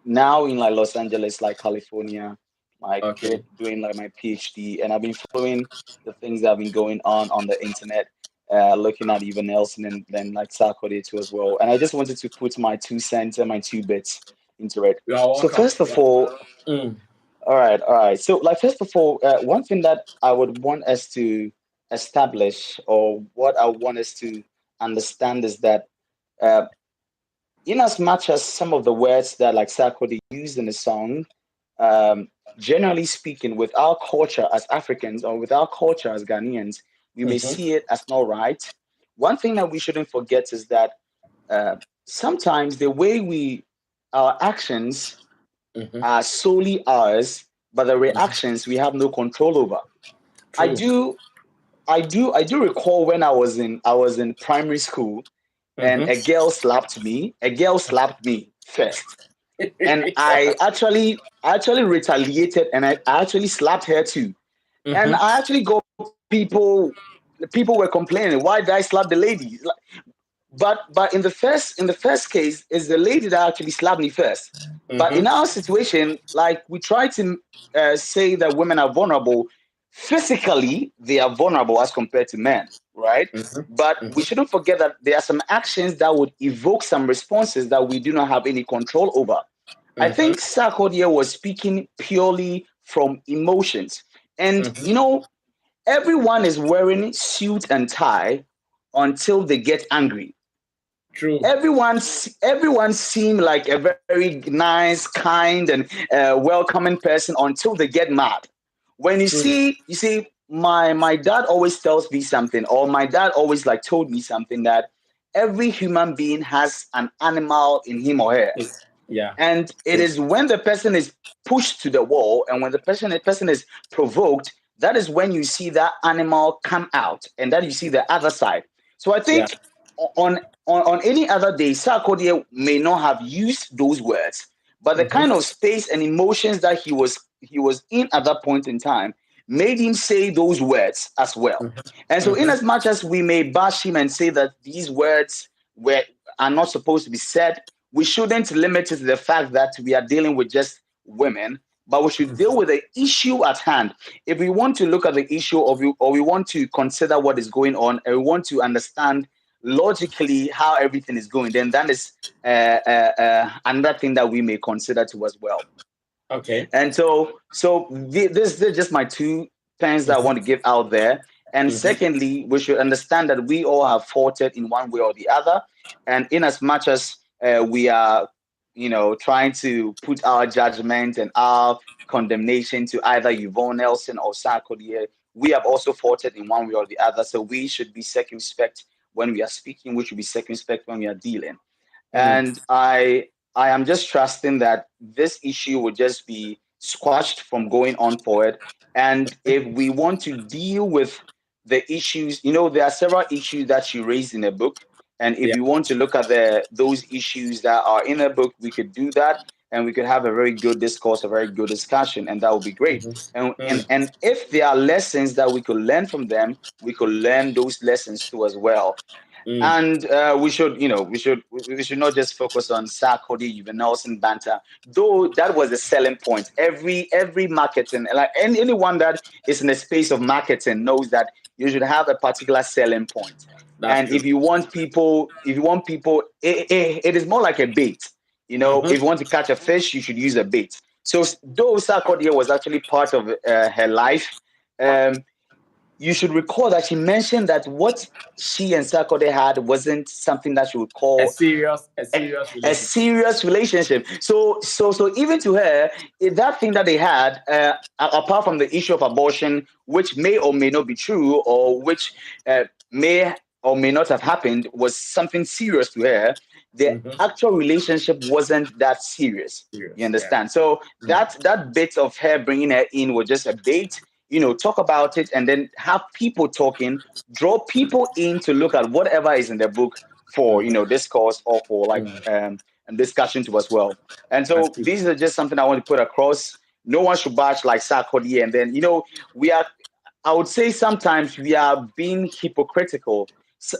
now in like Los Angeles, like California, like okay. doing like my PhD, and I've been following the things that have been going on the internet, looking at even Nelson and then like Sarkodie too as well. And I just wanted to put my 2 cents and my 2 bits into it. You are So welcome. first of all, Mm, all right, all right. So like first of all, one thing that I would want us to establish, or what I want us to understand, is that. Uh, in as much as some of the words that like Sarkodie used in the song, um, generally speaking, with our culture as Africans or with our culture as Ghanaians, we may mm-hmm, see it as not right. One thing that we shouldn't forget is that uh, sometimes the way our actions mm-hmm. are solely ours, but the reactions we have no control over. I True. do, I do recall when I was in primary school, and Mm-hmm. a girl slapped me. A girl slapped me first, and I actually retaliated, and I actually slapped her too. And Mm-hmm. I actually got people were complaining, why did I slap the lady? But in the first case, is the lady that actually slapped me first. But in Mm-hmm. our situation, like we try to say that women are vulnerable. Physically they are vulnerable as compared to men, right? But we Mm-hmm. shouldn't forget that there are some actions that would evoke some responses that we do not have any control over. I Mm-hmm. think Sarkodie was speaking purely from emotions. And Mm-hmm. everyone is wearing suit and tie until they get angry. True. Everyone seem like a very nice, kind, and welcoming person until they get mad. When True. you see, my dad always tells me something, or my dad always like told me something, that every human being has an animal in him or her. Yeah. And it True. is when the person is pushed to the wall, and when the person is provoked, that is when you see that animal come out, and that you see the other side. So I Yeah. think on any other day, Sarkodie may not have used those words, but the kind Mm-hmm. of space and emotions that he was in at that point in time made him say those words as well. And so, in Mm-hmm. as much as we may bash him and say that these words were are not supposed to be said, we shouldn't limit it to the fact that we are dealing with just women, but we should deal with the issue at hand. If we want to look at the issue, or we want to consider what is going on, and we want to understand logically how everything is going, then that is another thing that we may consider too as well. Okay. And this is just my 2 pence that I want to give out there. And Mm-hmm. secondly, we should understand that we all have fought it in one way or the other. And in as much as we are, trying to put our judgment and our condemnation to either Yvonne Nelson or Sarkodie, we have also fought it in one way or the other. So we should be circumspect when we are speaking. We should be circumspect when we are dealing. Mm. And I am just trusting that this issue will just be squashed from going on forward. And if we want to deal with the issues, there are several issues that she raised in the book. And if Yeah. we want to look at those issues that are in the book, we could do that, and we could have a very good discourse, a very good discussion, and that would be great. And Mm-hmm. and Mm. and if there are lessons that we could learn from them, we could learn those lessons too as well. Mm. And we should not just focus on Sarkodie, even Nelson banter, though that was the selling point. Every marketing, like anyone that is in the space of marketing, knows that you should have a particular selling point. That's And true. if you want people, it is more like a bait. You know, if you want to catch a fish, you should use a bait. So though Sarkodie was actually part of her life, you should recall that she mentioned that what she and Sarkodie had wasn't something that she would call a serious relationship. So even to her, that thing that they had, apart from the issue of abortion, which may or may not be true, or which may or may not have happened, was something serious to her. The actual relationship wasn't that serious. You understand? So that bit of her bringing her in was just a bait. You know, talk about it and then have people talking, draw people in to look at whatever is in the book for, you know, discourse or for like discussion to as well. And so these are just something I want to put across. No one should bash like Sarkodie. And then, you know, I would say sometimes we are being hypocritical. So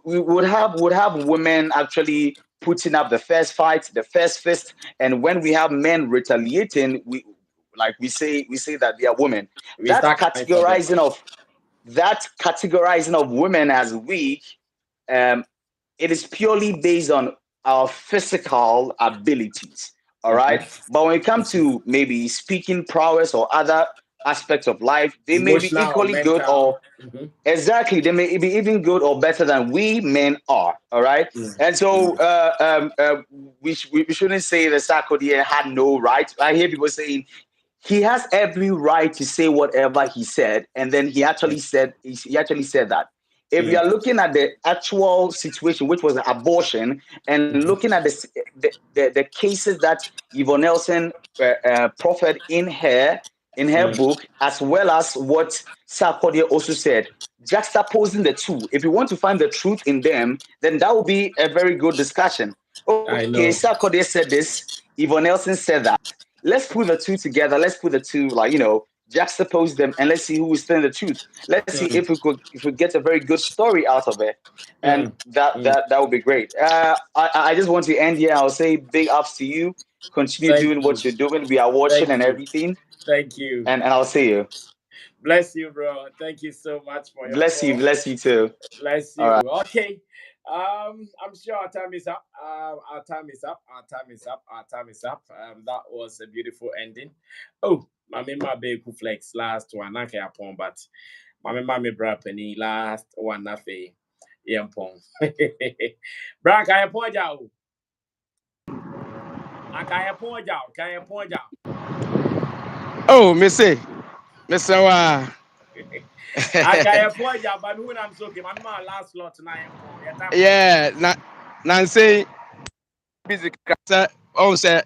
we would have women actually putting up the first fight, the first fist, and when we have men retaliating, we say that they are women. That categorizing of women as weak, it is purely based on our physical abilities. All right. But when it comes to maybe speaking prowess or other aspects of life, they may be equally good or exactly, they may be even good or better than we men are. All right. And so we shouldn't say that Sarkodie had no right. I hear people saying he has every right to say whatever he said, and then he actually said that. If we are looking at the actual situation, which was abortion, and looking at the cases that Yvonne Nelson proffered in her book, as well as what Sarkodie also said, juxtaposing the two, if you want to find the truth in them, then that will be a very good discussion. Okay, Sarkodie said this, Yvonne Nelson said that. Let's put the two together. Let's put the two, like, you know, juxtapose them, and let's see who is telling the truth. Let's see if we get a very good story out of it, and that would be great. I just want to end here. I'll say big ups to you. Continue doing what you're doing. We are watching and everything. Thank you. And I'll see you. Bless you, bro. Thank you so much for your bless you. Bless you too. Bless you. Right. Okay. I'm sure our time is up. Our time is up. That was a beautiful ending. Oh, my baby flex last one. I can't upon, but my bra penny last one nafe. Yeah, pong. Bra, can you point out? Can you point out? Oh, Missy. Wa. I can point out, but when I'm talking, my last lot tonight. Yeah, Nancy. Busy. Oh, say,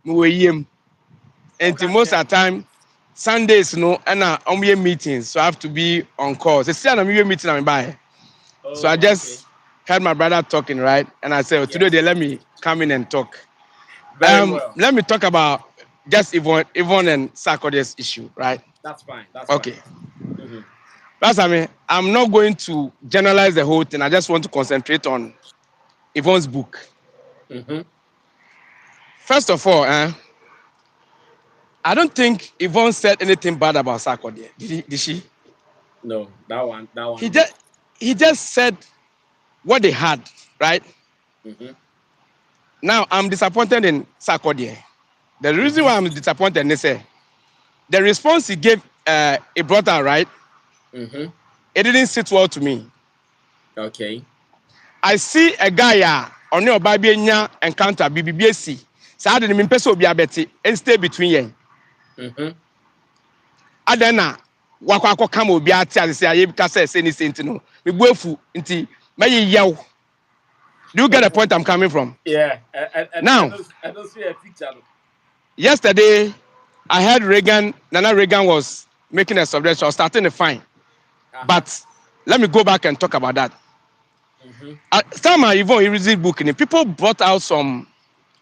we and most of the time, Sundays, no, and I'm meetings, so I have to be on call. So, see, I'm meeting, I'm by. So I just heard my brother talking, right? And I said, today they let me come in and talk. Very well. Let me talk about just Yvonne and Sarkodie's issue, right? That's fine. Okay. That's I'm not going to generalize the whole thing. I just want to concentrate on Yvonne's book. First of all, I don't think Yvonne said anything bad about Sarkodie. Did she? No, that one. He just said what they had, right? Now I'm disappointed in Sarkodie. The reason why I'm disappointed is the response he gave he brought out, right? It didn't sit well to me. Okay. I see a guy on your Bible encounter BBBC. So I didn't mean person be abeti and stay between you. Adana wakwa come obi ati as say I kasa say ni sent no. Me boefu nti may yaw. Do you get the point I'm coming from? Yeah. Now, I don't see a picture. Yesterday, I heard Nana Reagan was making a suggestion or starting a fine. But let me go back and talk about that. Some Yvonne Irizi's book, people brought out some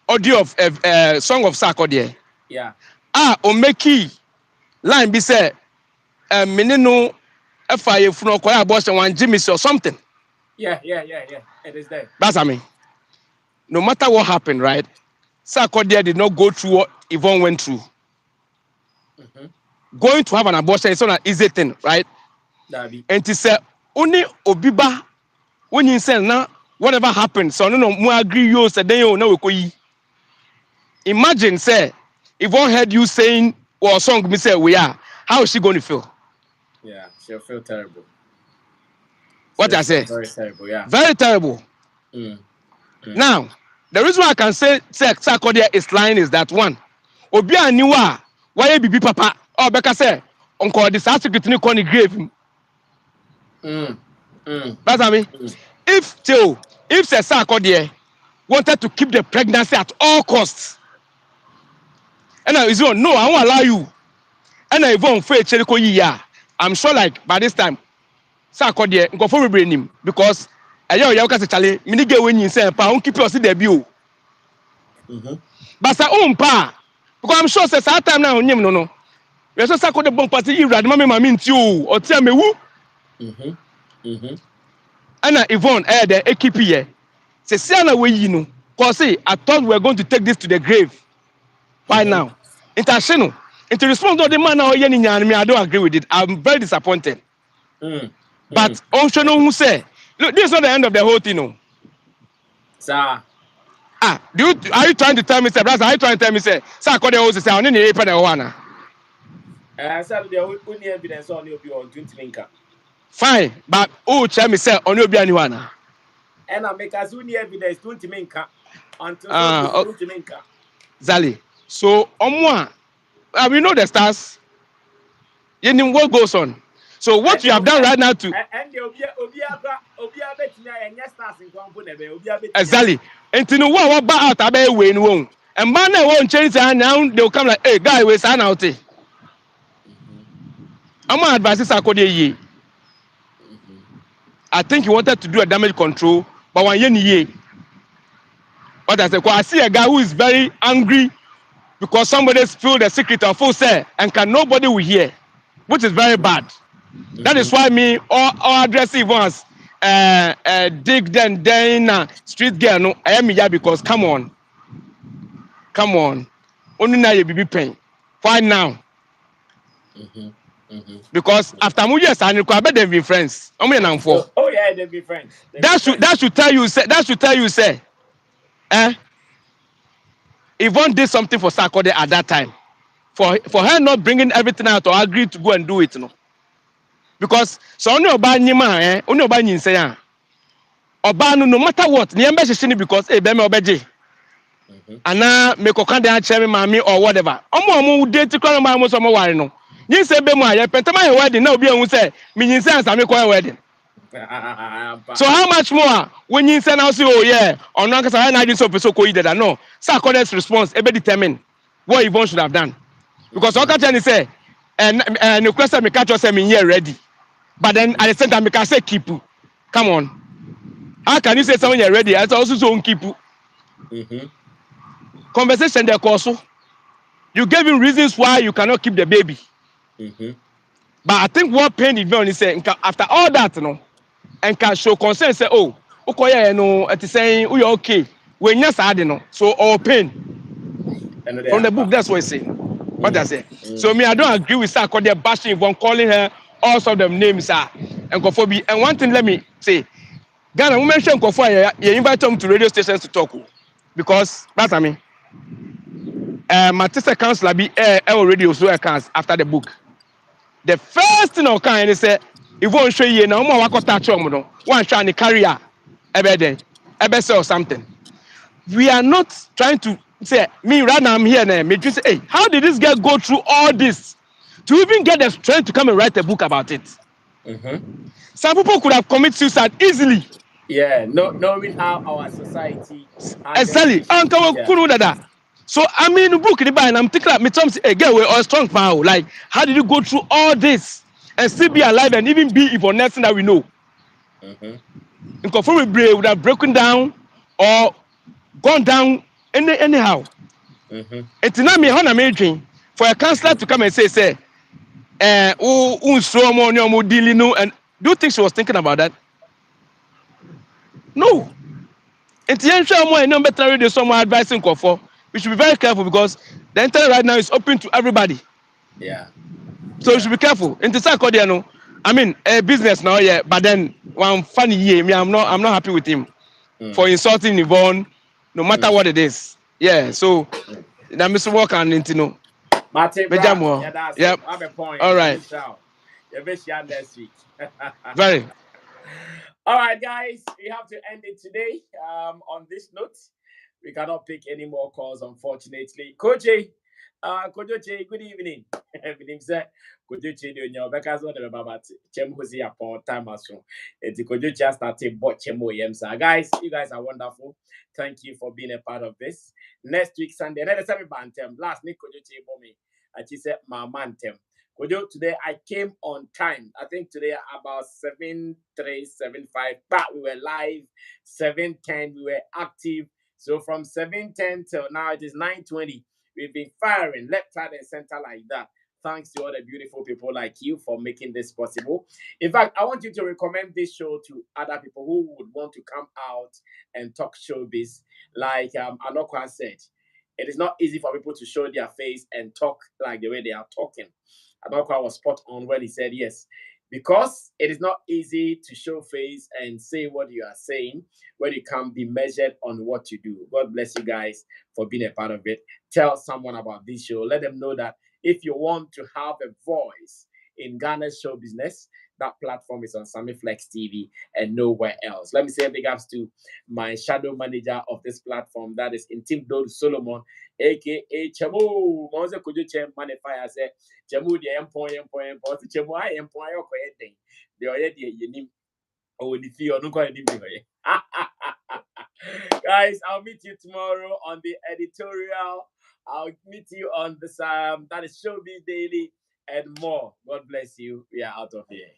audio of a song of Sarkodie. Yeah. Omeki line be said, menino FIA funo kwaya abortion one Jimmy or something. Yeah. It is there. That's no matter what happened, right? Sarkodie did not go through what Yvonne went through. Going to have an abortion is not an easy thing, right? And to say only Obiba when you say now whatever happened, so no more agree you say then you know we Imagine, say, Yvonne heard you saying or song me say we are. How is she going to feel? Yeah, she'll feel terrible. What I say? Very terrible, yeah. Very terrible. Now, the reason why I can say Sarkodie is lying is that one, Obi aniwa, why bibi papa, or Becca say, Uncle the secret ni koni grave. That's what I mean. If Sarkodie wanted to keep the pregnancy at all costs, and now is no, I won't allow you. And I won't fail Cheriko ya. I'm sure like by this time, Sarkodie go for him because ayo ya ka se chale, mini ge we nyin say pa, on keep your debut. But sa pa because I'm sure say that time now onyem no. We so Sarkodie bon party Irad mama nti o, o tia mewu. And Yvonne the equipe here. Say see na we yi no. Cause say I thought we were going to take this to the grave. Why now? International. To respond to the man now, I don't agree with it. I'm very disappointed. But Oceano who say, look, this is not the end of the whole thing. No. Sir. Are you trying to tell me, sir? Are you trying to tell me, sir? Sarkodie also say, I need to pay one. I said the only evidence on you on 20 fine, but tell me, sir, on your be anyone. And I make as only evidence 20 minka until 20 minka. Zali. So, we know the stars. You know what goes on. So what you have done right now to exactly. And to know what about out way no. And man won't change now they'll come like, hey guy, we sign out. I'm gonna advise Sarkodie. I think he wanted to do a damage control, but one year. What I say, I see a guy who is very angry because somebody spilled the secret of full say and nobody will hear, which is very bad. That is why me all aggressive ones dig then street girl no I am here because come on. Only now you be pain. Why now? Because after more years and I bet them be friends. Oh yeah, they be friends. That should tell you say Yvonne did something for Sarkodie at that time. For her not bringing everything out or agree to go and do it, no. Because so only oba nyima only oba nyinse ya. Oba no matter what, ni embe hihye because be me obeje. Ana me kokande a chere mami or whatever. Omo date kwan ma mo so mo ware no. Nyinse be mu a ye pentama ye wedding na obi ehun say me nyinse ansa me kwa wedding. So how much more when you say now say oh yeah or no cause I na so person ko either no. Sarkodie's response be determine what Yvonne should have done. Because Okachen say and the question me catch us say me here ready. But then at the same time, I can say keep. Come on. How can you say someone you're ready? I also so keep. Conversation there also. You gave him reasons why you cannot keep the baby. But I think what pain Yvonne is saying after all that, no, and can show concern say, oh, okay, no, it is saying we are okay. When you're sad, no, so all pain. From the book, that's what it's saying. What I say. So me, I don't agree with Sarkodie bashing Yvonne, calling her all sorts of names and Kofobi. And one thing, let me say, Ghana, we mentioned Kofobi, you invite them to radio stations to talk. Because that's I mean. My sister councillor be already also accounts after the book. The first thing I can say, if one show you now, more what touch on one trying to carry a or something. We are not trying to say me right now. I'm here now. Me just say, hey, how did this girl go through all this to even get the strength to come and write a book about it? Some people could have committed suicide easily. Yeah, knowing how our society exactly. So I mean, the book and I'm thinking like me Tom say, hey, girl, we're all strong power. Like, how did you go through all this and still be alive and even be Yvonne Nelson that we know? In conform would have broken down or gone down anyhow. It's not me how I'm for a counselor to come and say, and do you think she was thinking about that? No. It's the answer more no better radio someone advising for. We should be very careful because the internet right now is open to everybody. Yeah. So we should be careful. In the Sarkodie, no, I mean a business now, yeah, but then one funny year, me, I'm not happy with him for insulting Yvonne, no matter what it is. Yeah, so Now, Mr. Walker and Nintino. Martin Bra, yeah, that's Yep. it. I have a point. All right. You wish you had next week. Very. All right, guys, we have to end it today. On this note, we cannot pick any more calls, unfortunately. Koji, Kojoche, good evening. Evening, sir. Kojoche, you know, because one of the Babat, Chem Hosi upon time as soon. It's Kojoche started bot Chemo Yemsa. Guys, you guys are wonderful. Thank you for being a part of this. Next week, Sunday, another 7 bantem. Last week, Kojoche Bomi. And she said, my mantem. Kojo, today I came on time. I think today about 7:375, but we were live. 7:10, we were active. So from 7:10 till now, it is 9:20. We've been firing left, right, and center like that. Thanks to all the beautiful people like you for making this possible. In fact, I want you to recommend this show to other people who would want to come out and talk showbiz. Like Anokwa said, it is not easy for people to show their face and talk like the way they are talking. Anokwa was spot on when he said yes. Because it is not easy to show face and say what you are saying when you can be measured on what you do. God bless you guys for being a part of it. Tell someone about this show. Let them know that if you want to have a voice in Ghana's show business, that platform is on Sammy Flex TV and nowhere else. Let me say a big ups to my shadow manager of this platform, that is Intim Dode Solomon, aka Chamo. Monze Kujo Chem Manify say Chamo the employ, Chamo I employ your the already you oh the fee or no call guys, I'll meet you tomorrow on the editorial. I'll meet you on the that is Showbiz Daily and more. God bless you. We are out of here.